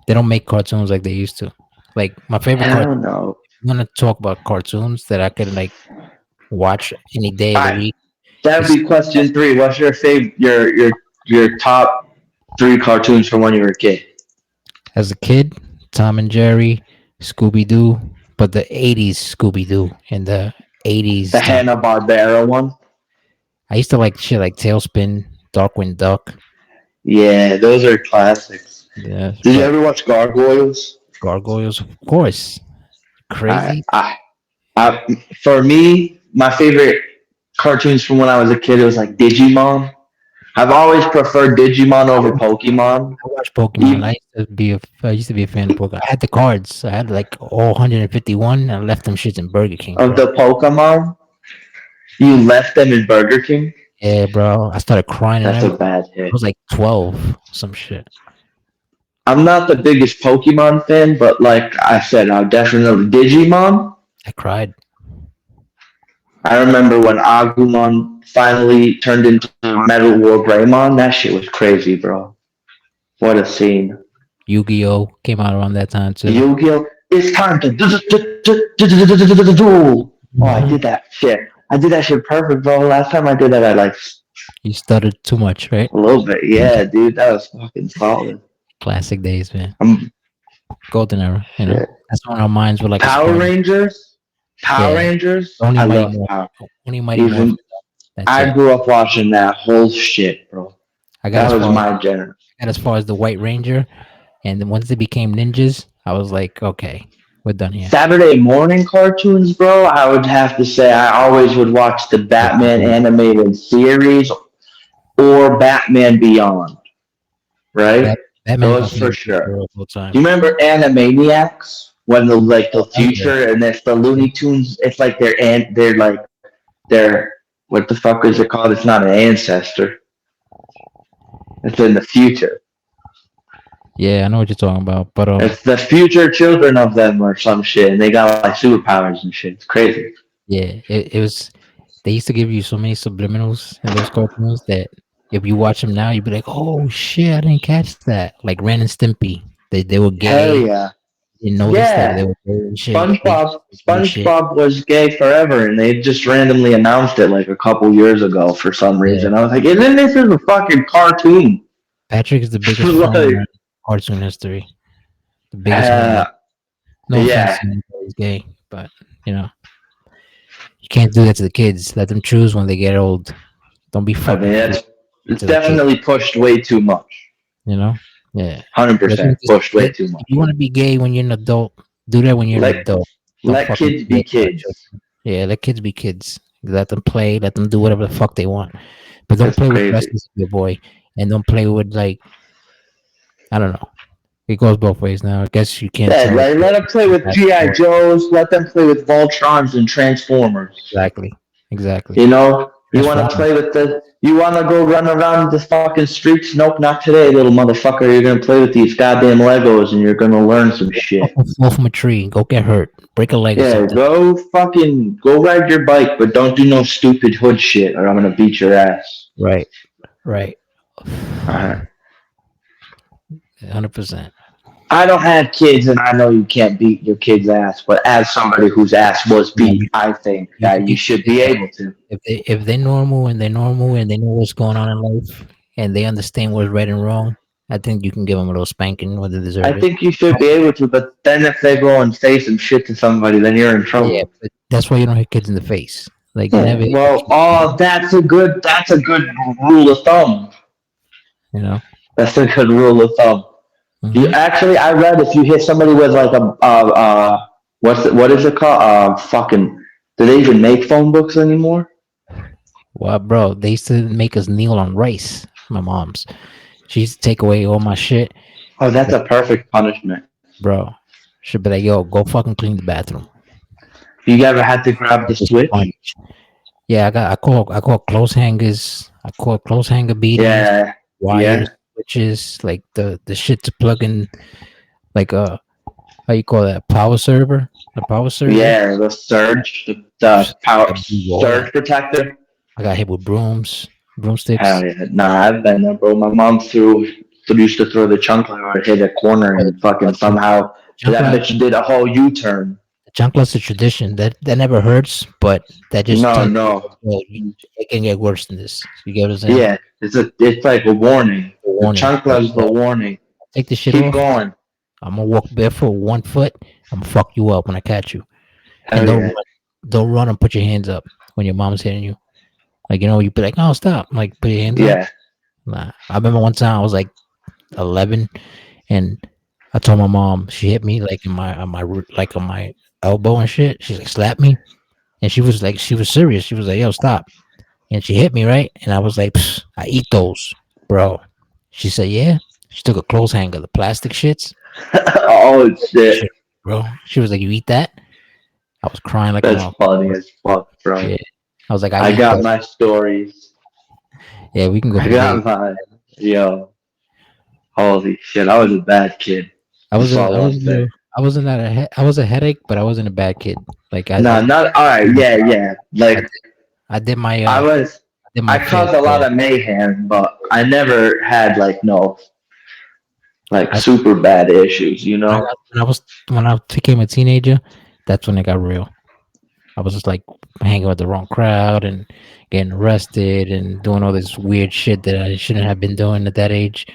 They don't make cartoons like they used to. Like my favorite cartoon. Hell no. I'm gonna talk about cartoons that I could like watch any day of the Alright, week. that would It's be question three. What's your favorite your top three cartoons from when you were a kid? as a kid, Tom and Jerry, Scooby Doo, but the '80s Scooby Doo and the The '80s Tom. Hanna Barbera one? I used to like shit like Tailspin, Darkwing Duck. Yeah, those are classics. Yeah, Did you but ever watch Gargoyles? Gargoyles, of course. I, Crazy. I, for me, my favorite cartoons from when I was a kid, it was like Digimon. I've always preferred Digimon over Pokemon. I watched Pokemon. Even I used to be a fan of Pokemon. I had the cards. I had like all 151. And I left them shits in Burger King, of bro. the Pokemon, you left them in Burger King. Yeah, bro. I started crying and That's a everything. bad I hit. was like 12, some shit. I'm not the biggest Pokemon fan, but like I said, I'll definitely Digimon. I cried. I remember when Agumon finally turned into Metal War Greymon. That shit was crazy, bro. What a scene. Yu-Gi-Oh came out around that time too. Yu-Gi-Oh! It's time to duel. Oh, I Mhm. did that shit. I did that shit perfect, bro. Last time I did that, I like You stuttered too much, right? a little bit. Yeah, dude, that was fucking solid. Classic days, man. I'm Golden era, shit. That's when our minds were like a Power sponge. Rangers. Power Yeah. Rangers. Only I Mighty love Morphin. Power. Only Mighty Morphin. Even That's I it. grew up watching that whole shit, bro. I got That as was far as my generation. the White Ranger, and then once they became ninjas, I was like, okay, we're done here. Saturday morning cartoons, bro. I would have to say I always would watch the Batman animated series or Batman Beyond. Right? Batman is my Those for favorite sure. superhero of all time. Do you remember Animaniacs? When the Oh, hell yeah. future and it's the Looney Tunes, it's like they're what the fuck is it called? It's not an ancestor. It's in the future. Yeah, I know what you're talking about, but It's the future children of them or some shit, and they got like superpowers and shit. It's crazy. yeah, it was. They used to give you so many subliminals in those cartoons that if you watch them now, you'd be like, "Oh shit, I didn't catch that." Like Ren and Stimpy, they were Hell gay. yeah. Didn't notice that they Yeah. were gay and shit. They used SpongeBob to do shit. SpongeBob was gay forever, and they just randomly announced it like a couple years ago for some Yeah, reason. I was like, "Isn't this is a fucking cartoon?" Patrick is the biggest fraud Like, in cartoon history. The biggest one. uh, No offense yeah. to anybody who's gay, but you know you can't do that to the kids. Let them choose when they get old. Don't be I fucking mean, forced it's to the kid. definitely pushed way too much. You know? Yeah. Hundred Let them percent just pushed way let, too if much. you want to be gay when you're an adult, do that when you're an Let adult. Don't let fucking kids do be that to our kids. children. Yeah, let kids be kids. Let them play. Let them do whatever the fuck they want. But don't That's play with the rest crazy. of your boy, and don't play with like I don't know. It goes both ways now. I guess you can't Yeah, tell. like, let them play with That's GI boy. Joes. Let them play with Voltrons and Transformers. Exactly. Exactly. You know, You That's want to wrong. play with the? You want to go run around the fucking streets? Nope, not today, little motherfucker. You're gonna play with these goddamn Legos, and you're gonna learn some shit. Fucking fall from a tree, go get hurt, break a leg or Yeah, something. go ride your bike, but don't do no stupid hood shit, or I'm gonna beat your ass. Right, right, Alright. 100%. I don't have kids, and I know you can't beat your kid's ass. But as somebody whose ass was Yeah, beat, I think you can that you beat should your be kid able to. if they're normal and they're normal and they know what's going on in life and they understand what's right and wrong. I think you can give them a little spanking whether they I deserve it. think you should be able to. But then if they go and say some shit to somebody, then you're in Yeah, trouble. but that's why you don't hit kids in the face. Like Yeah. never hit your Well, kid, oh, that's a good rule of thumb. you know. That's a good rule of thumb. You Hmm. actually, I read if you hit somebody with like what is it called? Fucking. Do they even make phone books anymore? Well, bro, they used to make us kneel on rice. My mom's. She used to take away all my shit. Oh, that's Like, a perfect punishment. bro, she'd be like, "Yo, go fucking clean the bathroom." You ever had to grab the Just switch? punch. Yeah, I call clothes hangers. I call clothes hanger beatings, Yeah, wires, yeah, switches, like the shit to plug in, like how you call that, power server, the power server. yeah. The surge, Psh, the I power do all that. surge protector. I got hit with brooms, broomsticks. Hell yeah. Nah, I've been there, bro. My mom used to throw the chunkler or hit a corner Oh, and fucking but somehow that chancla, bitch did a whole U-turn. the chancla's a tradition that never hurts, but that just No, tells you, no. well, it can get worse than this. You get what I'm saying? Yeah, it's like a warning. A The warning. Like, chancla is the yo, warning. take this shit Keep off. going. I'm gonna walk barefoot 1 foot. I'm gonna fuck you up when I catch you. And Hell yeah. don't run and put your hands up when your mom's hitting you. Like, you be like, "Oh, stop!" Like, put your hands up. Yeah. Nah. I remember one time I was like 11, and I told my mom she hit me like in my like on my elbow and shit. She like slapped me, and she was serious. She was like, "Yo, stop!" And she hit me right, and I was like, "Psst, I eat those, bro." She said, "Yeah." She took a clothes hanger, the plastic shits. Oh Shit, shit. bro. She was like, "You eat that?" I was crying like a That's funny motherfucker. as fuck, bro. Yeah. I was like, "I I eat got those." my stories. Yeah, we can go I for days. got my yo. Holy shit, I was a bad kid. That's all I I was want to say. I wasn't that I was a headache, but I wasn't a bad kid. Like No, not all right. Yeah, yeah. I Like did, I did my I was, I did I my fair caused a lot share. of mayhem, but I never had like no like I super bad issues. You when I know? got when I became a teenager, that's when it got real. I was just like hanging with the wrong crowd and getting arrested and doing all this weird shit that I shouldn't have been doing at that age.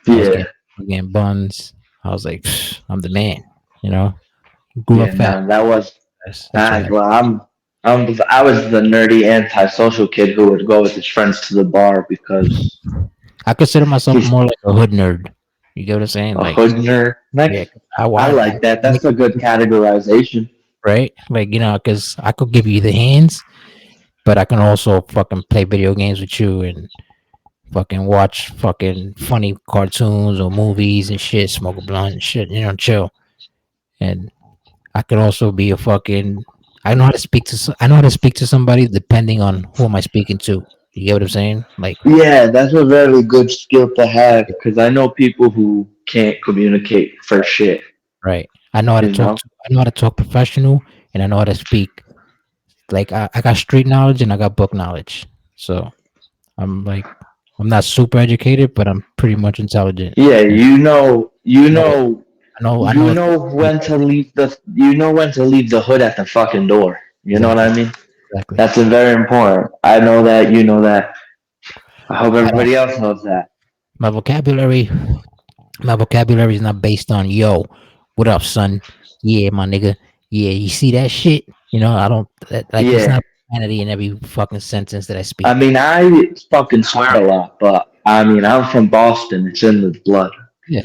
I was Yeah, getting buns. I was like, I'm the man, you know. Grew up yeah. fast. No, that was. That's what happened. Well, I was the nerdy antisocial kid who would go with his friends to the bar because I consider myself he's more like a hood nerd. You get what I'm saying? a Like, hood nerd. yeah, Like, 'cause I I like that. That's like a good categorization. right? Like, because I could give you the hands, but I can also fucking play video games with you and fucking watch fucking funny cartoons or movies and shit, smoke a blunt and shit, chill. And I could also be a fucking. I know how to speak to. I know how to speak to somebody depending on who am I speaking to. You get what I'm saying? Like, Yeah, that's a very good skill to have because I know people who can't communicate for shit. right? I know how to You talk. know? I know how to talk professional, and I know how to speak. Like, I got street knowledge and I got book knowledge. So I'm like, I'm not super educated, but I'm pretty much intelligent. Yeah, And I know, I know you a thing know or when to leave the hood at the fucking door. You know what exactly, I mean? exactly. That's very important. I know that. You know that. I hope I don't. everybody else knows that. My vocabulary, my vocabulary is not based on yo, what up, son? Yeah, my nigga. Yeah, you see that shit? I don't like. It's Yeah. not profanity in every fucking sentence that I I speak. mean, I fucking swear a lot, but I mean, I'm from Boston. It's in the blood. Yeah,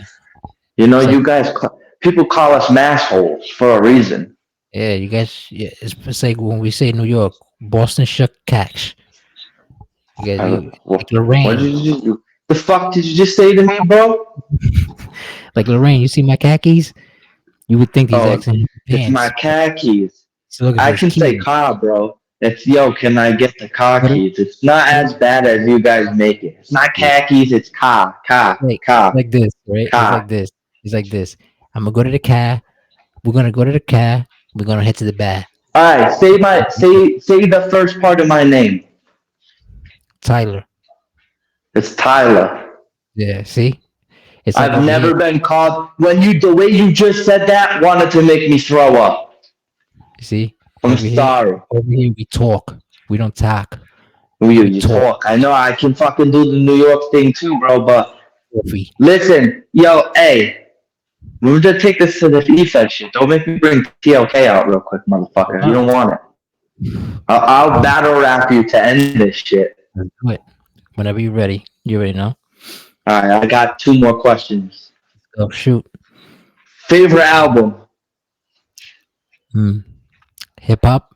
You know, it's like, people call us massholes for a reason. yeah, you guys. Yeah, it's like when we say New York, Boston shuck cash. You guys, like What Lorraine, did you? The fuck did you just say to me, bro? like Lorraine. You see my khakis? You would think he's Oh, asking his it's my pants. khakis. He's looking for I his can say keys. car, bro. It's yo, can I get the car What? keys? It's not as bad as you guys make it. It's not Yeah. khakis, it's It's like this, right? It's car. like this. It's like this. I'm gonna go to the car. We're gonna go to the car. We're gonna head to the bar. Alright, say the first part of my name. Tyler. It's Tyler. Yeah. See, it's like I've over here. never been called when you the way you just said that wanted to make me throw up. You see, I'm over here. sorry. Over here, we talk. We don't talk. We You talk. talk. I know I can fucking do the New York thing too, bro, but Coffee. listen, yo, hey, we'll just take this to the defense shit. Don't make me bring TLK out real quick, motherfucker. You Wow. don't want it. I'll battle rap you to end this shit. Let's do it. Whenever you're ready. You ready now? Alright, I got two more questions. Go shoot. Favorite album? Hmm. Hip hop.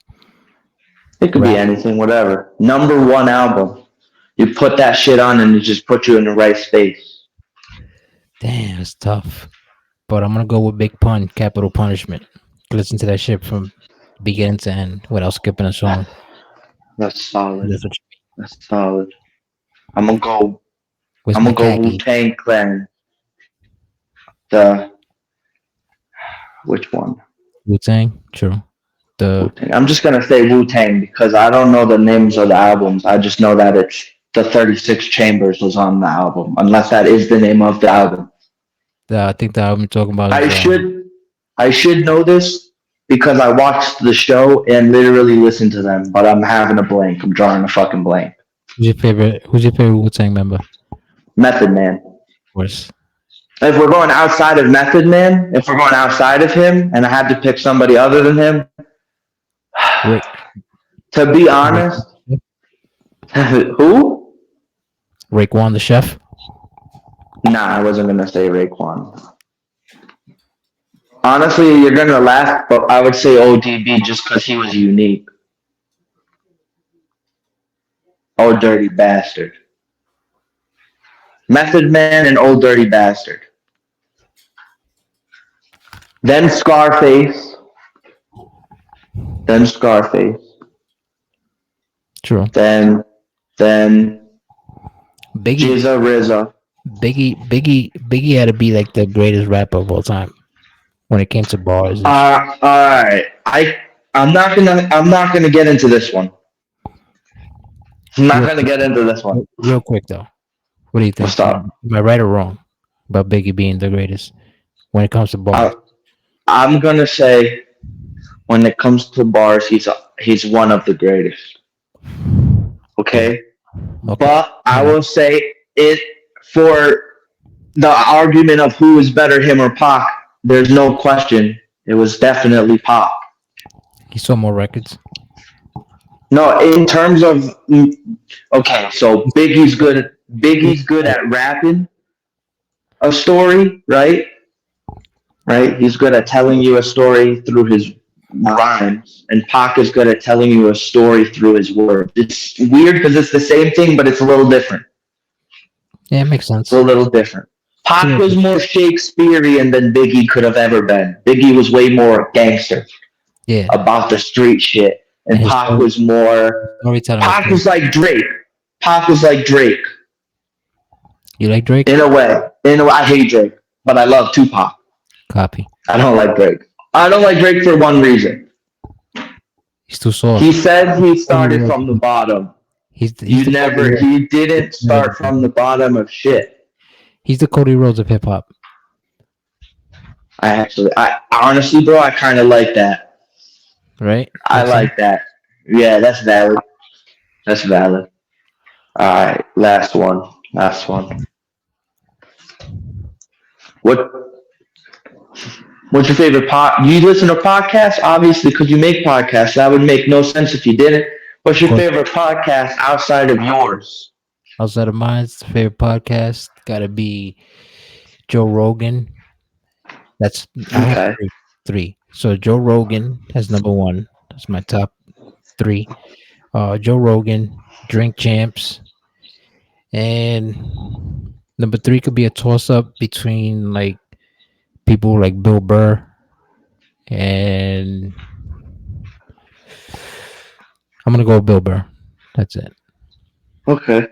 It could be Rap. anything, whatever. Number one album. You put that shit on and it just puts you in the right space. Damn, it's tough. But I'm gonna go with Big Pun, Capital Punishment. Listen to that shit from beginning to end without skipping a song. That's solid. That's what you That's solid. I'm gonna go. Where's I'm my gonna go Wu khaki? Tang Clan. The which one? Wu Tang? True. Wu The Tang. I'm just gonna say Wu Tang because I don't know the names of the albums. I just know that it's the 36 Chambers was on the album, unless that is the name of the album. I think the album you're talking about I is should I should know this because I watched the show and literally listened to them, but I'm having a blank. I'm drawing a fucking blank. who's your favorite Wu Tang member? Of Method Man. course. If we're going outside of Method Man, if we're going outside of him, and I had to pick somebody other than him, Rick to be Rick, honest, who? Raekwon the chef. Nah, I wasn't gonna say Raekwon. Honestly, you're gonna laugh, but I would say ODB just because he was unique. Oh, dirty bastard. Method Man and Old Dirty Bastard. Then Scarface. Then Scarface. True. Then Biggie Jizza RZA. Biggie had to be like the greatest rapper of all time when it came to bars and shit. All right. I'm not gonna get into this one. I'm not Real, gonna get into this one. real quick though. What do you think? What's up? Am I right or wrong about Biggie being the greatest when it comes to bars? I'm gonna say when it comes to bars, he's one of the greatest. Okay, Okay. but I will say it for the argument of who is better, him or Pac. There's no question. It was definitely Pac. He sold more records. No, in terms of okay, so Biggie's good. Biggie's good at rapping a story, right? Right. He's good at telling you a story through his rhymes, and Pac is good at telling you a story through his words. It's weird because it's the same thing, but it's a little different. Yeah, it makes sense. It's a little different. Pac Yeah. was more Shakespearean than Biggie could have ever been. Biggie was way more gangster Yeah. about the street shit, and his Pac story- was more. storytelling. Pac was like Drake. Pac was like Drake You like Drake? in a way. I hate Drake, but I love Tupac. Copy. I don't like Drake. I don't like Drake for one reason. He's too soft. He said he started from the bottom. He's the He didn't start from the bottom of shit. He's the Cody Rhodes of hip hop. I honestly, bro, I kind of like that. Right? I like that. Yeah, that's valid. That's valid. All right, last one. Last one. What's your favorite pod? You listen to podcasts, obviously, because you make podcasts. That would make no sense if you didn't. What's your favorite podcast outside of yours? Outside of mine's favorite podcast gotta be Joe Rogan. That's I have three. So Joe Rogan has number one. That's my top three. Joe Rogan, Drink Champs, and number three could be a toss up between like people like Bill Burr and I'm I'm gonna go with Bill Burr. That's it. Okay.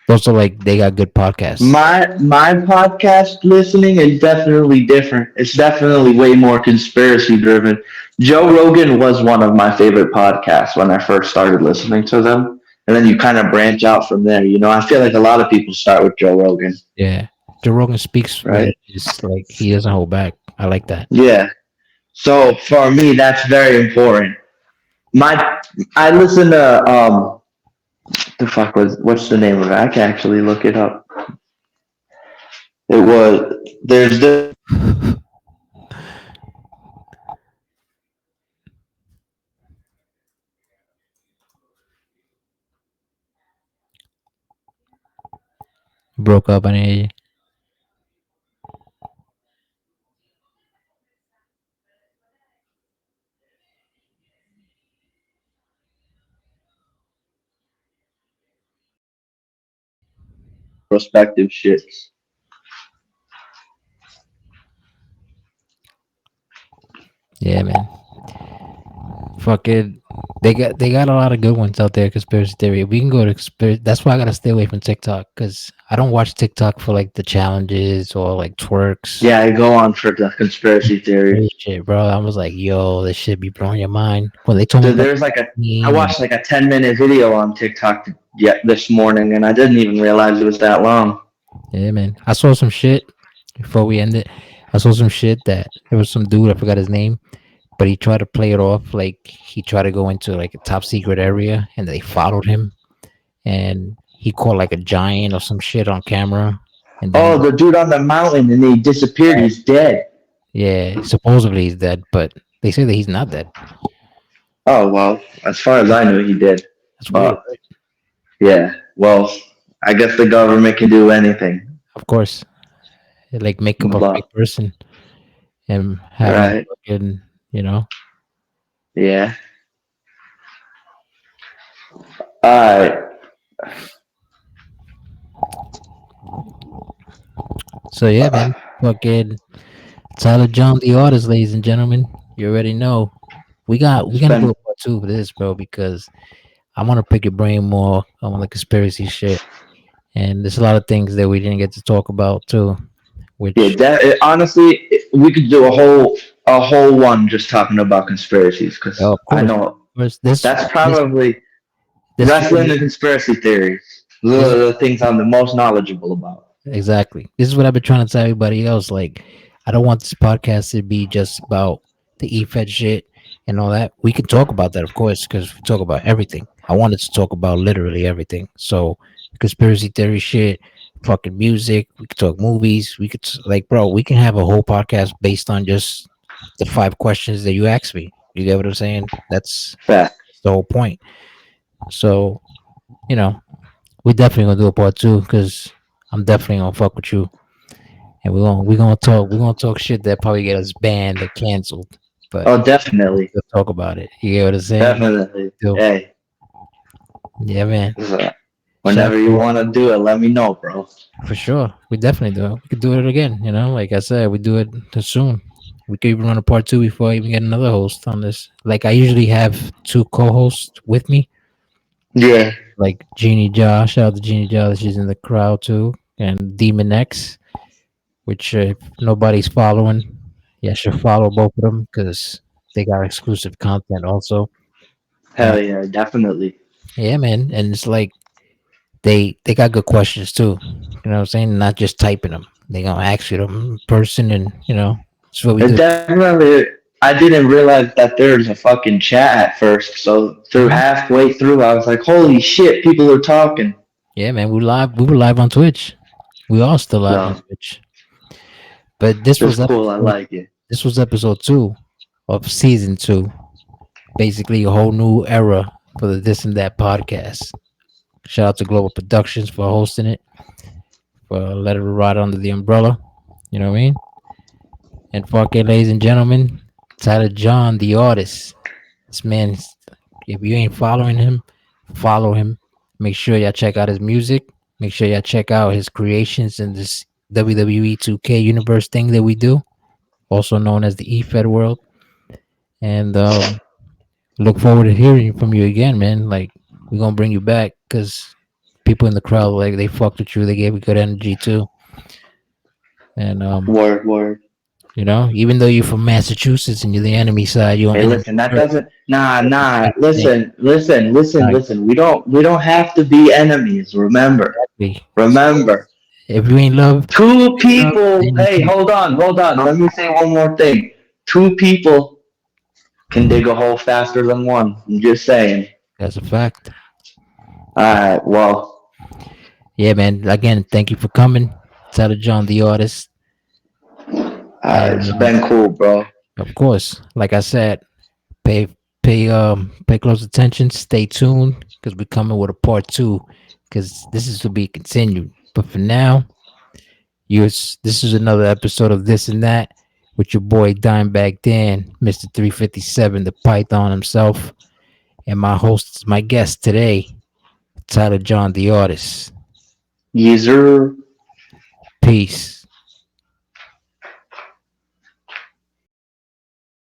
Also, like they got good podcasts. My podcast listening is definitely different. It's definitely way more conspiracy driven. Joe Rogan was one of my favorite podcasts when I first started listening to them. And then you kind of branch out from there. You know, I feel like a lot of people start with Joe Rogan, Yeah, Joe Rogan speaks with right? it. It's like he doesn't hold back. I like that. Yeah. So for me, that's very important. My I listen to the fuck was what's the name of it? I can actually look it up. It was there's this Broke up and he, prospective shits. yeah, man. Fucking, they got a lot of good ones out there. Conspiracy theory. We can go to conspiracy. That's why I gotta stay away from TikTok because I don't watch TikTok for like the challenges or like twerks. Yeah, I go on for the conspiracy theory. Crazy shit, bro. I was like, yo, this shit be blowing your mind. When they told me Dude, about there's like a the I meme and watched like a 10-minute video on TikTok yet this morning, and I didn't even realize it was that long. yeah, man. I saw some shit before we ended. I saw some shit that there was some dude, I forgot his name, but he tried to play it off like he tried to go into like a top secret area and they followed him and he caught like a giant or some shit on camera. And then, Oh, the dude on the mountain, and he disappeared. He's dead. yeah, supposedly he's dead, but they say that he's not dead. Oh well, as far as I knew, he did. That's weird, But right? yeah, well, I guess the government can do anything. Of course. They, like make up a But fake person and have him right, fucking, you know. yeah. All right. So yeah, man. Fucking Tyler John the Artist, ladies and gentlemen. You already know. We're It's gonna do been a part two for this, bro, because I wanna pick your brain more on the conspiracy shit. And there's a lot of things that we didn't get to talk about too, yeah. which Honestly, we could do a whole one just talking about conspiracies because of I course, know this that's this probably this wrestling and conspiracy theories. Those this are the things I'm the most knowledgeable about. exactly. This is what I've been trying to tell everybody else. Like, I don't want this podcast to be just about the E-Fed shit and all that. We can talk about that, of course, because we talk about everything. I wanted to talk about literally everything. So, conspiracy theory shit, fucking music. We could talk movies. We could like, bro, we can have a whole podcast based on just the 5 questions that you asked me. You get what I'm saying? Fact. That's the whole point. So, you know, we definitely gonna do a part two because I'm definitely gonna fuck with you and we're gonna talk shit that probably get us banned or canceled, but Oh, definitely, we'll talk about it. You get what I'm saying? definitely. So Hey, yeah, man. Shout out whenever you to want to do it, let me know, bro. for sure. We definitely do it. We could do it again. You know, like I said, we do it soon. We could even run a part two before I even get another host on this. Like I usually have two co-hosts with me, Yeah. like Jeannie Josh. Shout out to Jeannie Josh. She's in the crowd too, and Demon X. Which if nobody's following, yeah, should follow both of them because they got exclusive content also. And Hell yeah, definitely. yeah, man, and it's like they got good questions too. You know what I'm saying? Not just typing them. They gonna ask you them in person, and that's what we And do. definitely, I didn't realize that there's a fucking chat at first. So through Mhm. halfway through, I was like, "Holy shit, people are talking." Yeah, man, we live. We were live on Twitch. We all still live on So Twitch. But this that's was cool. I episode. like it. This was episode 2 of season 2. Basically, a whole new era for the This and That podcast. Shout out to Global Productions for hosting it, for letting it ride under the umbrella. You know what I mean? And fucking, ladies and gentlemen, Tyler Jon the Artist. This man, if you ain't following him, follow him. Make sure y'all check out his music. Make sure y'all check out his creations in this WWE 2K universe thing that we do, also known as the E-Fed world. And look forward to hearing from you again, man. Like we're gonna bring you back because people in the crowd like they fucked with you. They gave you good energy too, and Word, word. even though you're from Massachusetts and you're the enemy side, you're on Hey, enemy listen, that turf. doesn't. Nah, That's the nah. same thing. Listen, listen, listen, Like, listen. We don't have to be enemies. Remember, exactly. remember. If you ain't love, Two love, people. then you Hey, can't. hold on, hold on. Let me say one more thing. Two people can dig a hole faster than one. I'm just saying. That's a fact. All right. Well, Yeah, man. Again, thank you for coming. Tyler Jon the Artist, and it's been cool, bro. of course, like I said, pay pay close attention. Stay tuned because we're coming with a part two. Because this is to be continued. But for now, this is another episode of This and That with your boy Dimebag Dan, Mister 357, the Python himself, and my guest today, Tyler Jon the Artist. User. Peace.